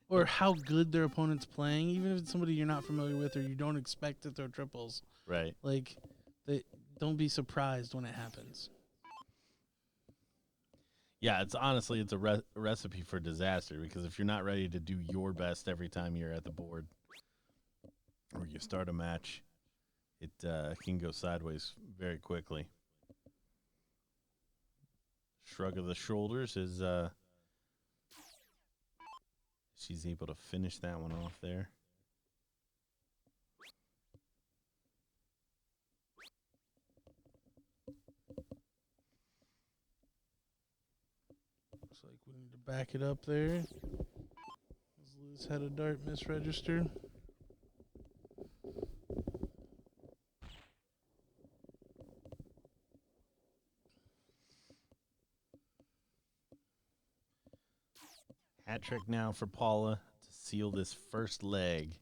Or how good their opponent's playing, even if it's somebody you're not familiar with or you don't expect to throw triples. Right. They don't be surprised when it happens. Yeah, it's a recipe for disaster, because if you're not ready to do your best every time you're at the board or you start a match, it can go sideways very quickly. Shrug of the shoulders as she's able to finish that one off there. Looks like we need to back it up there. Liz had a dart misregistered. Hat trick now for Paula to seal this first leg.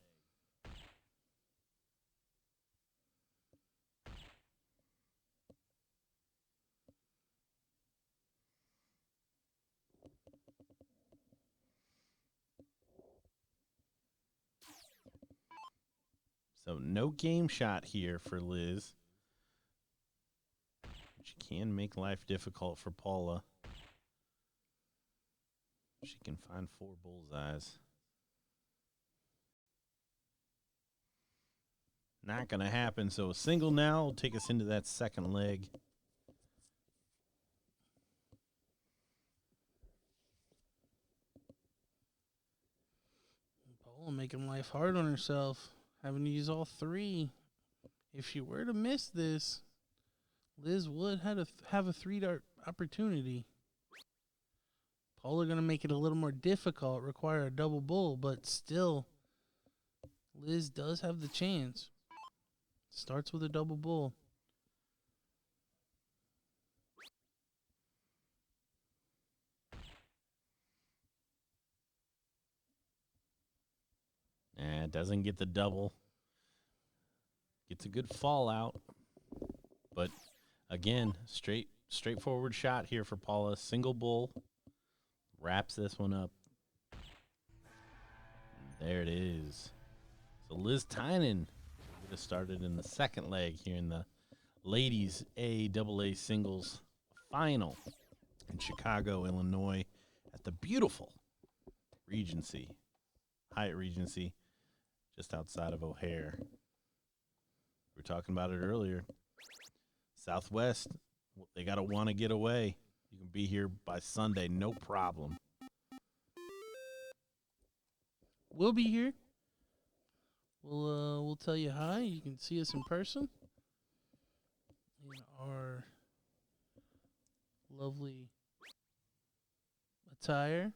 So no game shot here for Liz. can make life difficult for Paula. She can find 4 bullseyes. Not going to happen. So a single now will take us into that second leg. Paula making life hard on herself, having to use all 3. If she were to miss this, Liz would have a 3-dart opportunity. Paula going to make it a little more difficult, require a double bull, but still, Liz does have the chance. Starts with a double bull. Doesn't get the double. Gets a good fallout. But again, straightforward shot here for Paula. Single bull. Wraps this one up. There it is. So Liz Tynan would have started in the second leg here in the ladies AAA singles final in Chicago, Illinois at the beautiful Regency, Hyatt Regency, just outside of O'Hare. We were talking about it earlier. Southwest, they got to want to get away. You can be here by Sunday, no problem. We'll be here. We'll tell you hi. You can see us in person in our lovely attire,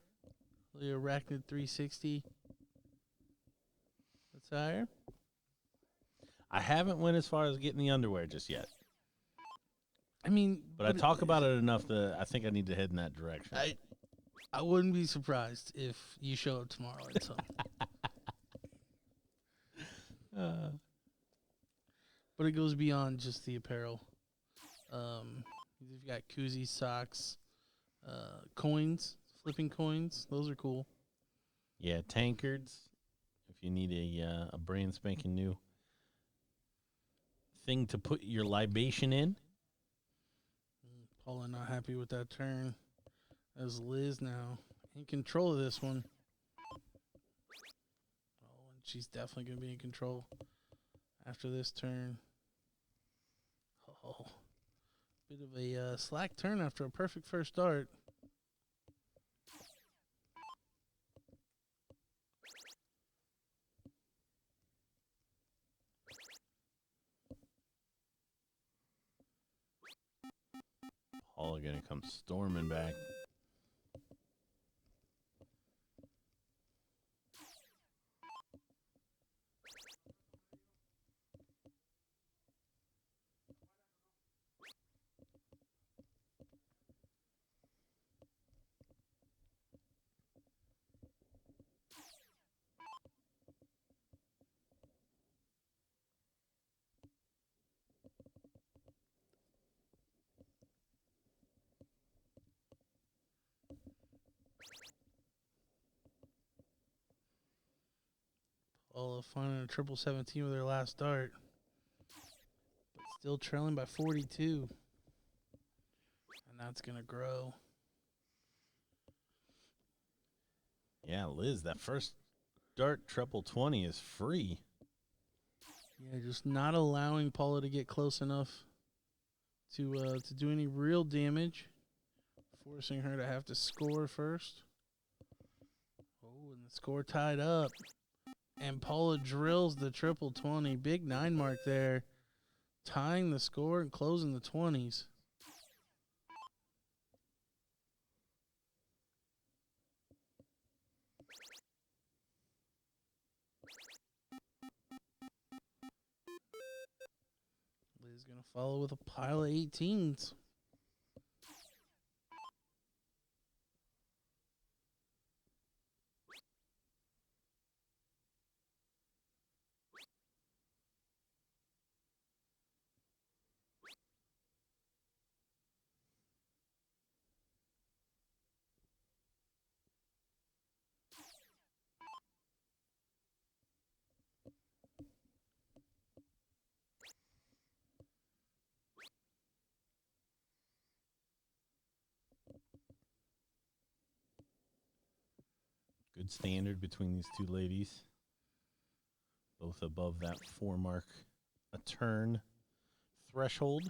the Arachnid 360 attire. I haven't went as far as getting the underwear just yet. I mean, but I talk about it enough that I think I need to head in that direction. I wouldn't be surprised if you show up tomorrow at some. But it goes beyond just the apparel. You've got koozies, socks, coins, flipping coins. Those are cool. Yeah, tankards. If you need a brand spanking new thing to put your libation in. Paula not happy with that turn. As Liz now in control of this one. Oh, and she's definitely going to be in control after this turn. Oh, bit of a slack turn after a perfect first start. Paula going to come storming back. Paula finding a 17 with her last start. But still trailing by 42. And that's going to grow. Yeah, Liz, that first dart 20 is free. Yeah, just not allowing Paula to get close enough to do any real damage. Forcing her to have to score first. Oh, and the score tied up. And Paula drills the 20. Big 9 mark there. Tying the score and closing the 20s. Liz going to follow with a pile of 18s. good standard between these two ladies. Both above that 4 mark a turn threshold.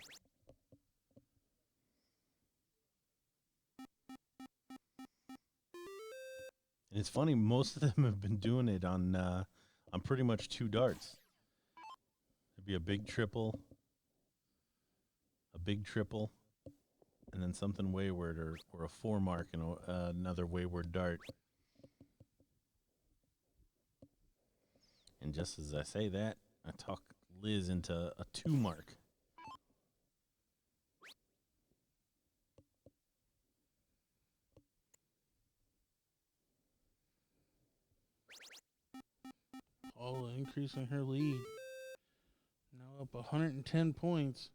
And it's funny, most of them have been doing it on pretty much 2 darts. It'd be a big triple, and then something wayward, or a 4 mark and another wayward dart. And just as I say that, I talk Liz into a 2 mark. Paula increasing her lead. Now up 110 points.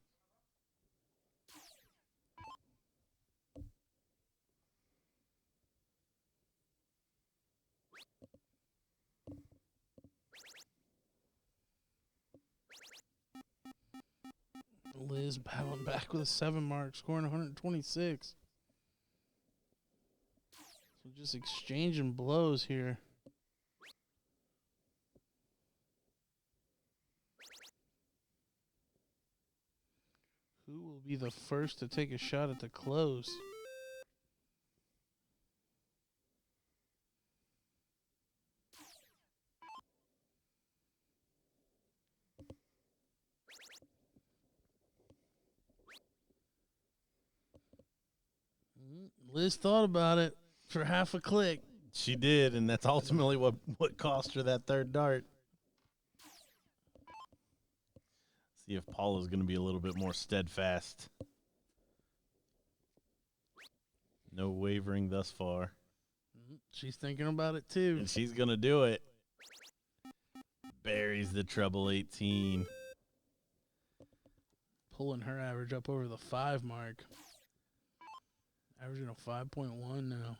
Liz battling back with a 7 mark, scoring 126. So just exchanging blows here. Who will be the first to take a shot at the close? Liz thought about it for half a click. She did, and that's ultimately what cost her that 3rd dart. See if Paula's going to be a little bit more steadfast. No wavering thus far. She's thinking about it too. And she's going to do it. Buries the treble 18. Pulling her average up over the 5 mark. Averaging a 5.1 now.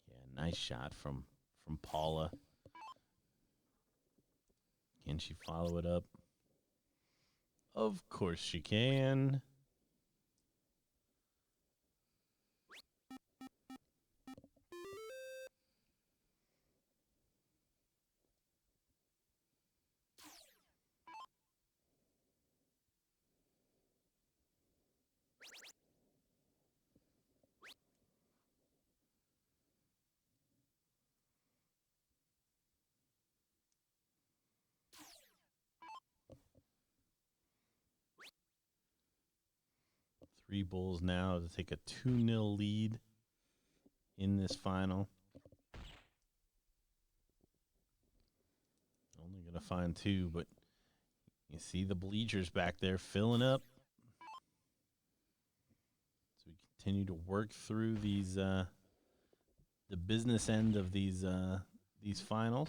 Yeah, nice shot from Paula. Can she follow it up? Of course she can. Three Bulls now to take a 2-0 lead in this final. Only going to find 2, but you see the bleachers back there filling up. So we continue to work through these the business end of these finals.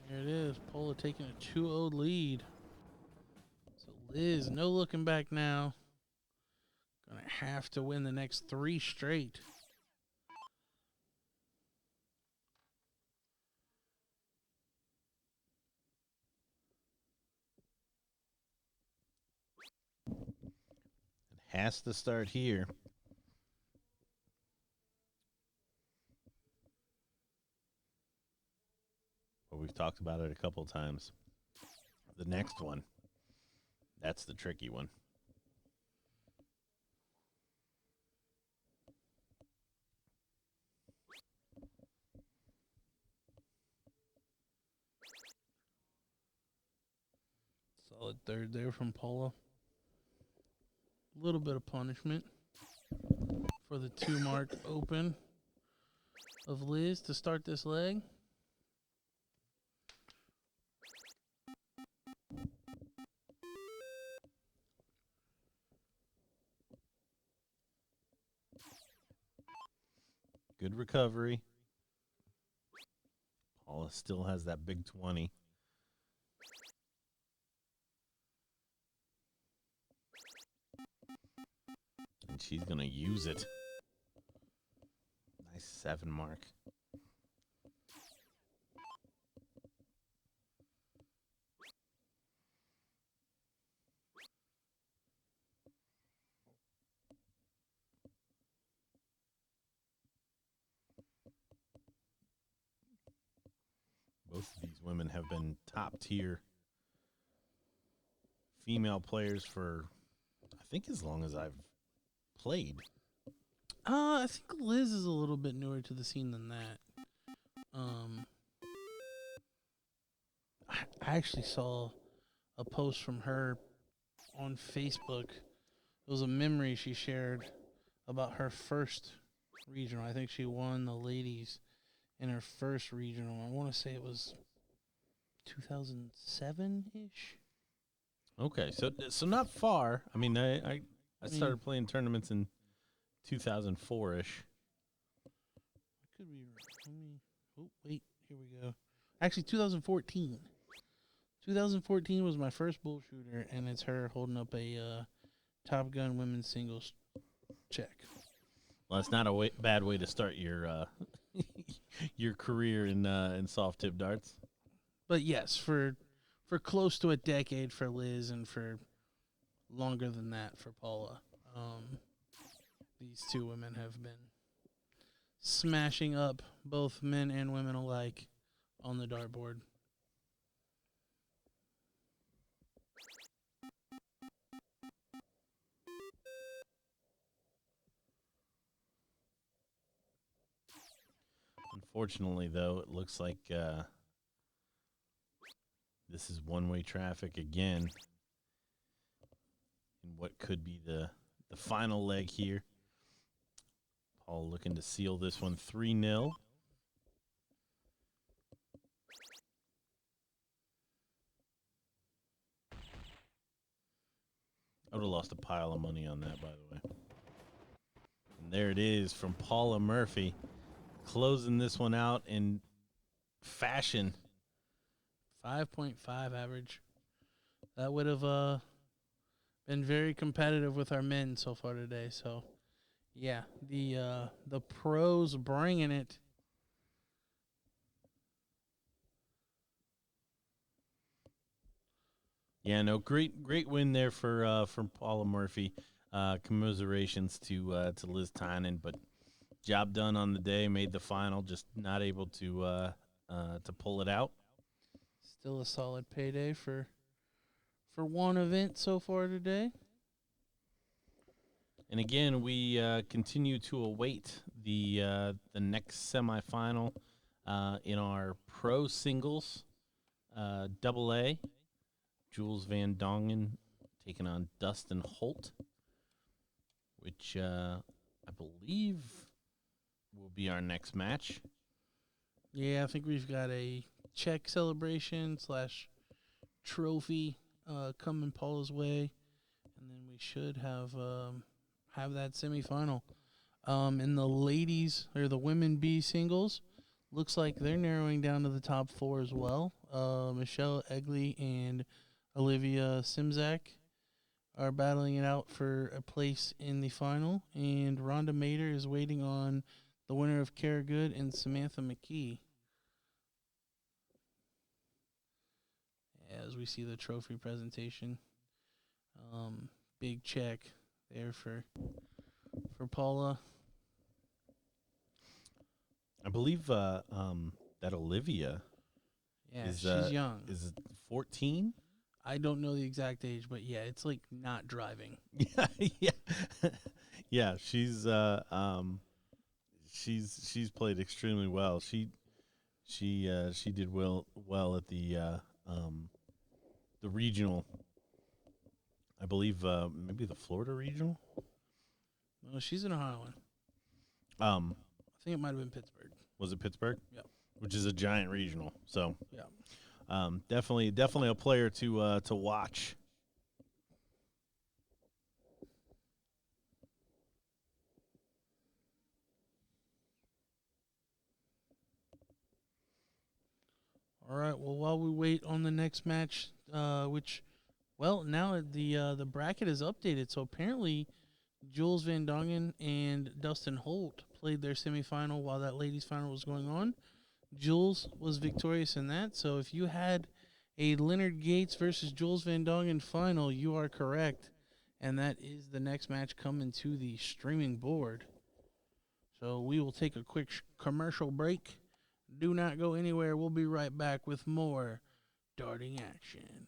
There it is. Pola taking a 2-0 lead. So Liz, no looking back now. Gonna have to win the next 3 straight. It has to start here. But we've talked about it a couple times. The next one, that's the tricky one. Solid third there from Pola. A little bit of punishment for the 2 mark open of Liz to start this leg. Good recovery. Paula still has that big 20. she's going to use it. Nice 7 mark. Both of these women have been top tier female players for, I think, as long as I've played. I think Liz is a little bit newer to the scene than that. I actually saw a post from her on Facebook. It was a memory she shared about her first regional. I think she won the ladies in her first regional. I want to say it was 2007-ish. Okay, so not far. I mean, I started playing tournaments in 2004-ish. I could be right. Oh, wait. Here we go. Actually, 2014. 2014 was my first BullShooter, and it's her holding up a Top Gun women's singles check. Well, that's not a bad way to start your your career in soft tip darts. But yes, for close to a decade for Liz, and for longer than that for Paula. These two women have been smashing up both men and women alike on the dartboard. Unfortunately, though, it looks like this is one-way traffic again in what could be the final leg here. Paul looking to seal this one 3-0. I would have lost a pile of money on that, by the way. And there it is from Paula Murphy, closing this one out in fashion. 5.5 average. That would have been very competitive with our men so far today. So, yeah, the pros bringing it. Yeah, no, great win there for Paula Murphy. Commiserations to Liz Tynan, but job done on the day. Made the final, just not able to pull it out. Still a solid payday for one event so far today. And again, we continue to await the next semifinal in our pro singles double A. Jules Van Dongen taking on Dustin Holt, which I believe will be our next match. Yeah, I think we've got a check celebration / trophy coming Paula's way, and then we should have that semifinal. In the ladies or the women B singles, looks like they're narrowing down to the top 4 as well. Michelle Egley and Olivia Simzak are battling it out for a place in the final, and Rhonda Mader is waiting on the winner of Kara Good and Samantha McKee. As we see the trophy presentation, big check there for Paula. I believe that Olivia she's young. Is 14? I don't know the exact age, but yeah, it's like not driving. Yeah. Yeah, she's played extremely well. She did well at the regional. I believe maybe the Florida regional. No, she's in Ohio. I think it might have been Pittsburgh. Was it Pittsburgh? Yep. Which is a giant regional. So yeah. Definitely a player to watch. All right. Well, while we wait on the next match, now the bracket is updated. So apparently, Jules Van Dongen and Dustin Holt played their semifinal while that ladies' final was going on. Jules was victorious in that. So if you had a Leonard Gates versus Jules Van Dongen final, you are correct. And that is the next match coming to the streaming board. So we will take a quick commercial break. Do not go anywhere. We'll be right back with more darting action.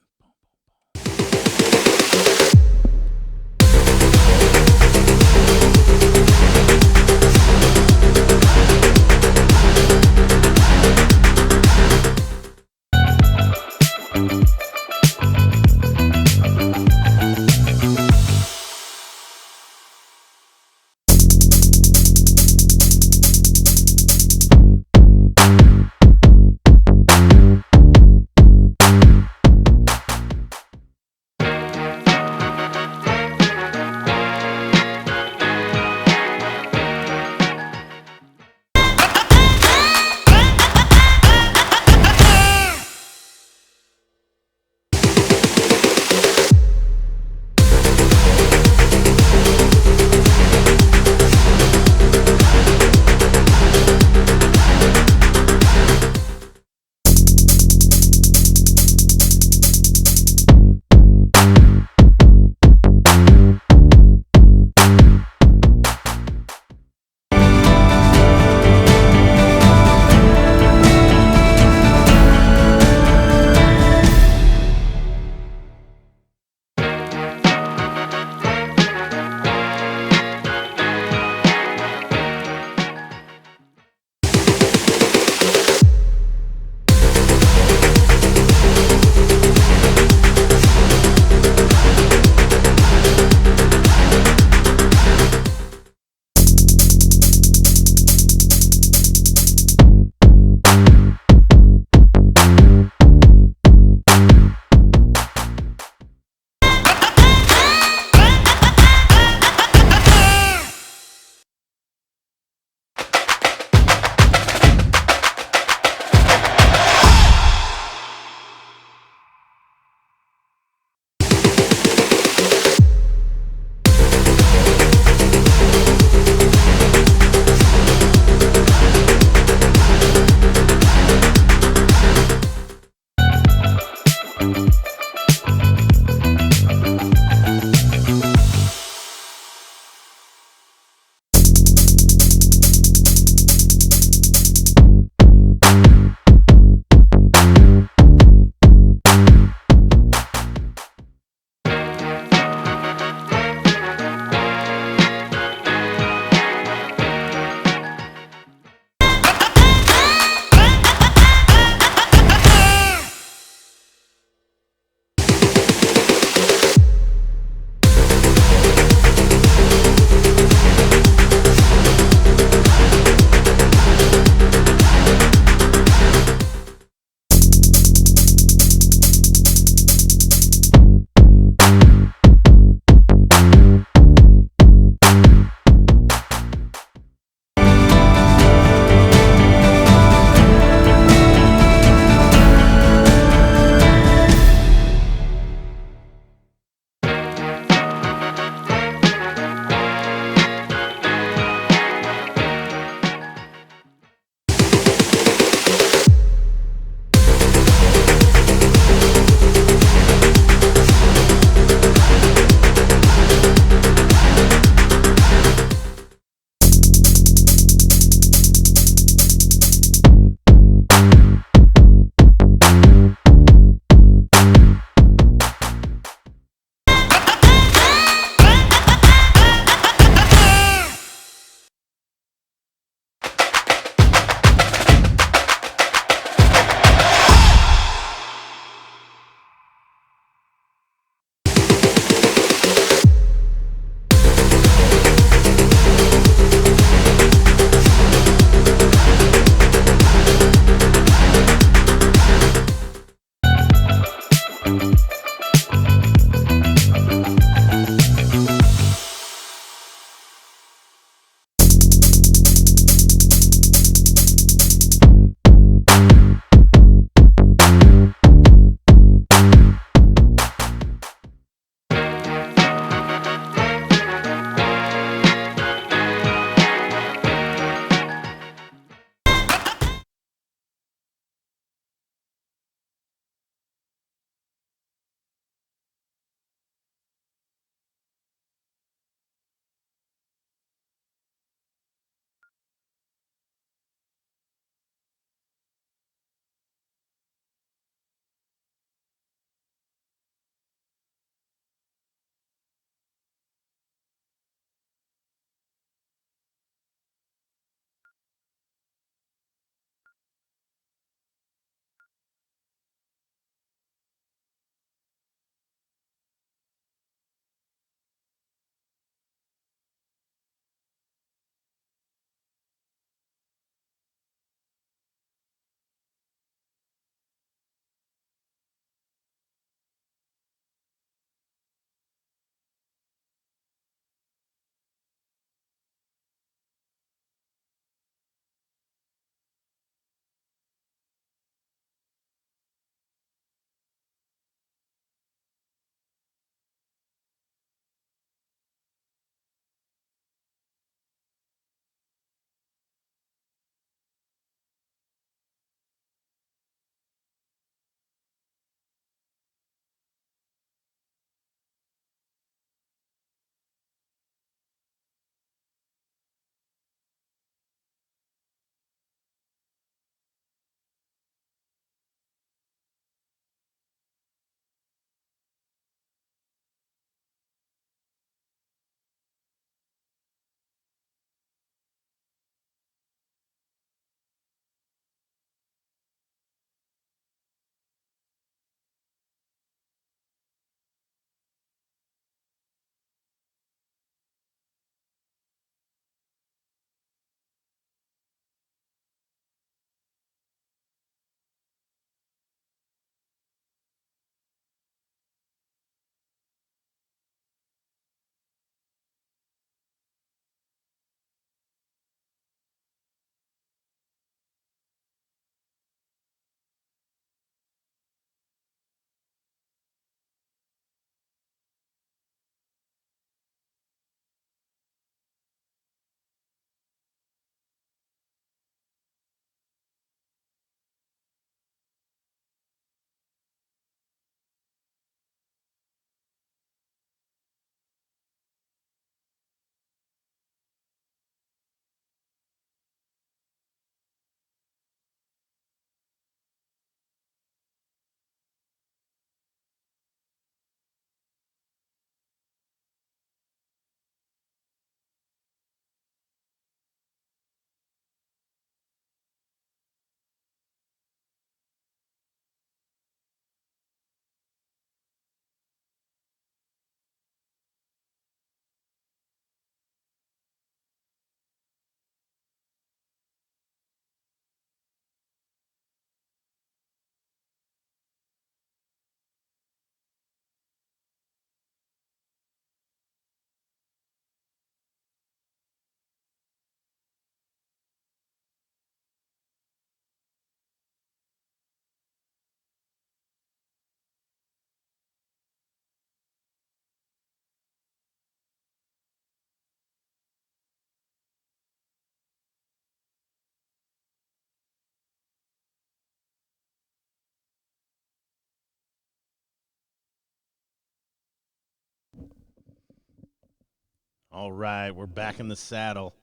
All right, we're back in the saddle.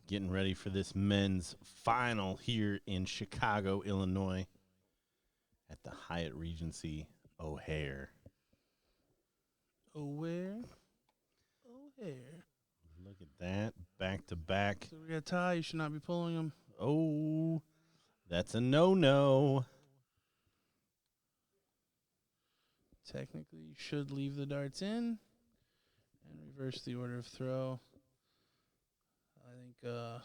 Getting ready for this men's final here in Chicago, Illinois at the Hyatt Regency O'Hare. O'Hare. Look at that, back to back. So we got a tie. You should not be pulling them. Oh, that's a no-no. Technically, you should leave the darts in and reverse the order of throw. I think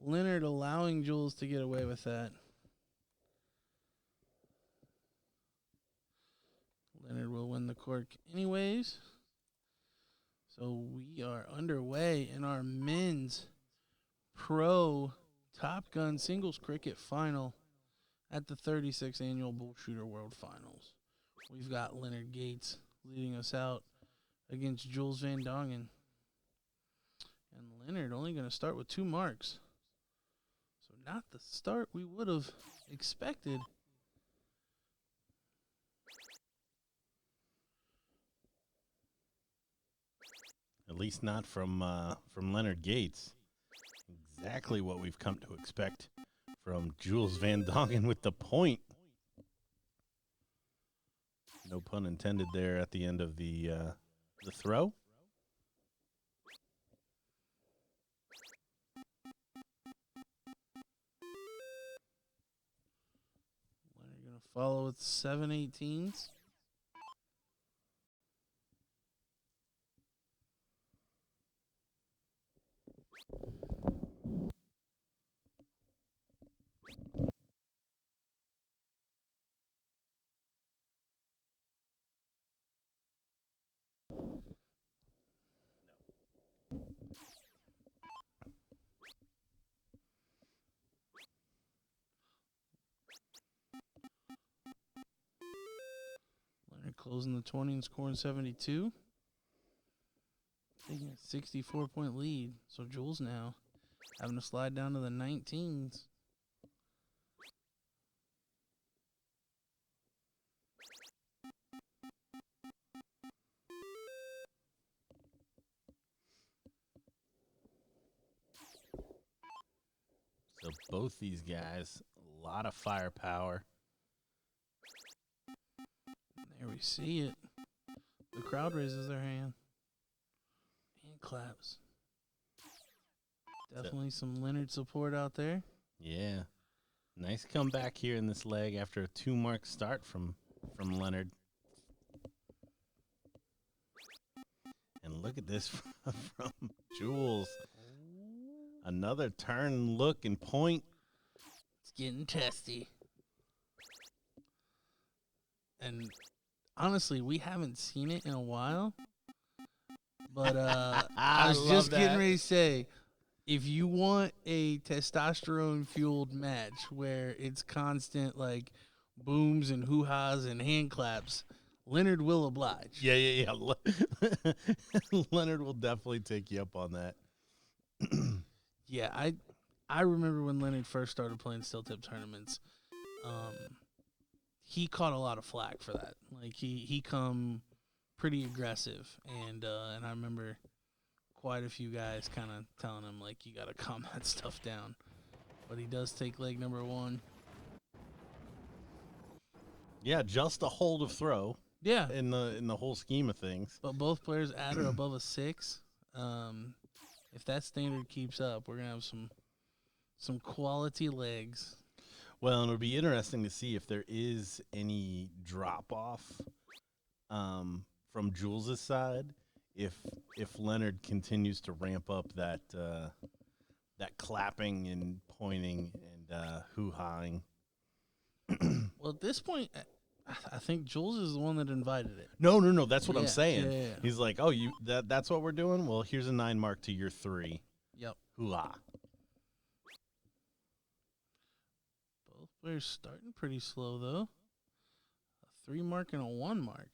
Leonard allowing Jules to get away with that. Leonard will win the cork anyways. So we are underway in our men's pro Top Gun singles cricket final at the 36th annual BullShooter World Finals. We've got Leonard Gates leading us out against Jules Van Dongen. And Leonard only going to start with 2 marks. So not the start we would have expected. At least not from Leonard Gates. Exactly what we've come to expect from Jules Van Dongen with the point. No pun intended there at the end of the throw. Leonard going to follow with 7/18s. Leonard closing the 20 and scoring 72. Taking a 64-point lead. So Jules now having to slide down to the 19s. So both these guys, a lot of firepower. There we see it. The crowd raises their hand and claps. Definitely some Leonard support out there. Yeah. Nice comeback here in this leg after a 2-mark start from Leonard. And look at this from Jules. Another turn, look, and point. It's getting testy. And honestly, we haven't seen it in a while. But I was just getting ready to say, if you want a testosterone-fueled match where it's constant, like, booms and hoo-has and hand claps, Leonard will oblige. Yeah. Leonard will definitely take you up on that. Yeah, I remember when Leonard first started playing steel tip tournaments. He caught a lot of flack for that. Like he come pretty aggressive, and I remember quite a few guys kind of telling him like you got to calm that stuff down. But he does take leg number 1. Yeah, just a hold of throw. Yeah, In the whole scheme of things. but both players at or above a 6. If that standard keeps up, we're gonna have some quality legs. Well, and it'll be interesting to see if there is any drop off from Jules's side. If Leonard continues to ramp up that clapping and pointing and hoo-haing. Well, at this point, I think Jules is the one that invited it. No. That's what I'm saying. Yeah. He's like, oh, that's what we're doing? Well, here's a 9 mark to your 3. Yep. Hoo-ha. Both players starting pretty slow, though. A 3 mark and a 1 mark.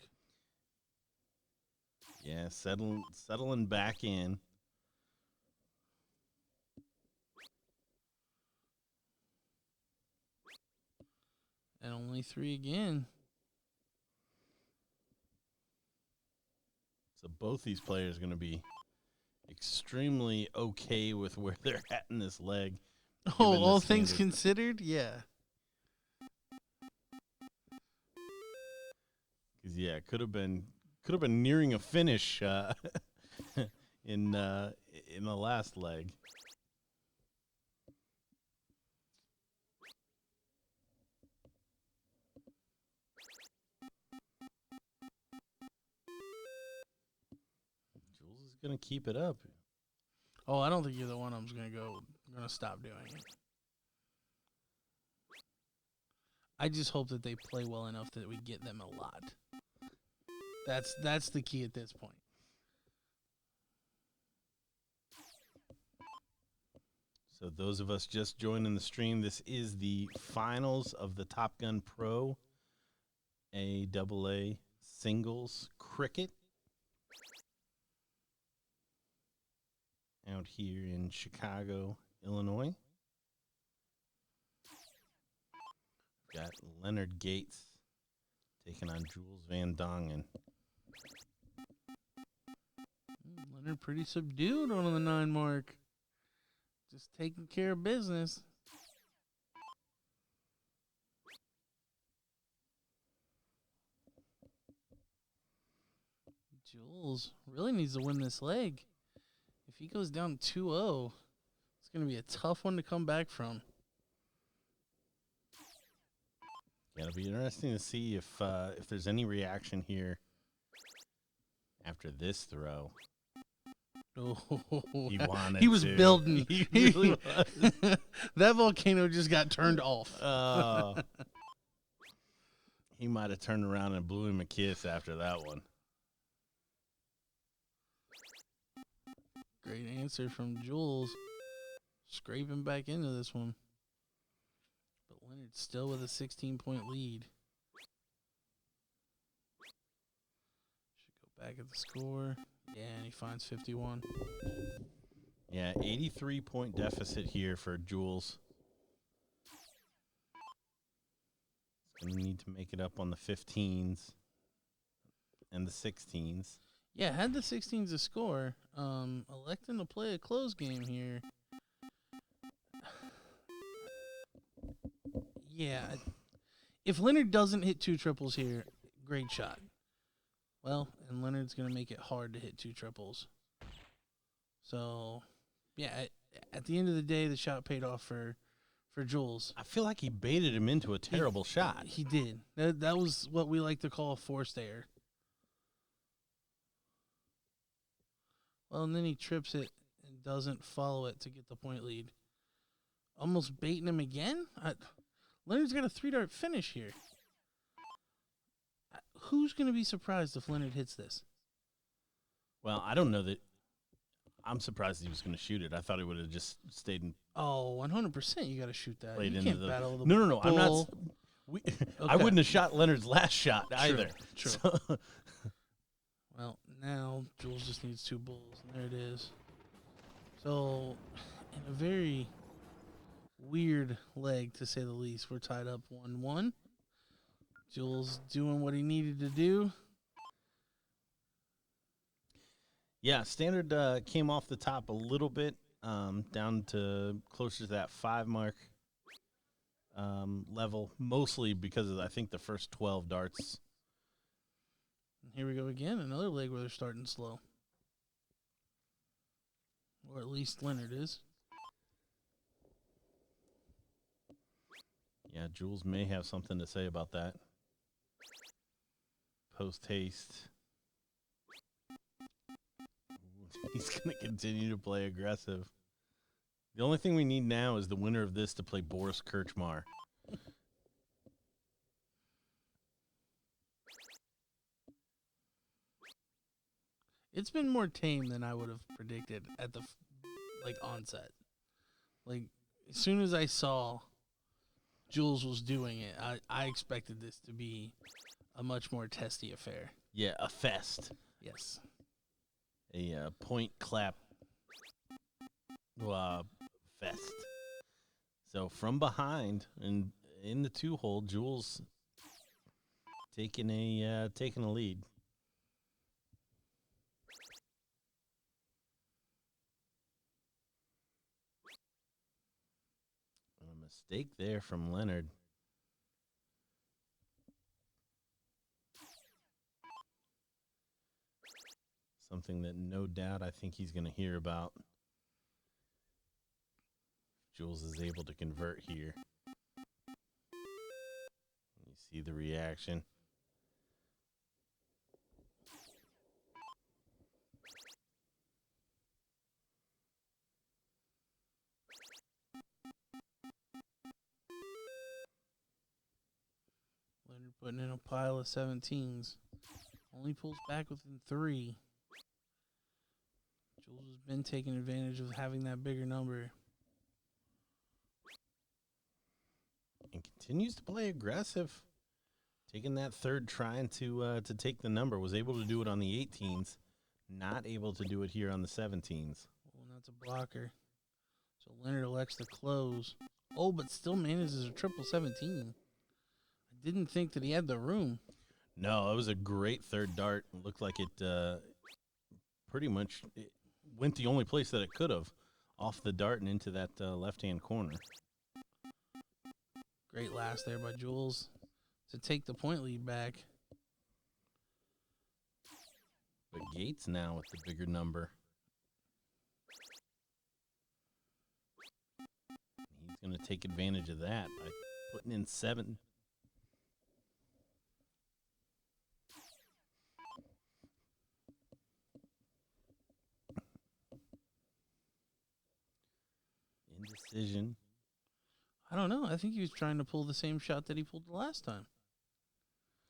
Yeah, settling back in. And only 3 again. So both these players are going to be extremely okay with where they're at in this leg. Oh, all things considered, yeah. Because it could have been nearing a finish in the last leg. Jules is gonna keep it up. Oh, I don't think either one of them's gonna stop doing it. I just hope that they play well enough that we get them a lot. That's the key at this point. So those of us just joining the stream, this is the finals of the Top Gun Pro AAA singles cricket out here in Chicago, Illinois. Got Leonard Gates taking on Jules Van Dongen. Leonard pretty subdued on the 9 mark. Just taking care of business. Jules really needs to win this leg. If he goes down 2-0, it's going to be a tough one to come back from. Yeah, it'll be interesting to see if there's any reaction here after this throw. Oh, He was building. He really was. That volcano just got turned off. He might have turned around and blew him a kiss after that one. Great answer from Jules. Scraping back into this one. But Leonard still with a 16-point lead. Should go back at the score. Yeah, and he finds 51. Yeah, 83-point deficit here for Jules. He's going to need to make it up on the 15s and the 16s. Yeah, had the 16s to score. Electing to play a close game here. Yeah. If Leonard doesn't hit 2 triples here, great shot. Well, and Leonard's going to make it hard to hit 2 triples. So, yeah, at the end of the day, the shot paid off for Jules. I feel like he baited him into a terrible shot. He did. That was what we like to call a forced error. Well, and then he trips it and doesn't follow it to get the point lead. Almost baiting him again? Leonard's got a 3-dart finish here. Who's going to be surprised if Leonard hits this? Well, I don't know that. I'm surprised he was going to shoot it. I thought he would have just stayed in. Oh, 100% you got to shoot that. You into can't battle the No. bull. I'm not. I wouldn't have shot Leonard's last shot either. True. So. Well, now Jules just needs 2 bulls, and there it is. So, in a very weird leg, to say the least, we're tied up 1-1. Jules doing what he needed to do. Yeah, Standard came off the top a little bit, down to closer to that 5 mark level, mostly because of, I think, the first 12 darts. Here we go again, another leg where they're starting slow. Or at least Leonard is. Yeah, Jules may have something to say about that. Post haste. He's going to continue to play aggressive. The only thing we need now is the winner of this to play Boris Kirchmar. It's been more tame than I would have predicted at the onset. Like, as soon as I saw Jules was doing it, I expected this to be a much more testy affair. Yeah, a fest. Yes. A point clap fest. So from behind and in the 2-hole, Jules taking a lead. mistake there from Leonard. Something that no doubt I think he's going to hear about. Jules is able to convert here. You see the reaction. Leonard putting in a pile of 17s. Only pulls back within 3. Jules has been taking advantage of having that bigger number. And continues to play aggressive. Taking that third, trying to take the number. Was able to do it on the 18s. Not able to do it here on the 17s. Oh, and that's a blocker. So Leonard elects to close. Oh, but still manages a triple 17. I didn't think that he had the room. No, it was a great third dart. It looked like it pretty much went the only place that it could have. Off the dart and into that left-hand corner. Great last there by Jules to take the point lead back. But Gates now with the bigger number. He's going to take advantage of that by putting in 7. Indecision. I don't know. I think he was trying to pull the same shot that he pulled the last time.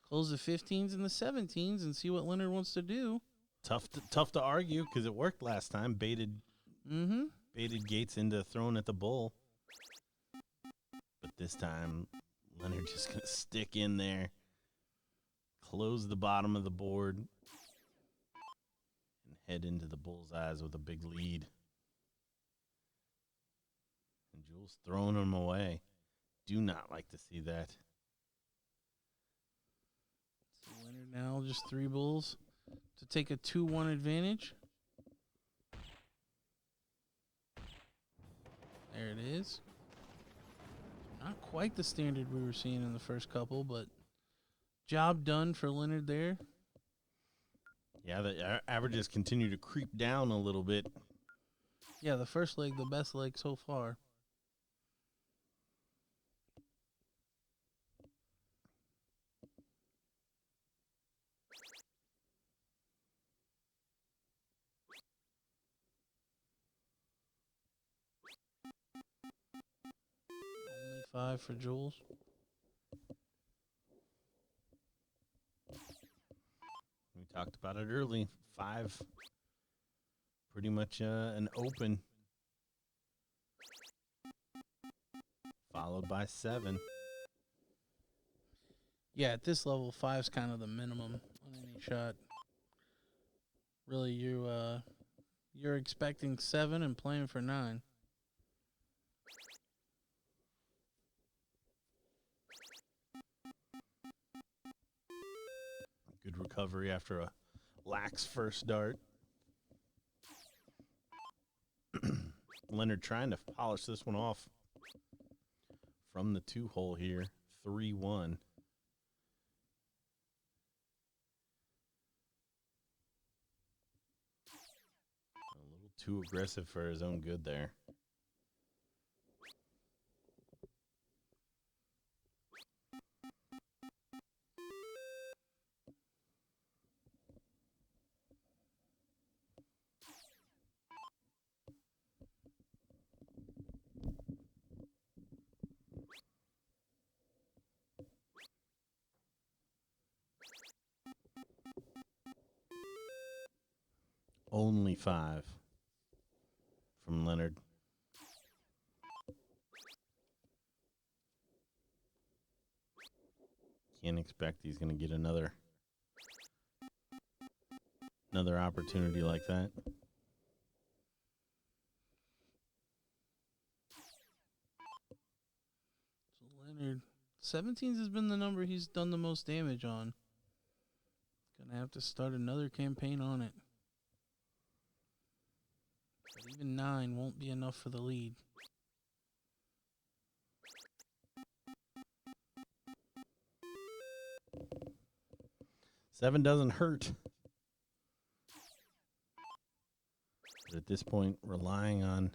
Close the 15s and the 17s and see what Leonard wants to do. Tough to argue because it worked last time. Baited Gates into throwing at the bull. But this time, Leonard just going to stick in there. Close the bottom of the board. And head into the bull's eyes with a big lead. And Jules throwing him away. Do not like to see that. So Leonard now just 3 bulls to take a 2-1 advantage. There it is. Not quite the standard we were seeing in the first couple, but job done for Leonard there. Yeah, the averages continue to creep down a little bit. Yeah, the first leg, the best leg so far. Only 5 for Jules. We talked about it early. 5, pretty much an open. Followed by 7. Yeah, at this level, 5's kind of the minimum on any shot. Really, you're expecting 7 and playing for 9. Good recovery after a lax first dart. Leonard trying to polish this one off from the 2-hole here. 3-1. A little too aggressive for his own good there. Only 5 from Leonard. Can't expect he's going to get another opportunity like that. So Leonard, 17s has been the number he's done the most damage on. Gonna have to start another campaign on it. But even 9 won't be enough for the lead. 7 doesn't hurt. But at this point, relying on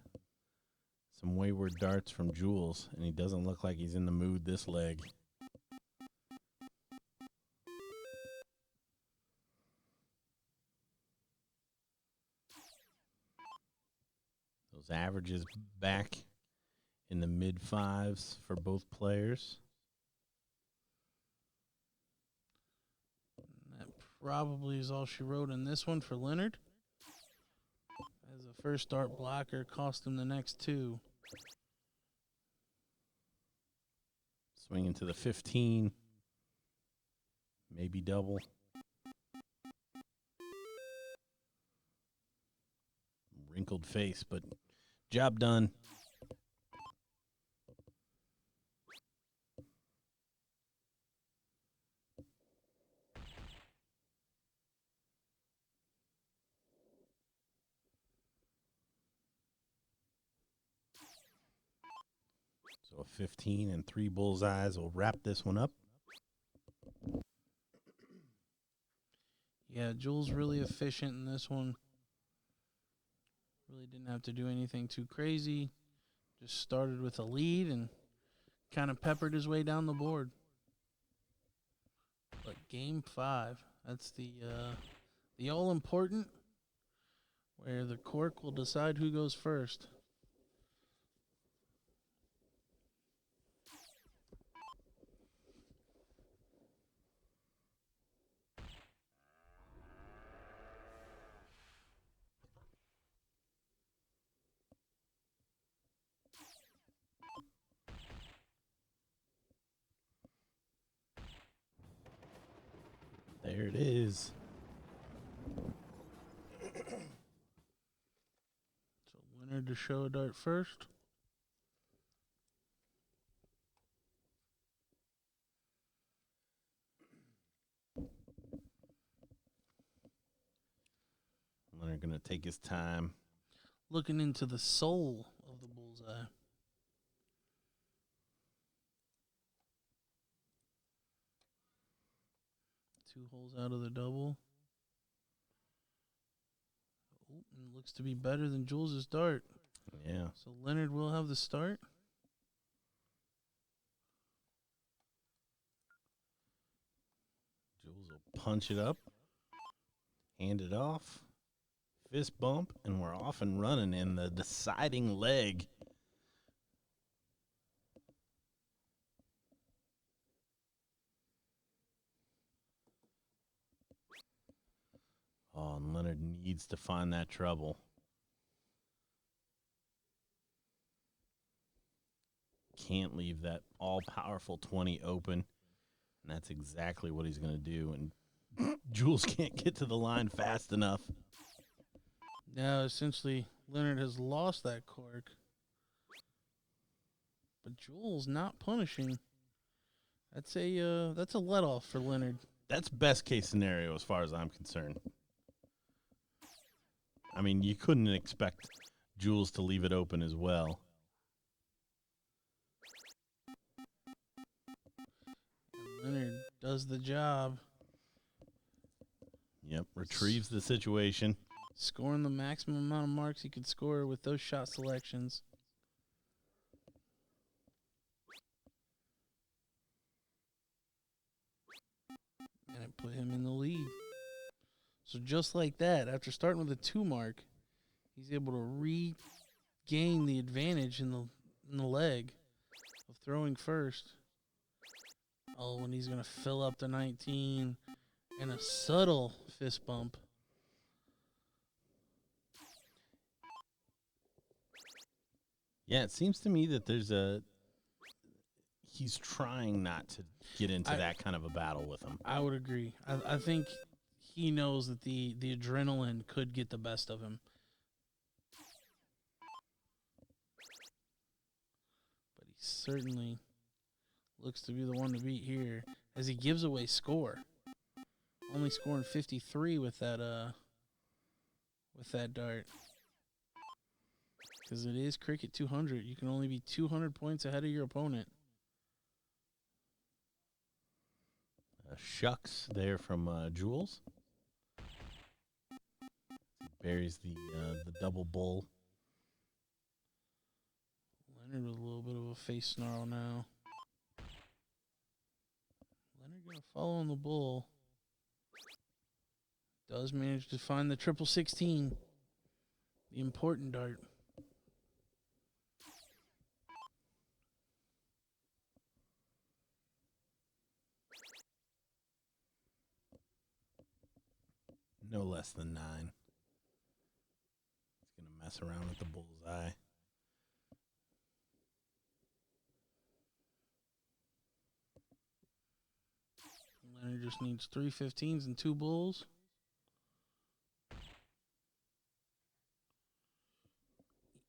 some wayward darts from Jules, and he doesn't look like he's in the mood this leg. Those averages back in the mid-5s for both players. That probably is all she wrote in this one for Leonard. As a first dart blocker, cost him the next 2. Swinging to the 15. Maybe double. Wrinkled face, but job done. So a 15 and 3 bullseyes will wrap this one up. Yeah, Jules really efficient in this one. Really didn't have to do anything too crazy. Just started with a lead and kind of peppered his way down the board. But game 5, that's the all-important, where the cork will decide who goes first. There it is. So Leonard to show a dart first. Leonard going to take his time. Looking into the soul of the bullseye. Two holes out of the double. Oh, and looks to be better than Jules' dart. Yeah. So Leonard will have the start. Jules will punch it up. Hand it off. Fist bump, and we're off and running in the deciding leg. Oh, and Leonard needs to find that trouble. Can't leave that all-powerful 20 open, and that's exactly what he's going to do. And Jules can't get to the line fast enough. Now, essentially, Leonard has lost that cork. But Jules not punishing. That's a let-off for Leonard. That's best case scenario as far as I'm concerned. I mean, you couldn't expect Jules to leave it open as well. And Leonard does the job. Yep, retrieves the situation. Scoring the maximum amount of marks he could score with those shot selections. And it put him in the lead. So just like that, after starting with a 2 mark, he's able to regain the advantage in the leg of throwing first. Oh, and he's going to fill up the 19 and a subtle fist bump. Yeah, it seems to me that he's trying not to get into that kind of a battle with him. I would agree. I think he knows that the adrenaline could get the best of him. But he certainly looks to be the one to beat here as he gives away score. Only scoring 53 with that dart. Because it is Cricket 200. You can only be 200 points ahead of your opponent. Shucks there from Jules. Buries the double bull. Leonard with a little bit of a face snarl now. Leonard going to follow on the bull. Does manage to find the 1616. The important dart. No less than 9. He's going to mess around with the bull's eye. Leonard just needs 3 15s and 2 bulls.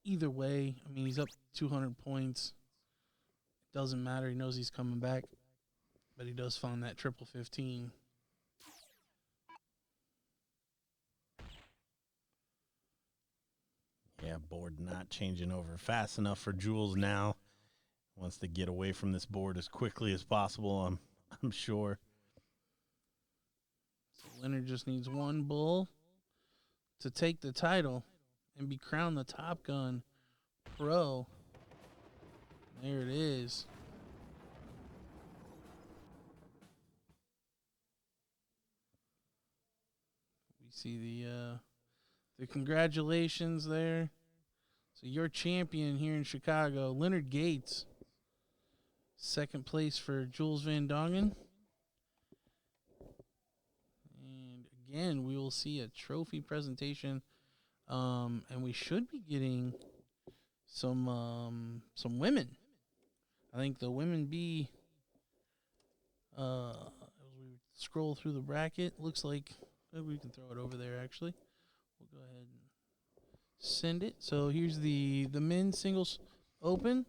Either way, I mean, he's up 200 points. Doesn't matter. He knows he's coming back. But he does find that 15. Yeah, board not changing over fast enough for Jules now. Wants to get away from this board as quickly as possible, I'm sure. So Leonard just needs 1 bull to take the title and be crowned the Top Gun Pro. There it is. We see the congratulations there. So your champion here in Chicago, Leonard Gates. Second place for Jules Van Dongen. And again, we will see a trophy presentation. And we should be getting some women. I think the women B, as we scroll through the bracket, looks like we can throw it over there actually. We'll go ahead and send it. So here's the men's singles open.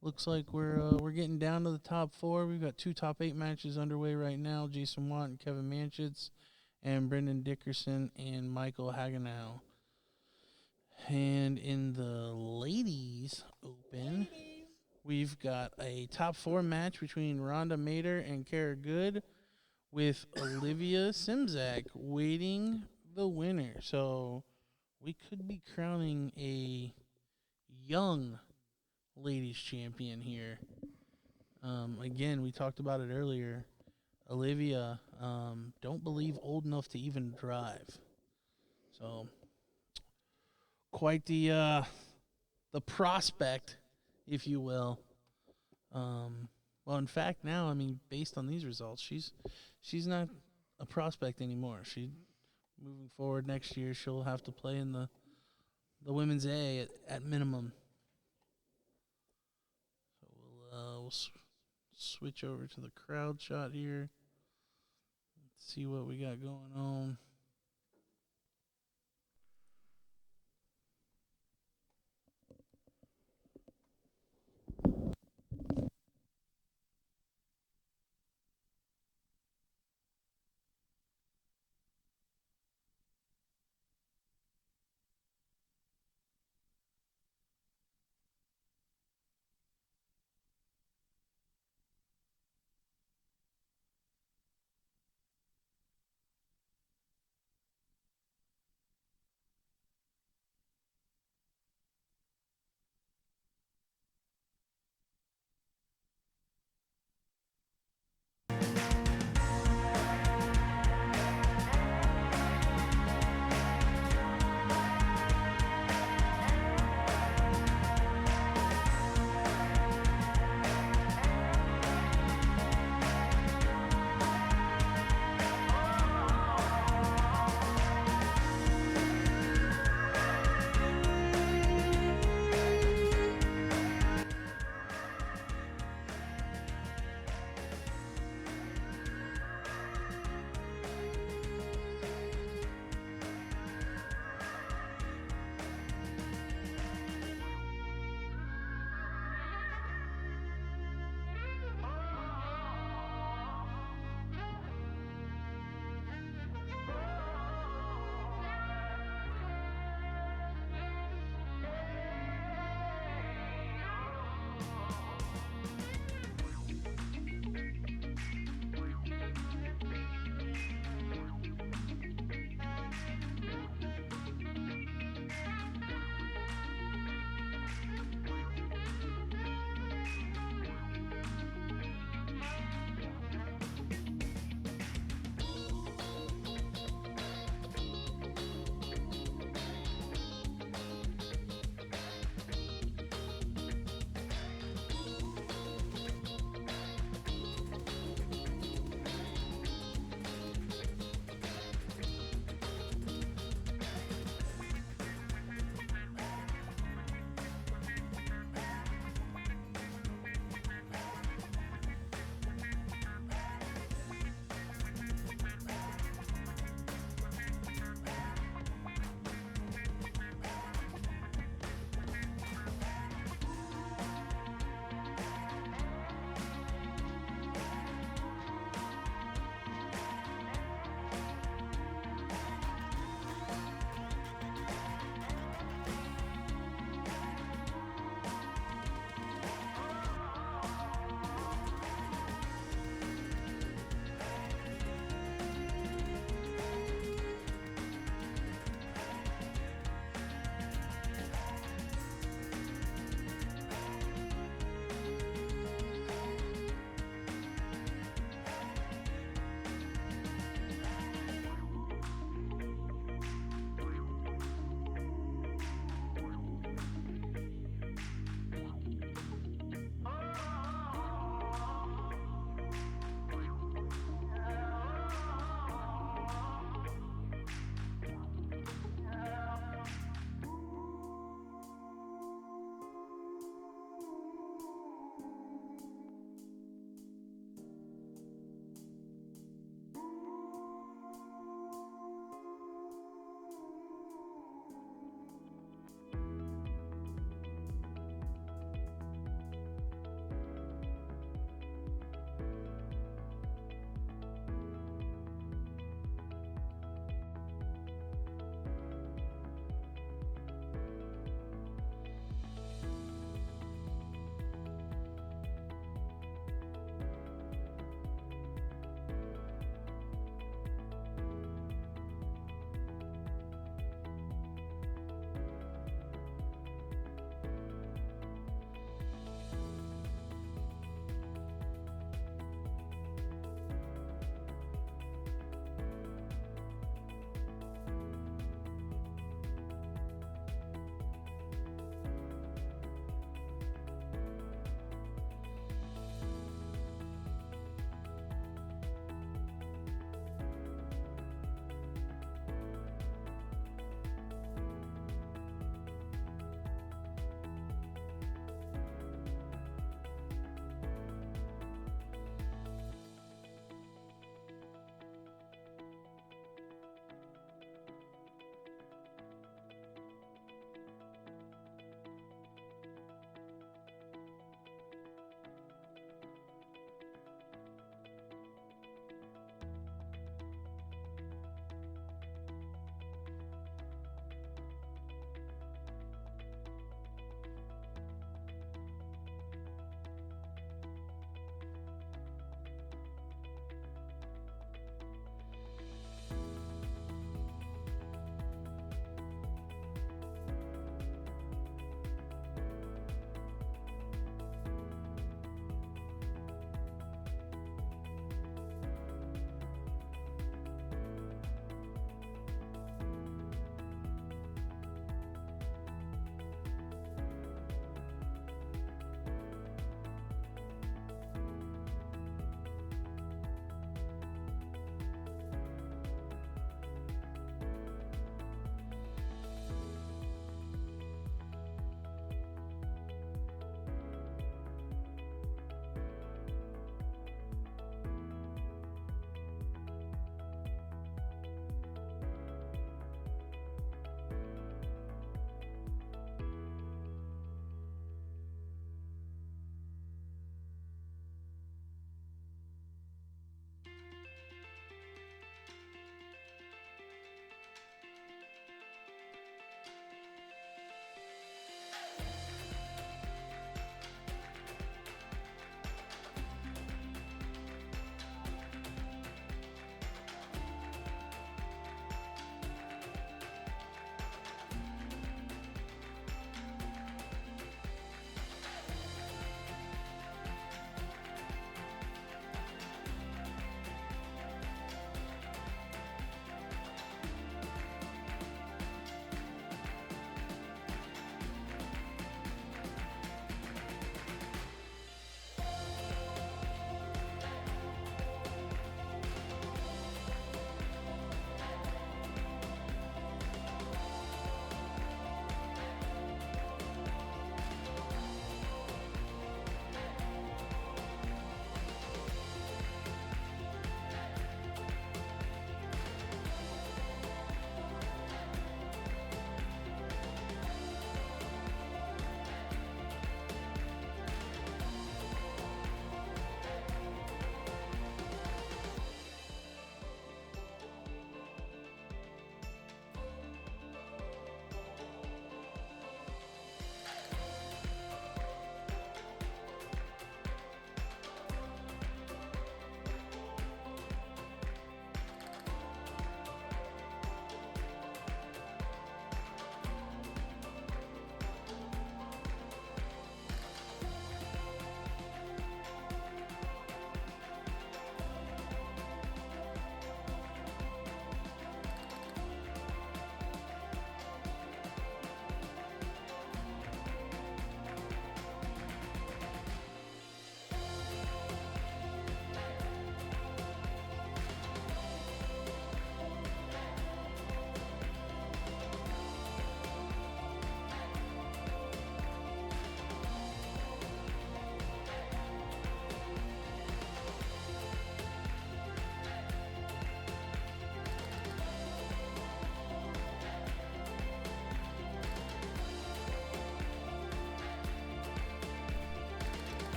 Looks like we're getting down to the top 4. We've got 2 top 8 matches underway right now. Jason Watt and Kevin Manchitz, and Brendan Dickerson and Michael Hagenow. And in the ladies open, we've got a top 4 match between Rhonda Mader and Kara Good, with Olivia Simzak waiting the winner. So we could be crowning a young ladies champion here. Again, we talked about it earlier. Olivia, don't believe old enough to even drive. So quite the prospect, if you will. Well, in fact, now, I mean, based on these results, she's not a prospect anymore. She, moving forward next year, she'll have to play in the women's A at minimum. So we'll switch over to the crowd shot here. Let's see what we got going on.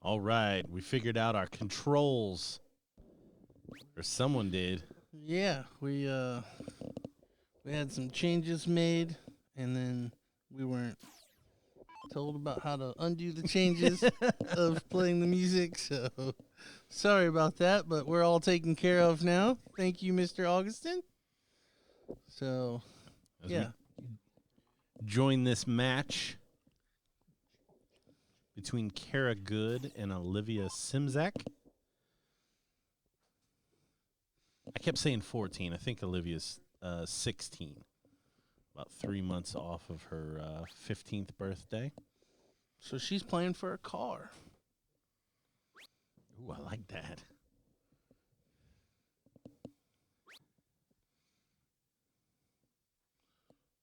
All right, we figured out our controls, or someone did. Yeah, we had some changes made, and then we weren't told about how to undo the changes of playing the music. So sorry about that, but we're all taken care of now. Thank you, Mr. Augustin. So As yeah, we join this match between Kara Good and Olivia Simzak. I kept saying 14. I think Olivia's 16. About 3 months off of her 15th birthday. so she's playing for a car. Ooh, I like that.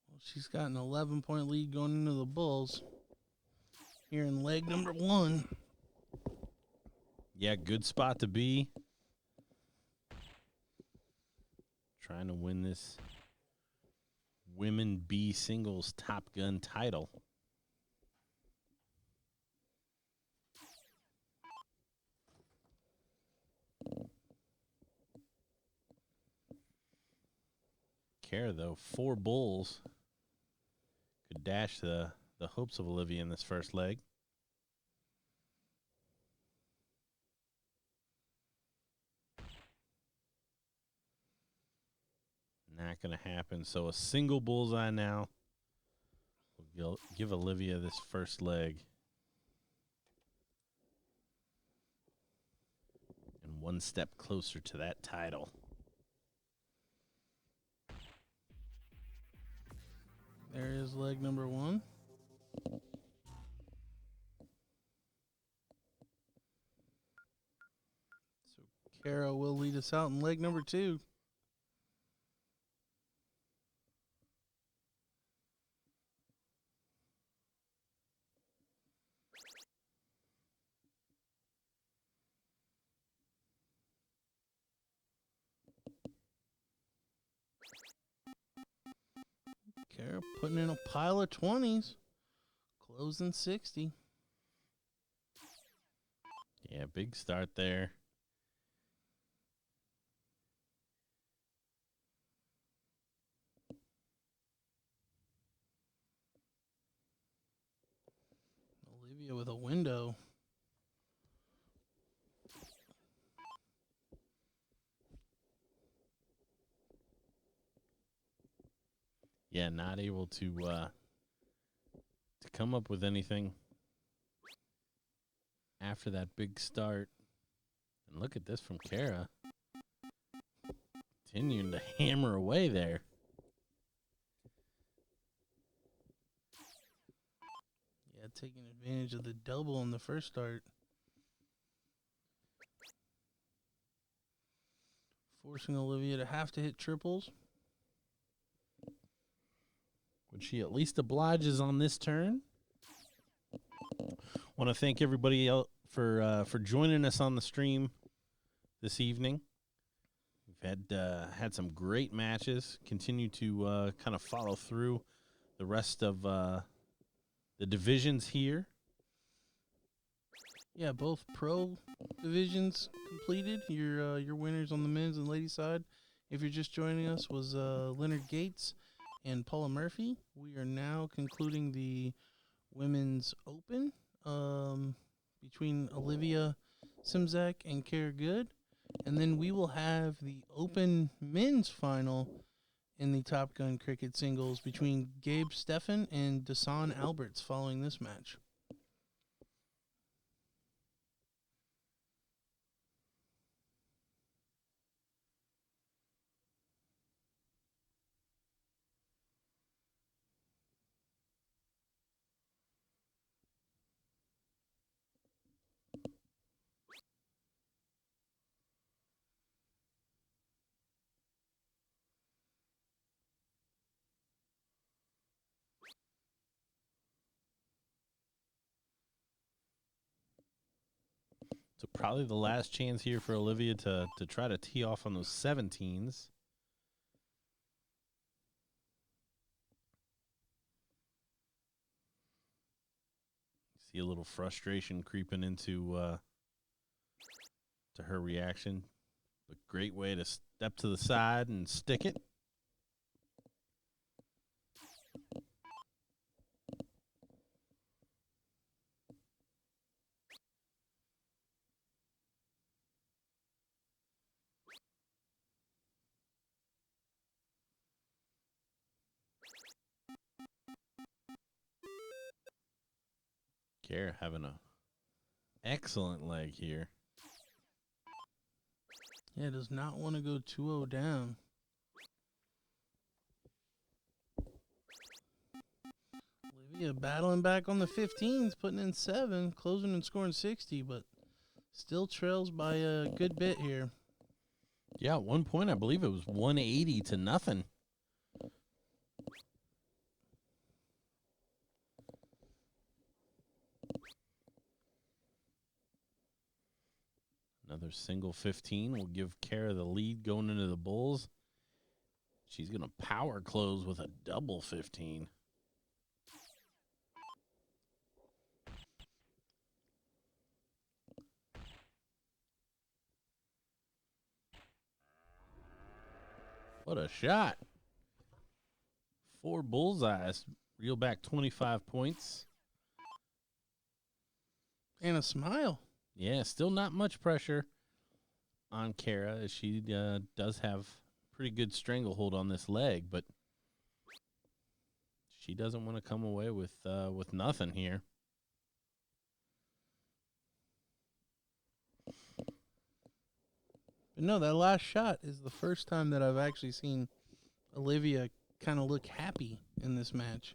Well, she's got an 11-point lead going into the Bulls here in leg number 1. Yeah, good spot to be. Trying to win this Women B Singles Top Gun title. Kara, though, 4 bulls could dash the hopes of Olivia in this first leg. Not going to happen. So a single bullseye now will give Olivia this first leg. And one step closer to that title. There is leg number 1. So Kara will lead us out in leg number 2. Kara putting in a pile of 20s. Closing 60. Yeah, big start there. Olivia with a window. Yeah, not able to come up with anything after that big start. And look at this from Kara. Continuing to hammer away there. Yeah, taking advantage of the double in the first start. Forcing Olivia to have to hit triples. But she at least obliges on this turn. Want to thank everybody else for joining us on the stream this evening. We've had some great matches. Continue to kind of follow through the rest of the divisions here. Yeah, both pro divisions completed. Your winners on the men's and ladies side, if you're just joining us, was Leonard Gates and Paula Murphy. We are now concluding the women's open between Olivia Simzak and Kara Good. And then we will have the open men's final in the Top Gun cricket singles between Gabe Steffen and Dasan Alberts following this match. So probably the last chance here for Olivia to try to tee off on those 17s. See a little frustration creeping into to her reaction. But great way to step to the side and stick it. Kara having a excellent leg here. Yeah, does not want to go 2-0 down. Olivia battling back on the 15s, putting in 7, closing and scoring 60, but still trails by a good bit here. Yeah, at one point I believe it was 180 to nothing. Another single 15 will give Kara the lead going into the Bulls. She's going to power close with a double 15. What a shot. 4 bullseyes. Reel back 25 points. And a smile. Yeah, still not much pressure on Kara, as she does have pretty good stranglehold on this leg, but she doesn't want to come away with nothing here. But no, that last shot is the first time that I've actually seen Olivia kind of look happy in this match.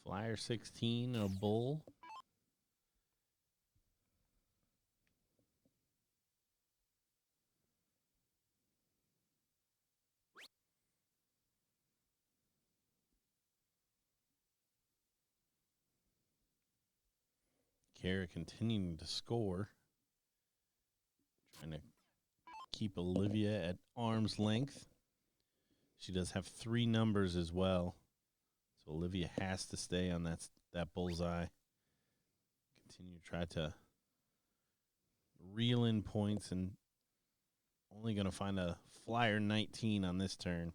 Flyer 16 and a bull. Kara continuing to score. Trying to keep Olivia at arm's length. She does have 3 numbers as well. So Olivia has to stay on that bullseye. Continue to try to reel in points, and only going to find a flyer 19 on this turn.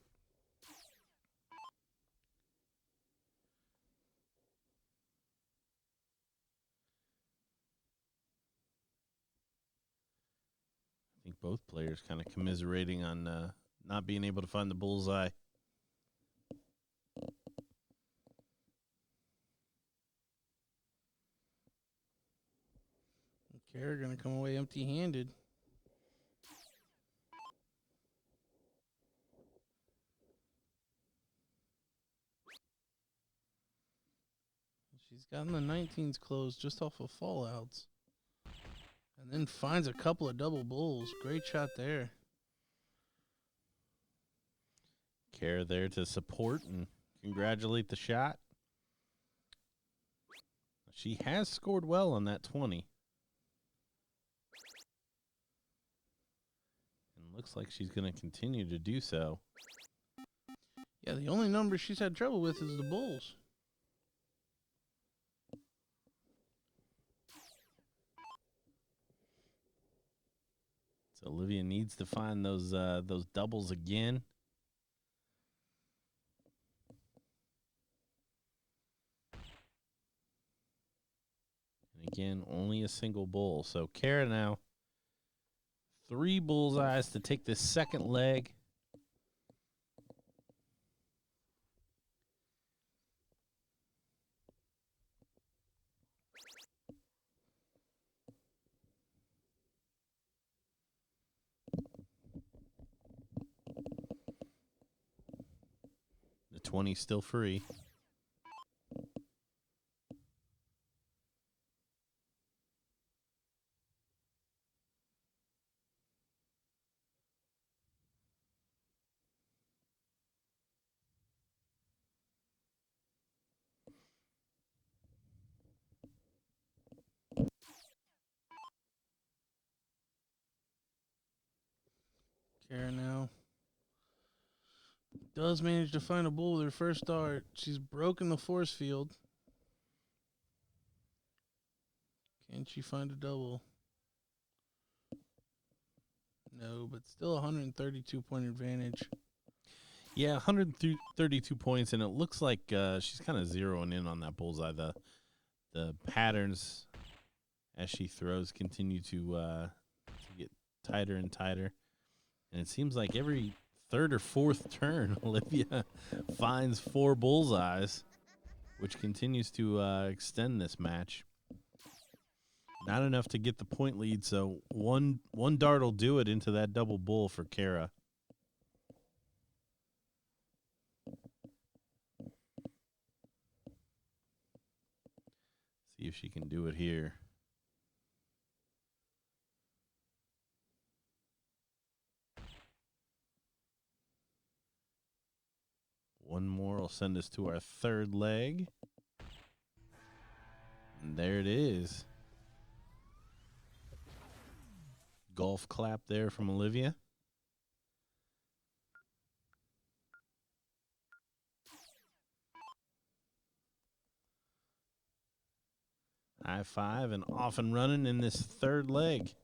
I think both players kind of commiserating on not being able to find the bullseye. Kara going to come away empty-handed. She's gotten the 19s closed just off of fallouts. And then finds a couple of double bulls. Great shot there. Kara there to support and congratulate the shot. She has scored well on that 20. And looks like she's going to continue to do so. Yeah, the only number she's had trouble with is the bulls. So Olivia needs to find those doubles again. And again, only a single bull. So Kara now 3 bullseyes to take this second leg. The 20 still free. Kara now does manage to find a bull with her first dart. She's broken the force field. Can she find a double? No, but still 132 point advantage. Yeah, 132 points, and it looks like she's kind of zeroing in on that bullseye. The patterns as she throws continue to get tighter and tighter, and it seems like every third or fourth turn, Olivia finds 4 bullseyes, which continues to extend this match. Not enough to get the point lead, so one dart will do it into that double bull for Kara. See if she can do it here. One more will send us to our third leg. And there it is. Golf clap there from Olivia. High five and off and running in this third leg.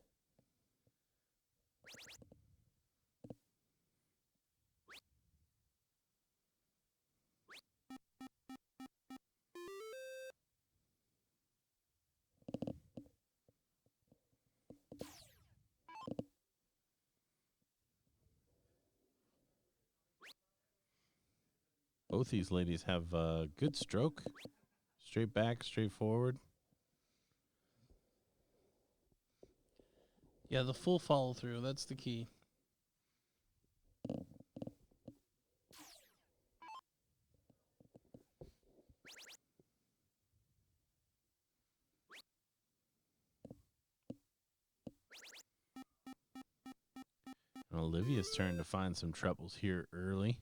Both these ladies have a good stroke. Straight back, straight forward. Yeah, the full follow through. That's the key. And Olivia's turn to find some trebles here early.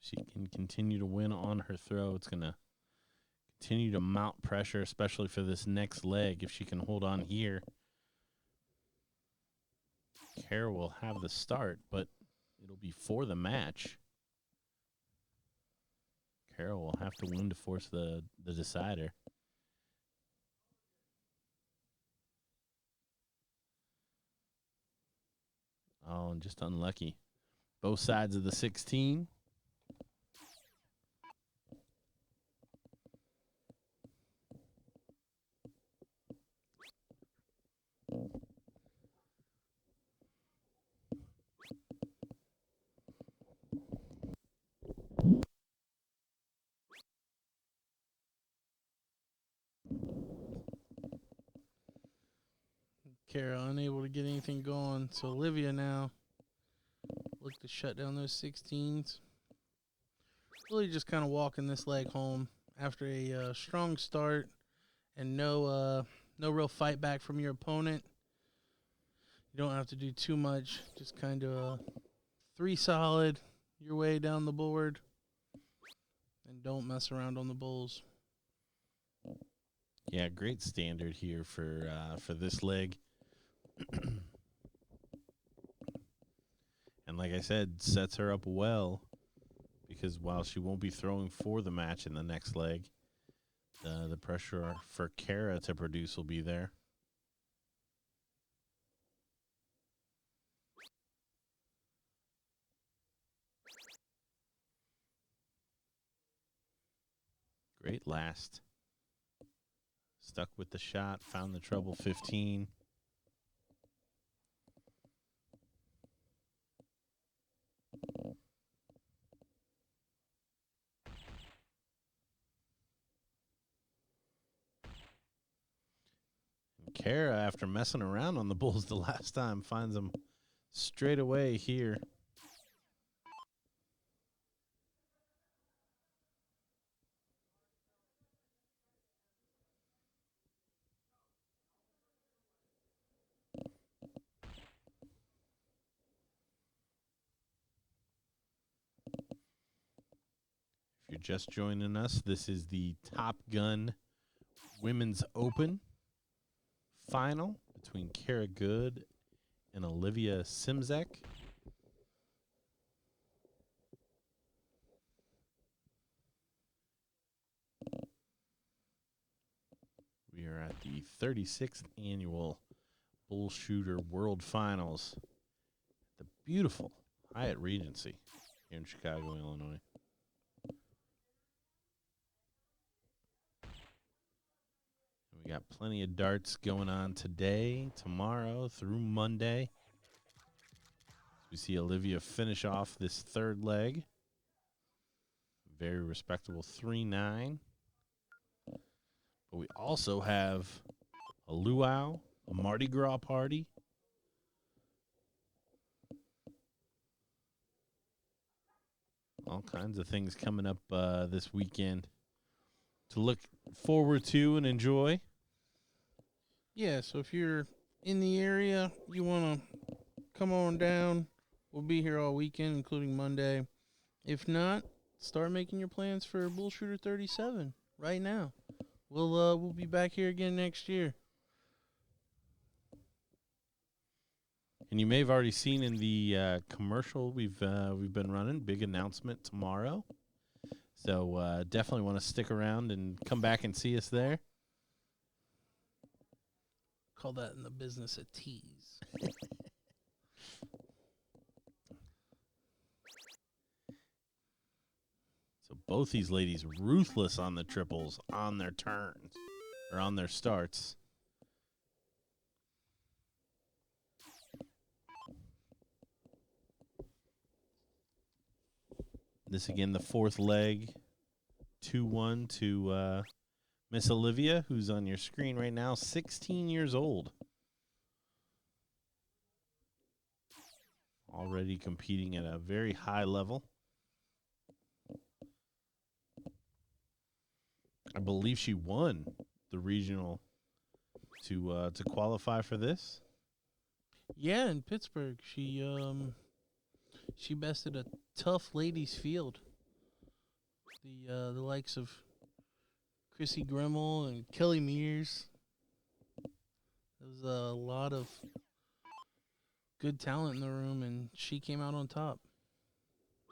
She can continue to win on her throw. It's going to continue to mount pressure, especially for this next leg. If she can hold on here, Kara will have the start, but it'll be for the match. Kara will have to win to force the decider. Oh, and just unlucky. Both sides of the 16. Kara unable to get anything going. So Olivia now look to shut down those 16s. Really just kind of walking this leg home after a strong start and no real fight back from your opponent. You don't have to do too much. Just kind of 3 solid your way down the board. And don't mess around on the bulls. Yeah, great standard here for this leg. And like I said, sets her up well because while she won't be throwing for the match in the next leg, the pressure for Kara to produce will be there. Great last. Stuck with the shot, found the treble 15. And Kara, after messing around on the bulls the last time, finds them straight away here. you're just joining us, this is the Top Gun Women's Open final between Kara Good and Olivia Simzek. We are at the 36th annual BullShooter World Finals, the beautiful Hyatt Regency here in Chicago, Illinois. We got plenty of darts going on today, tomorrow, through Monday. We see Olivia finish off this third leg. Very respectable 3-9. But we also have a luau, a Mardi Gras party. All kinds of things coming up this weekend to look forward to and enjoy. Yeah, so if you're in the area, you want to come on down. We'll be here all weekend, including Monday. If not, start making your plans for BullShooter 37 right now. We'll be back here again next year. And you may have already seen in the commercial we've been running, big announcement tomorrow. So definitely want to stick around and come back and see us there. Call that in the business a tease. So both these ladies ruthless on the triples on their turns or on their starts. This again, the fourth leg, 2-1 to Miss Olivia, who's on your screen right now, 16 years old. Already competing at a very high level. I believe she won the regional to qualify for this. Yeah, in Pittsburgh, she bested a tough ladies field. The likes of Chrissy Grimmel and Kelly Mears. There was a lot of good talent in the room, and she came out on top.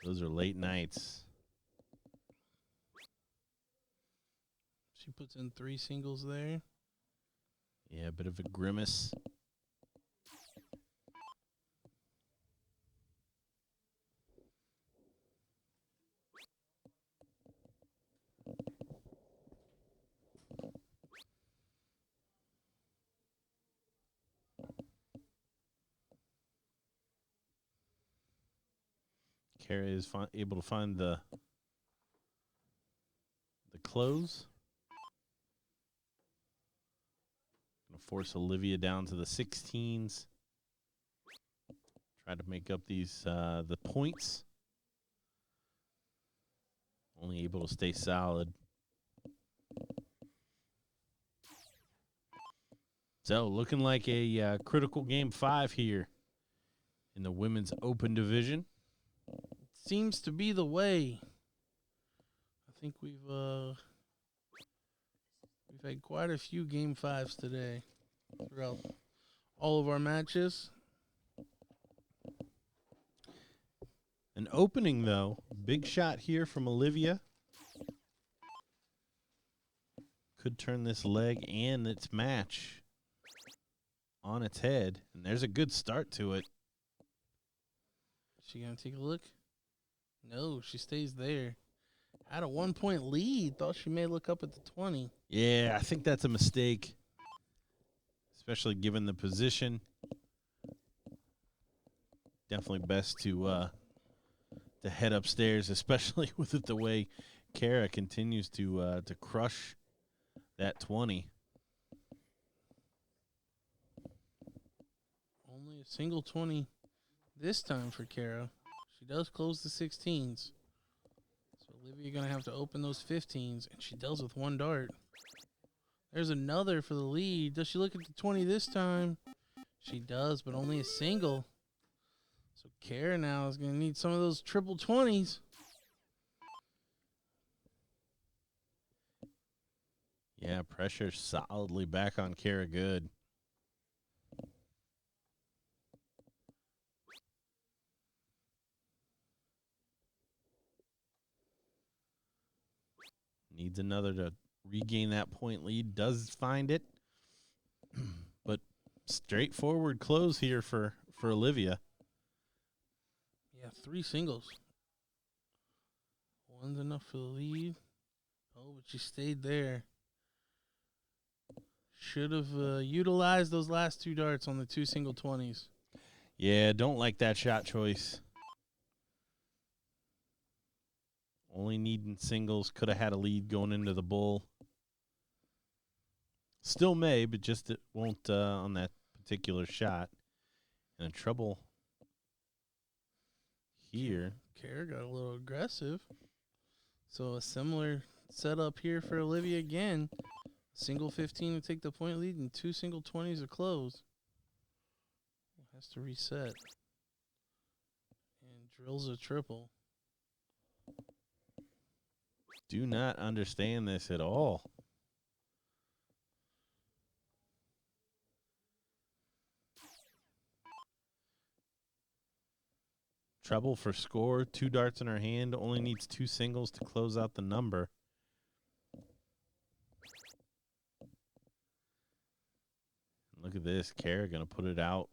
Those are late nights. She puts in 3 singles there. Yeah, a bit of a grimace. Kara is able to find the close. Gonna force Olivia down to the 16s. Try to make up these the points. Only able to stay solid. So looking like a critical game 5 here in the women's open division. Seems to be the way. I think we've had quite a few game 5s today throughout all of our matches. An opening, though. Big shot here from Olivia. Could turn this leg and its match on its head. And there's a good start to it. She gonna take a look? No, she stays there. Had a 1-point lead. Thought she may look up at the 20. Yeah, I think that's a mistake, especially given the position. Definitely best to head upstairs, especially with it the way Kara continues to crush that 20. Only a single 20 this time for Kara. She does close the 16s. So Olivia going to have to open those 15s, and she does with 1 dart. There's another for the lead. Does she look at the 20 this time? She does, but only a single. So Kara now is going to need some of those triple 20s. Yeah, pressure solidly back on Kara Good. Needs another to regain that point lead. Does find it. But straightforward close here for Olivia. Yeah, 3 singles. One's enough for the lead. Oh, but she stayed there. Should have utilized those last 2 darts on the 2 single 20s. Yeah, don't like that shot choice. Only needing singles. Could have had a lead going into the bull. Still may, but just it won't on that particular shot. And trouble here. Kara got a little aggressive. So a similar setup here for Olivia again. Single 15 to take the point lead and 2 single 20s to close. Has to reset. And drills a triple. Do not understand this at all. Treble for score. 2 darts in her hand. Only needs 2 singles to close out the number. Look at this. Kara going to put it out.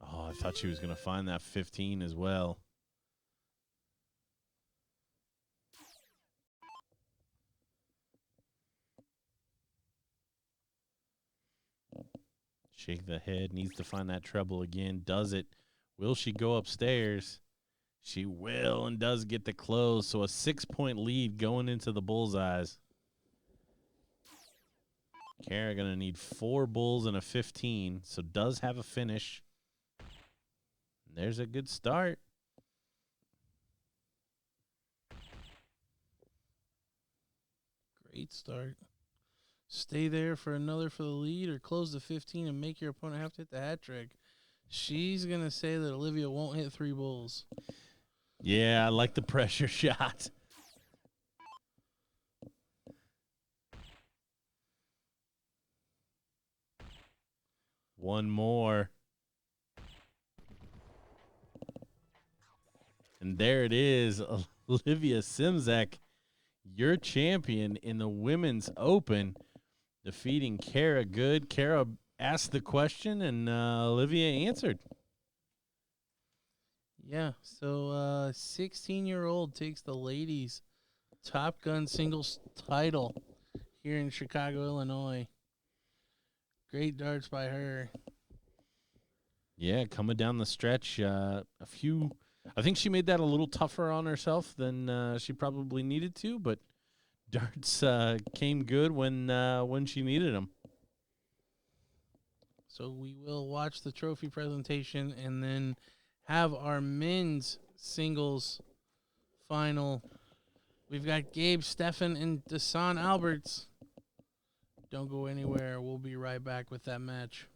Oh, I thought she was going to find that 15 as well. Shake the head. Needs to find that treble again. Does it. Will she go upstairs? She will and does get the close. So a 6-point lead going into the bullseyes. Kara going to need 4 bulls and a 15. So does have a finish. And there's a good start. Great start. Stay there for another for the lead or close the 15 and make your opponent have to hit the hat trick. She's going to say that Olivia won't hit 3 bulls. Yeah, I like the pressure shot. One more. And there it is, Olivia Simzek, your champion in the Women's Open, defeating Kara Good. Kara asked the question, and Olivia answered. Yeah, so 16-year-old takes the ladies' Top Gun singles title here in Chicago, Illinois. Great darts by her. Yeah, coming down the stretch, I think she made that a little tougher on herself than she probably needed to, but darts came good when she needed them. So we will watch the trophy presentation and then have our men's singles final. We've got Gabe, Stefan, and Desan Alberts. Don't go anywhere. We'll be right back with that match.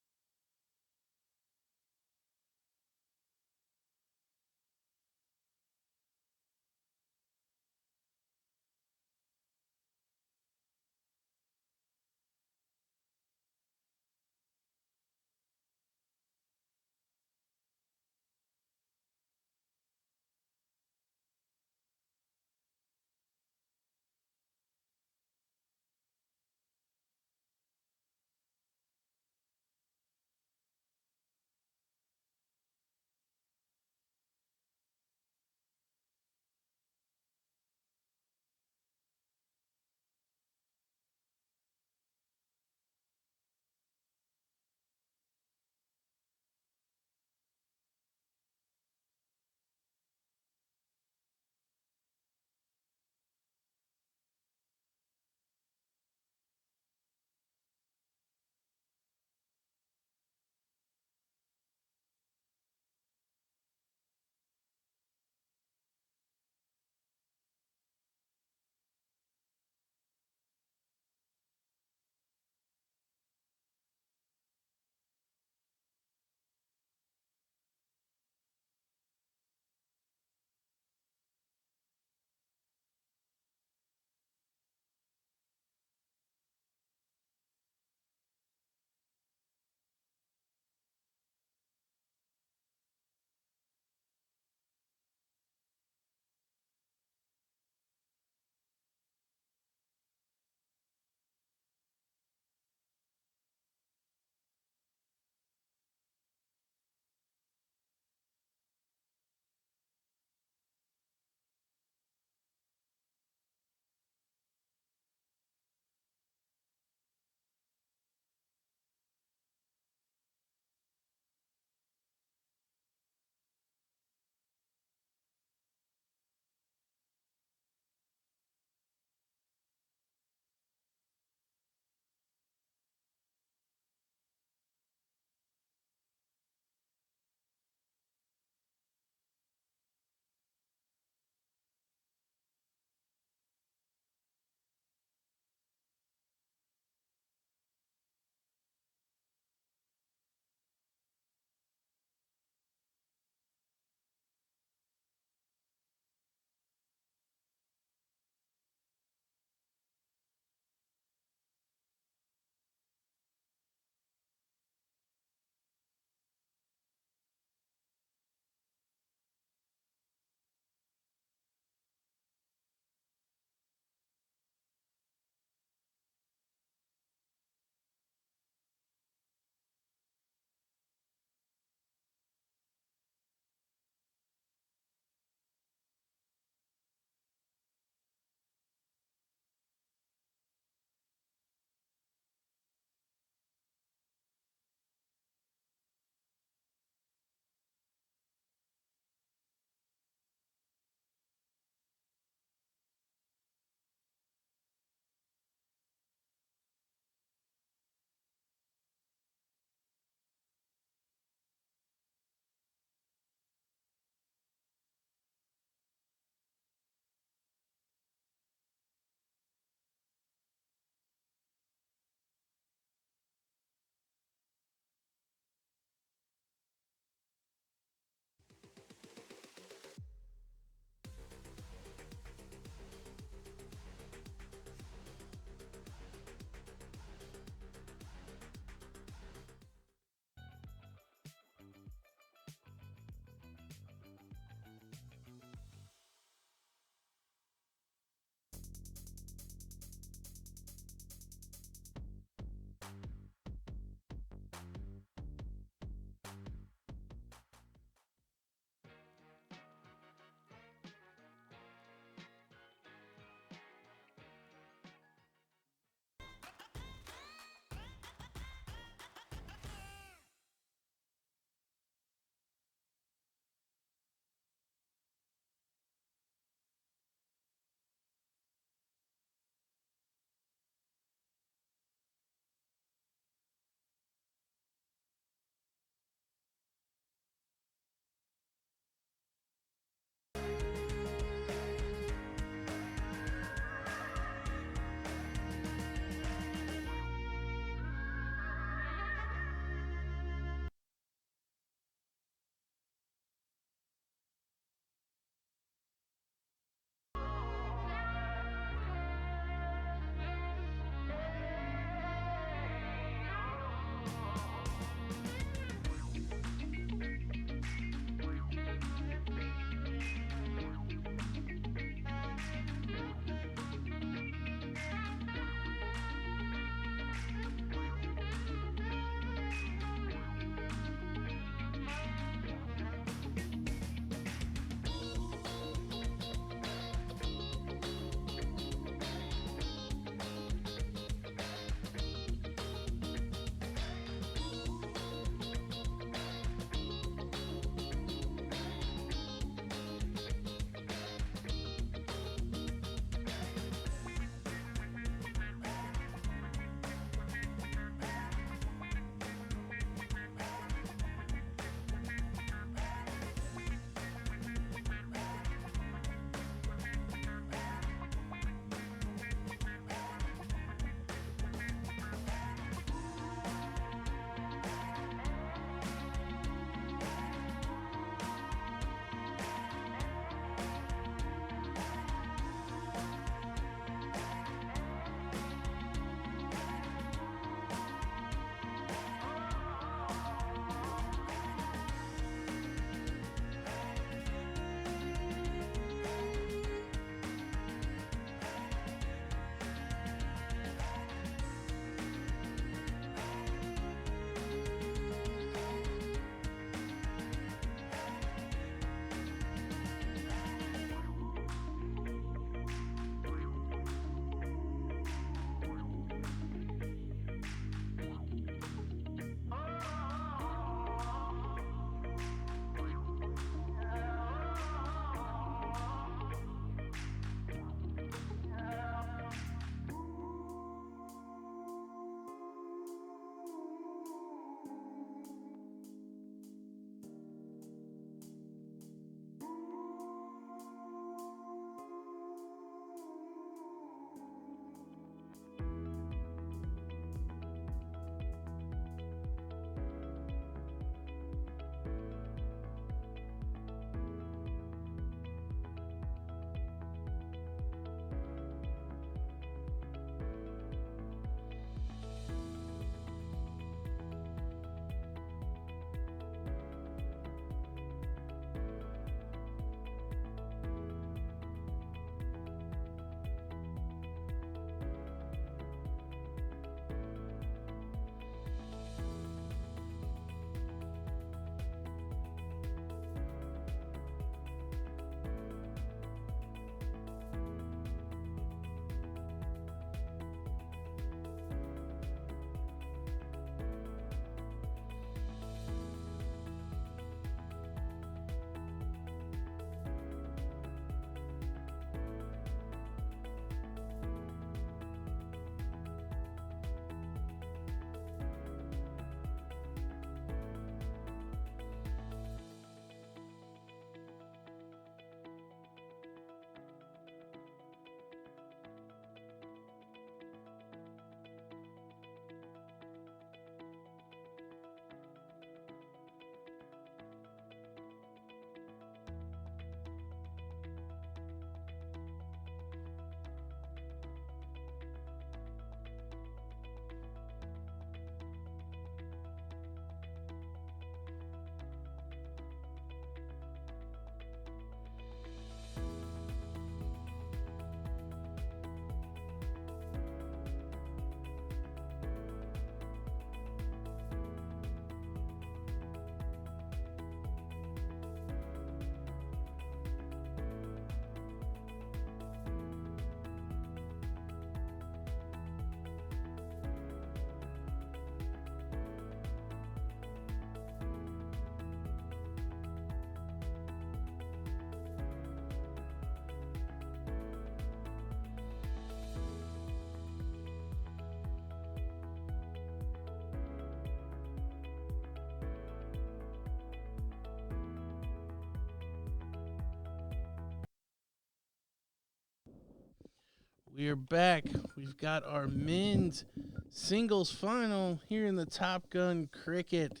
We are back. We've got our men's singles final here in the Top Gun Cricket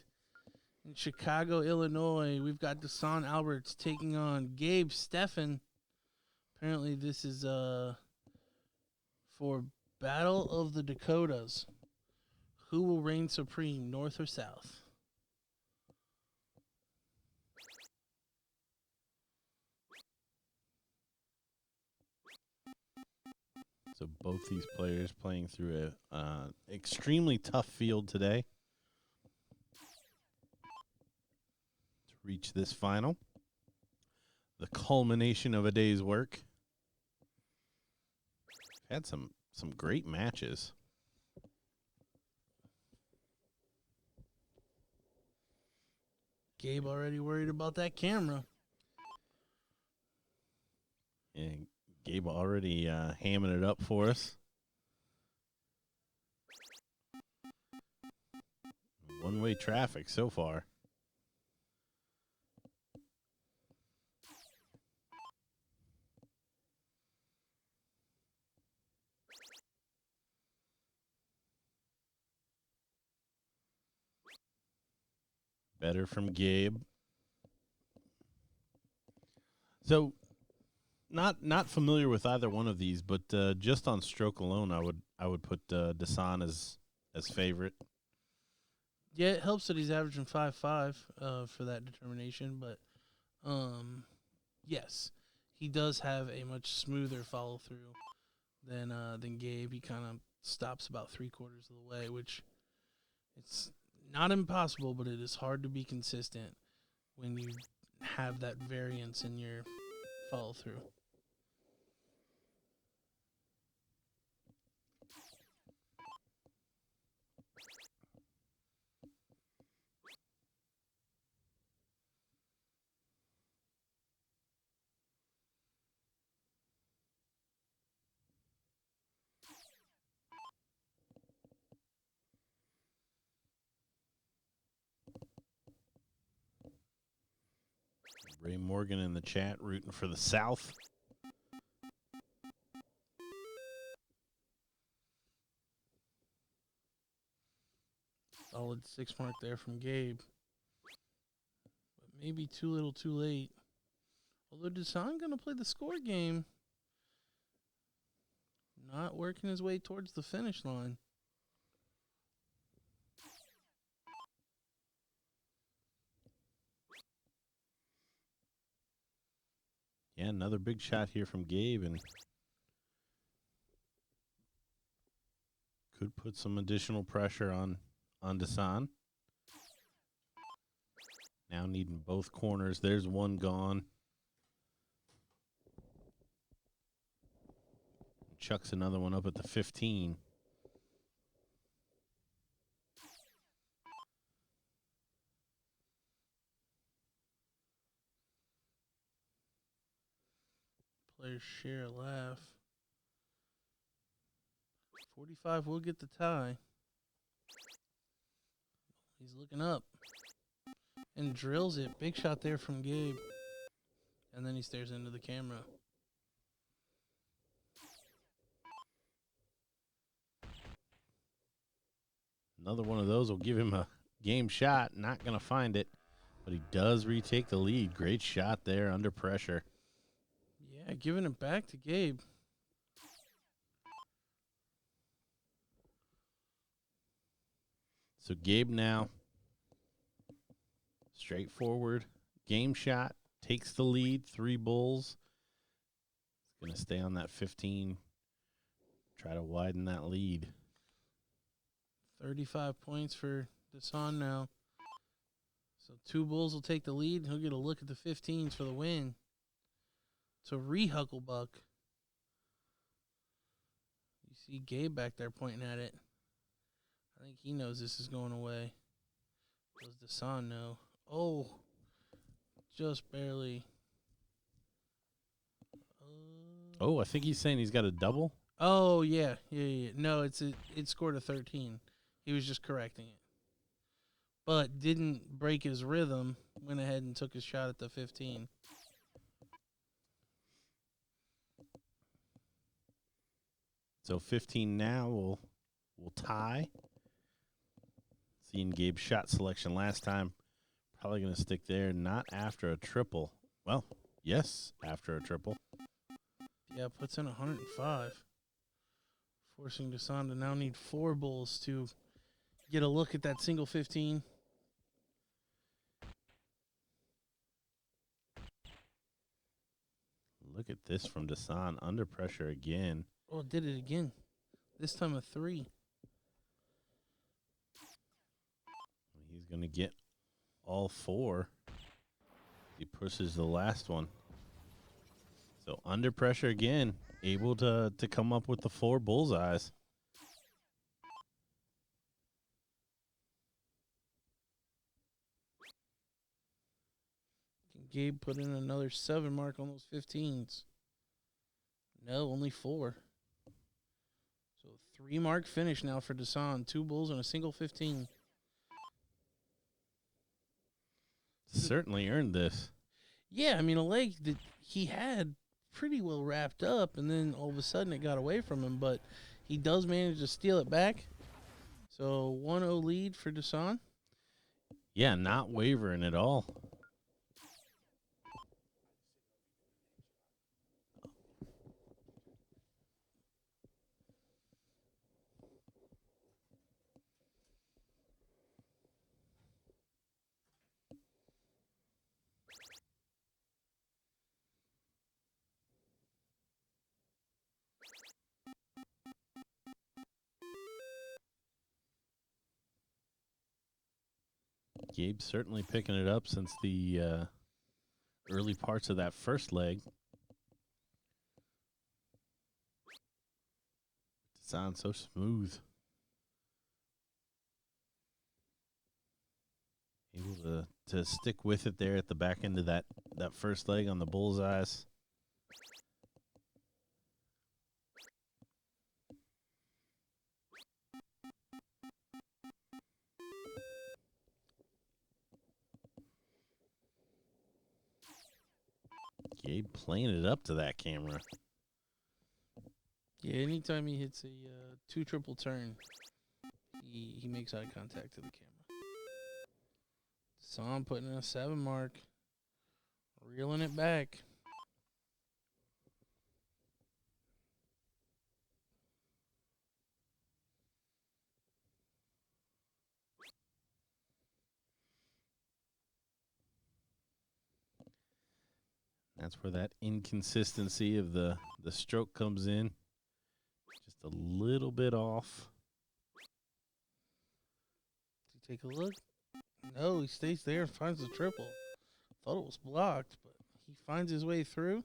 in Chicago, Illinois. We've got Desan Alberts taking on Gabe Steffen. Apparently, this is for Battle of the Dakotas. Who will reign supreme, North or South? So both these players playing through a extremely tough field today to reach this final. The culmination of a day's work. Had some great matches. Gabe already worried about that camera. And Gabe already hamming it up for us. One-way traffic so far. Better from Gabe. So, not familiar with either one of these, but just on stroke alone, I would put Desan as favorite. Yeah, it helps that he's averaging 5.5 for that determination, but yes, he does have a much smoother follow through than Gabe. He kind of stops about 3/4 of the way, which it's not impossible, but it is hard to be consistent when you have that variance in your follow through. Ray Morgan in the chat rooting for the South. Solid 6 mark there from Gabe. But maybe too little too late. Although Desan going to play the score game. Not working his way towards the finish line. Yeah, another big shot here from Gabe, and could put some additional pressure on Desan. Now needing both corners. There's one gone. Chucks another one up at the 15. Players share a laugh. 45 will get the tie. He's looking up. And drills it. Big shot there from Gabe. And then he stares into the camera. Another one of those will give him a game shot. Not going to find it. But he does retake the lead. Great shot there under pressure. Yeah, giving it back to Gabe. So Gabe now, straightforward game shot, takes the lead, 3 bulls. He's going to stay on that 15, try to widen that lead. 35 points for Desan now. So 2 bulls will take the lead, and he'll get a look at the 15s for the win. To re-Hucklebuck. You see Gabe back there pointing at it. I think he knows this is going away. Does Desan know? Oh, just barely. Oh, I think he's saying he's got a double. Oh, yeah. No, it scored a 13. He was just correcting it. But didn't break his rhythm. Went ahead and took his shot at the 15. So 15 now will tie. Seeing Gabe's shot selection last time. Probably going to stick there, not after a triple. Well, yes, after a triple. Yeah, puts in 105. Forcing Dasan to now need 4 bulls to get a look at that single 15. Look at this from Dasan, under pressure again. Oh, did it again. This time a 3. He's going to get all 4. He pushes the last one. So under pressure again, able to come up with the 4 bullseyes. Can Gabe put in another 7 mark on those 15s? No, only 4. So 3 mark finish now for Dasan. 2 bulls and a single 15. Certainly earned this. Yeah, I mean, a leg that he had pretty well wrapped up, and then all of a sudden it got away from him, but he does manage to steal it back. So 1-0 lead for Dasan. Yeah, not wavering at all. Gabe certainly picking it up since the early parts of that first leg. It sounds so smooth. Able to stick with it there at the back end of that first leg on the bullseyes. Gabe playing it up to that camera. Yeah, anytime he hits a 2 triple turn, he makes eye contact to the camera. Dasan putting in a 7 mark, reeling it back. That's where that inconsistency of the stroke comes in. Just a little bit off. Does he take a look? No, he stays there and finds the triple. Thought it was blocked, but he finds his way through.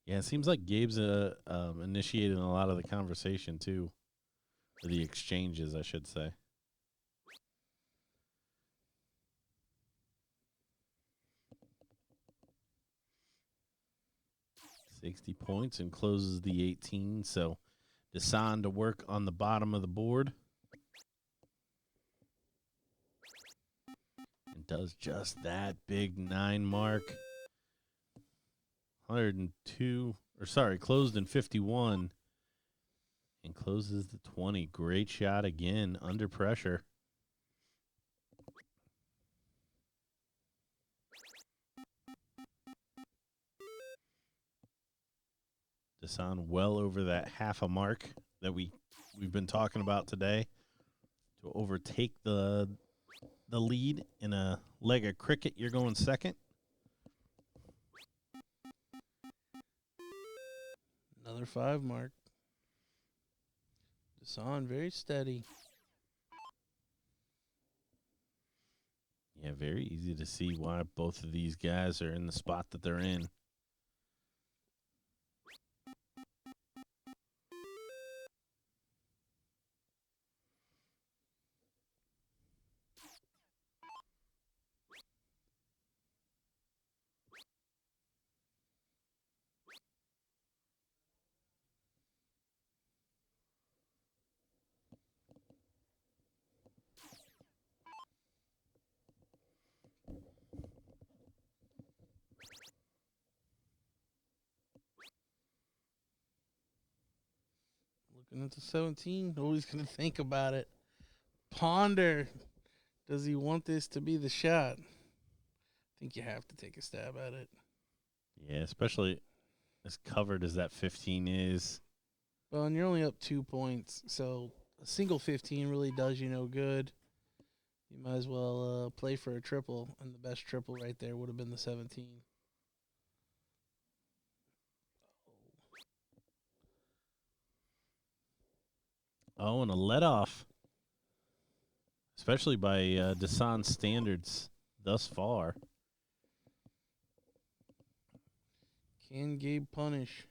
Yeah, it seems like Gabe's initiating a lot of the conversation too. Or the exchanges, I should say. $60 points and closes the 18. So Dasan to work on the bottom of the board. And does just that. Big 9 mark. 102, or sorry, closed in 51. And closes the 20. Great shot again, under pressure. Dasan well over that half a mark that we've been talking about today to overtake the lead in a leg of cricket. You're going second. Another 5 mark. Dasan very steady. Yeah, very easy to see why both of these guys are in the spot that they're in. Looking at the 17. Always going to think about it. Ponder. Does he want this to be the shot? I think you have to take a stab at it. Yeah, especially as covered as that 15 is. Well, and you're only up 2 points, so a single 15 really does you no good. You might as well play for a triple, and the best triple right there would have been the 17. Oh, and a let-off, especially by Dasan standards thus far. Can Gabe punish?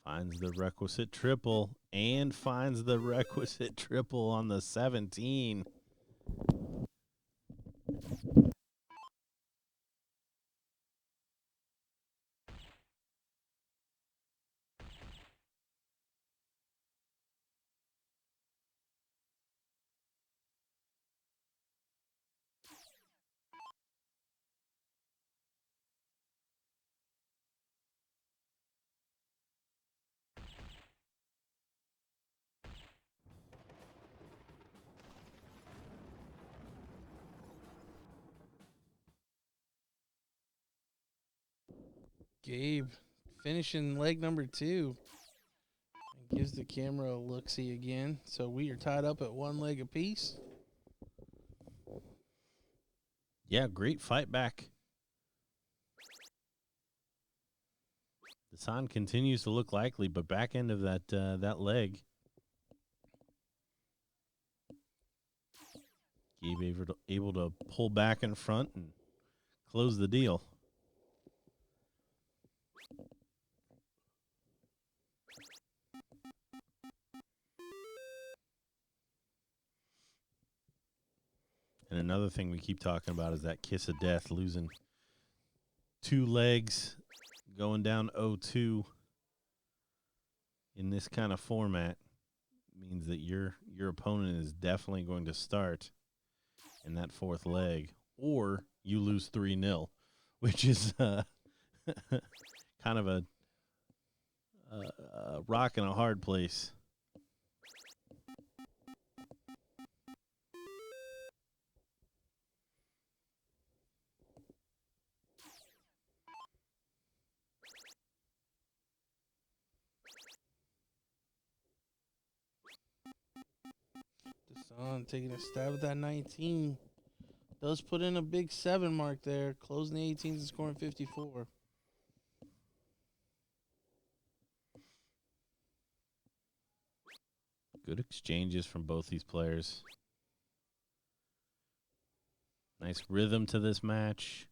Finds the requisite triple and finds the requisite triple on the 17. Gabe finishing leg number 2. And gives the camera a look-see again. So we are tied up at 1 leg apiece. Yeah, great fight back. Dasan continues to look likely, but back end of that leg. Gabe able to pull back in front and close the deal. And another thing we keep talking about is that kiss of death, losing 2 legs, going down 0-2 in this kind of format means that your opponent is definitely going to start in that 4th leg, or you lose 3-0, which is kind of a rock and a hard place. Dasan taking a stab at that 19. Does put in a big 7 mark there. Closing the 18s and scoring 54. Good exchanges from both these players. Nice rhythm to this match.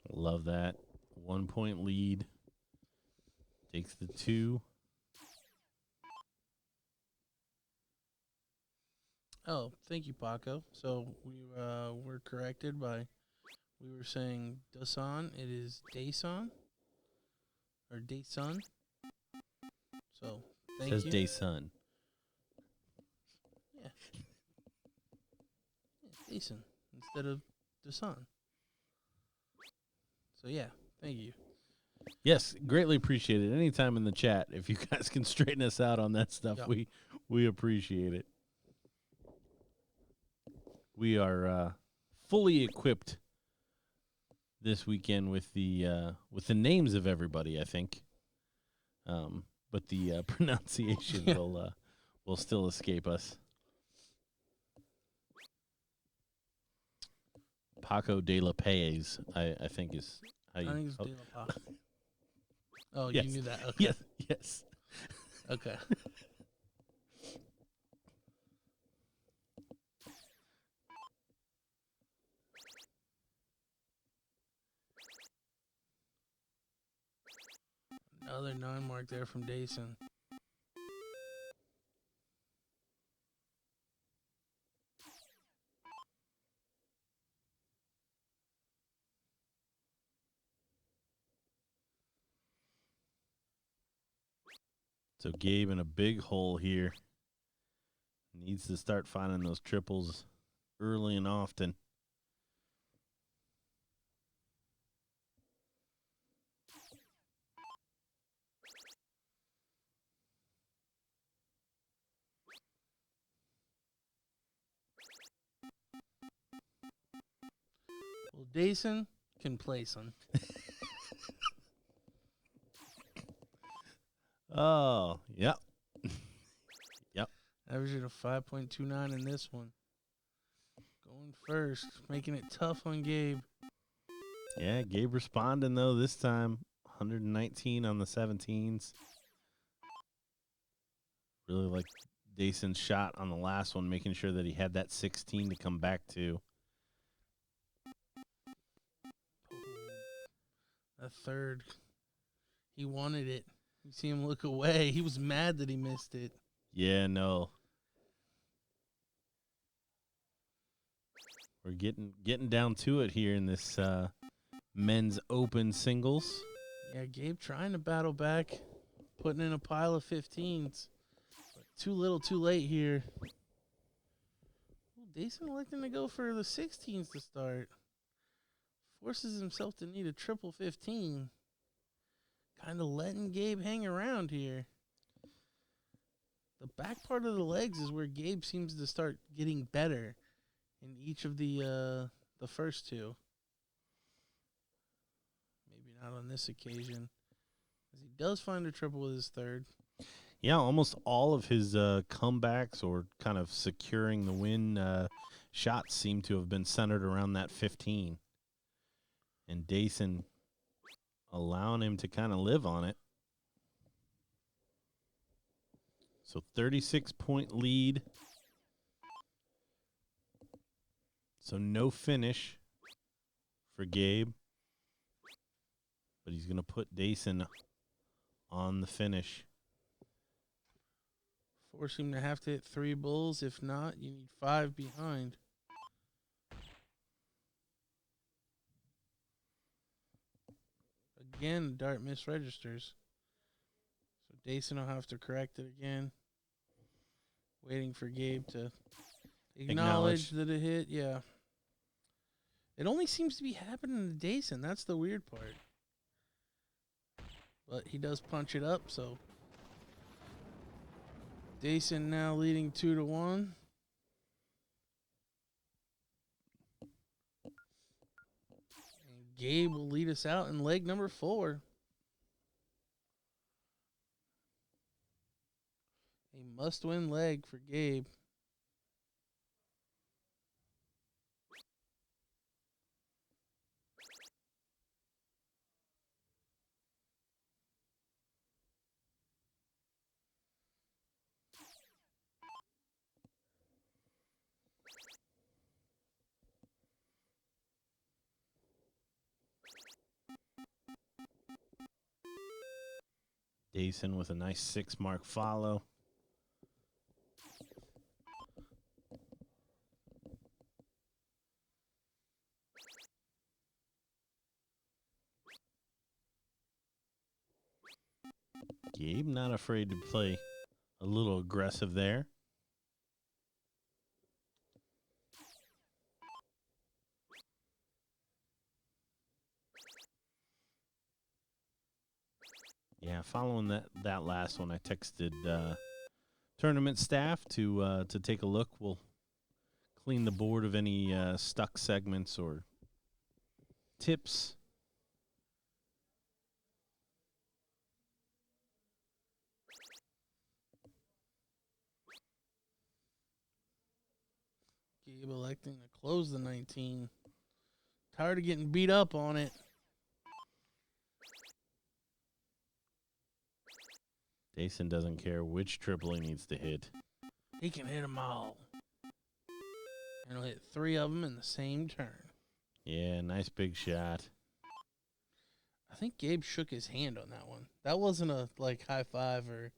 Love that. 1 point lead. Takes the 2. Oh, thank you, Paco. So we were corrected by, we were saying Dasan. It is Dason or Dason. So thank Says you. Dason. Yeah, Dason instead of Dasan. So yeah, thank you. Yes, greatly appreciated. Anytime in the chat, if you guys can straighten us out on that stuff, Yep. we appreciate it. We are fully equipped this weekend with the names of everybody, I think. But the pronunciation will still escape us. Paco de la Paz, I think is how you. I think it's De La Paz. Oh, Yes. you knew that. Okay. Yes. Okay. Another 9 mark there from Dason. So Gabe in a big hole here. Needs to start finding those triples early and often. Well, Dason can play some. Oh, yep. Yep. Averaging a 5.29 in this one. Going first, making it tough on Gabe. Yeah, Gabe responding, though, this time. 119 on the 17s. Really like Dason's shot on the last one, making sure that he had that 16 to come back to. That third, he wanted it. You see him look away. He was mad that he missed it. Yeah, no. We're getting down to it here in this men's open singles. Yeah, Gabe trying to battle back, putting in a pile of 15s. But too little, too late here. Dason electing to go for the 16s to start. Forces himself to need a triple 15. Kind of letting Gabe hang around here. The back part of the legs is where Gabe seems to start getting better in each of the first two. Maybe not on this occasion, as he does find a triple with his third. Yeah, almost all of his comebacks or kind of securing the win shots seem to have been centered around that 15. And Dason allowing him to kind of live on it. So 36-point lead. So no finish for Gabe. But he's going to put Dason on the finish. Force him to have to hit 3 bulls. If not, you need 5 behind. Again, dart misregisters. So Dason will have to correct it again. Waiting for Gabe to acknowledge that it hit. Yeah. It only seems to be happening to Dason. That's the weird part. But he does punch it up, so Dason now leading 2-1. And Gabe will lead us out in leg number 4. A must-win leg for Gabe. Dason with a nice 6-mark follow. Gabe not afraid to play a little aggressive there. Yeah, following that last one, I texted tournament staff to take a look. We'll clean the board of any stuck segments or tips. Gabe electing to close the 19. Tired of getting beat up on it. Dason doesn't care which triple he needs to hit. He can hit them all. And he'll hit 3 of them in the same turn. Yeah, nice big shot. I think Gabe shook his hand on that one. That wasn't a high five or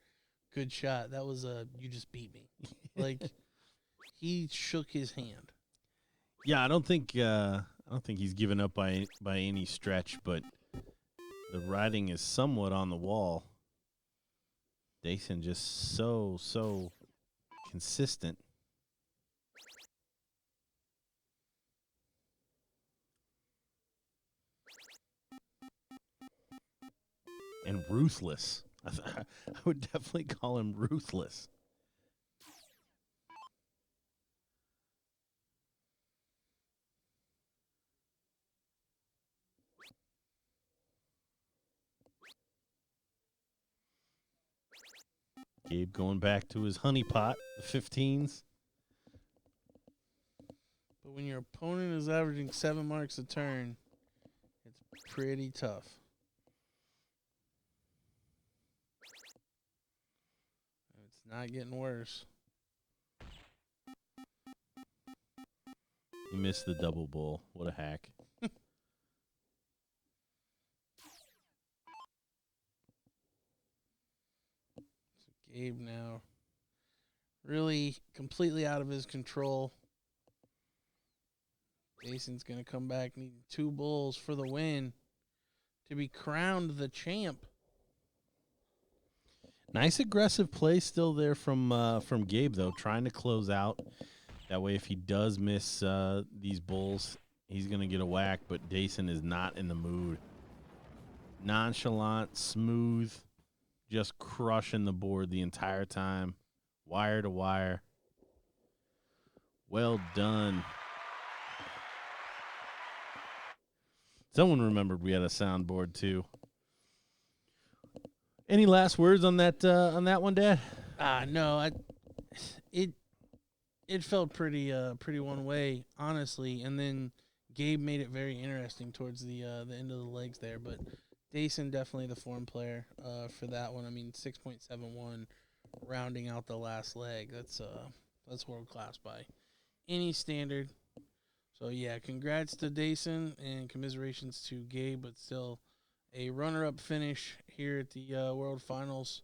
good shot. That was a you just beat me. He shook his hand. Yeah, I don't think he's given up by any stretch, but the writing is somewhat on the wall. Dason just so consistent. And ruthless. I would definitely call him ruthless. Gabe going back to his honey pot, the 15s. But when your opponent is averaging 7 marks a turn, it's pretty tough. It's not getting worse. He missed the double bull. What a hack. Gabe now really completely out of his control. Jason's going to come back needing 2 bulls for the win to be crowned the champ. Nice aggressive play still there from Gabe, though, trying to close out. That way, if he does miss these bulls, he's going to get a whack, but Dason is not in the mood. Nonchalant, smooth, just crushing the board the entire time, wire to wire. Well done. Someone remembered we had a soundboard too. Any last words on that one, Dad? No, it felt pretty one way, honestly, and then Gabe made it very interesting towards the end of the legs there, but Dason definitely the form player for that one. I mean, 6.71 rounding out the last leg. That's world class by any standard. So yeah, congrats to Dason and commiserations to Gabe, but still a runner-up finish here at the World Finals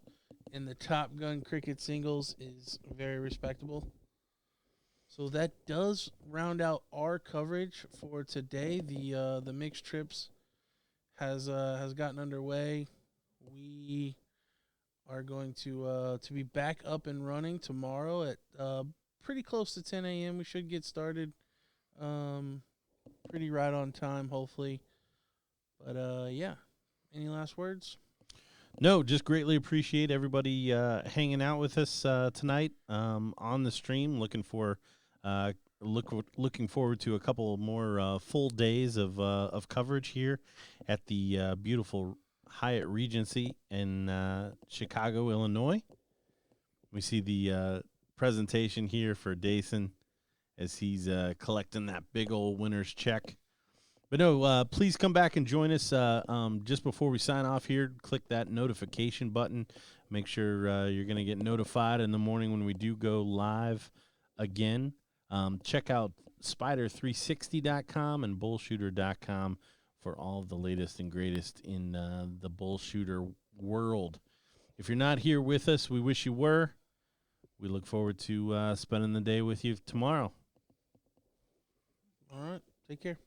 in the Top Gun Cricket Singles is very respectable. So that does round out our coverage for today. The mixed trips has gotten underway. We are going to be back up and running tomorrow at pretty close to 10 a.m. We should get started pretty right on time, hopefully. But yeah, any last words? No, just greatly appreciate everybody hanging out with us tonight on the stream. Looking forward to a couple more full days of coverage here at the beautiful Hyatt Regency in Chicago, Illinois. We see the presentation here for Dason as he's collecting that big old winner's check. But no, please come back and join us just before we sign off here. Click that notification button. Make sure you're going to get notified in the morning when we do go live again. Check out Spider360.com and BullShooter.com for all of the latest and greatest in the BullShooter world. If you're not here with us, we wish you were. We look forward to spending the day with you tomorrow. All right. Take care.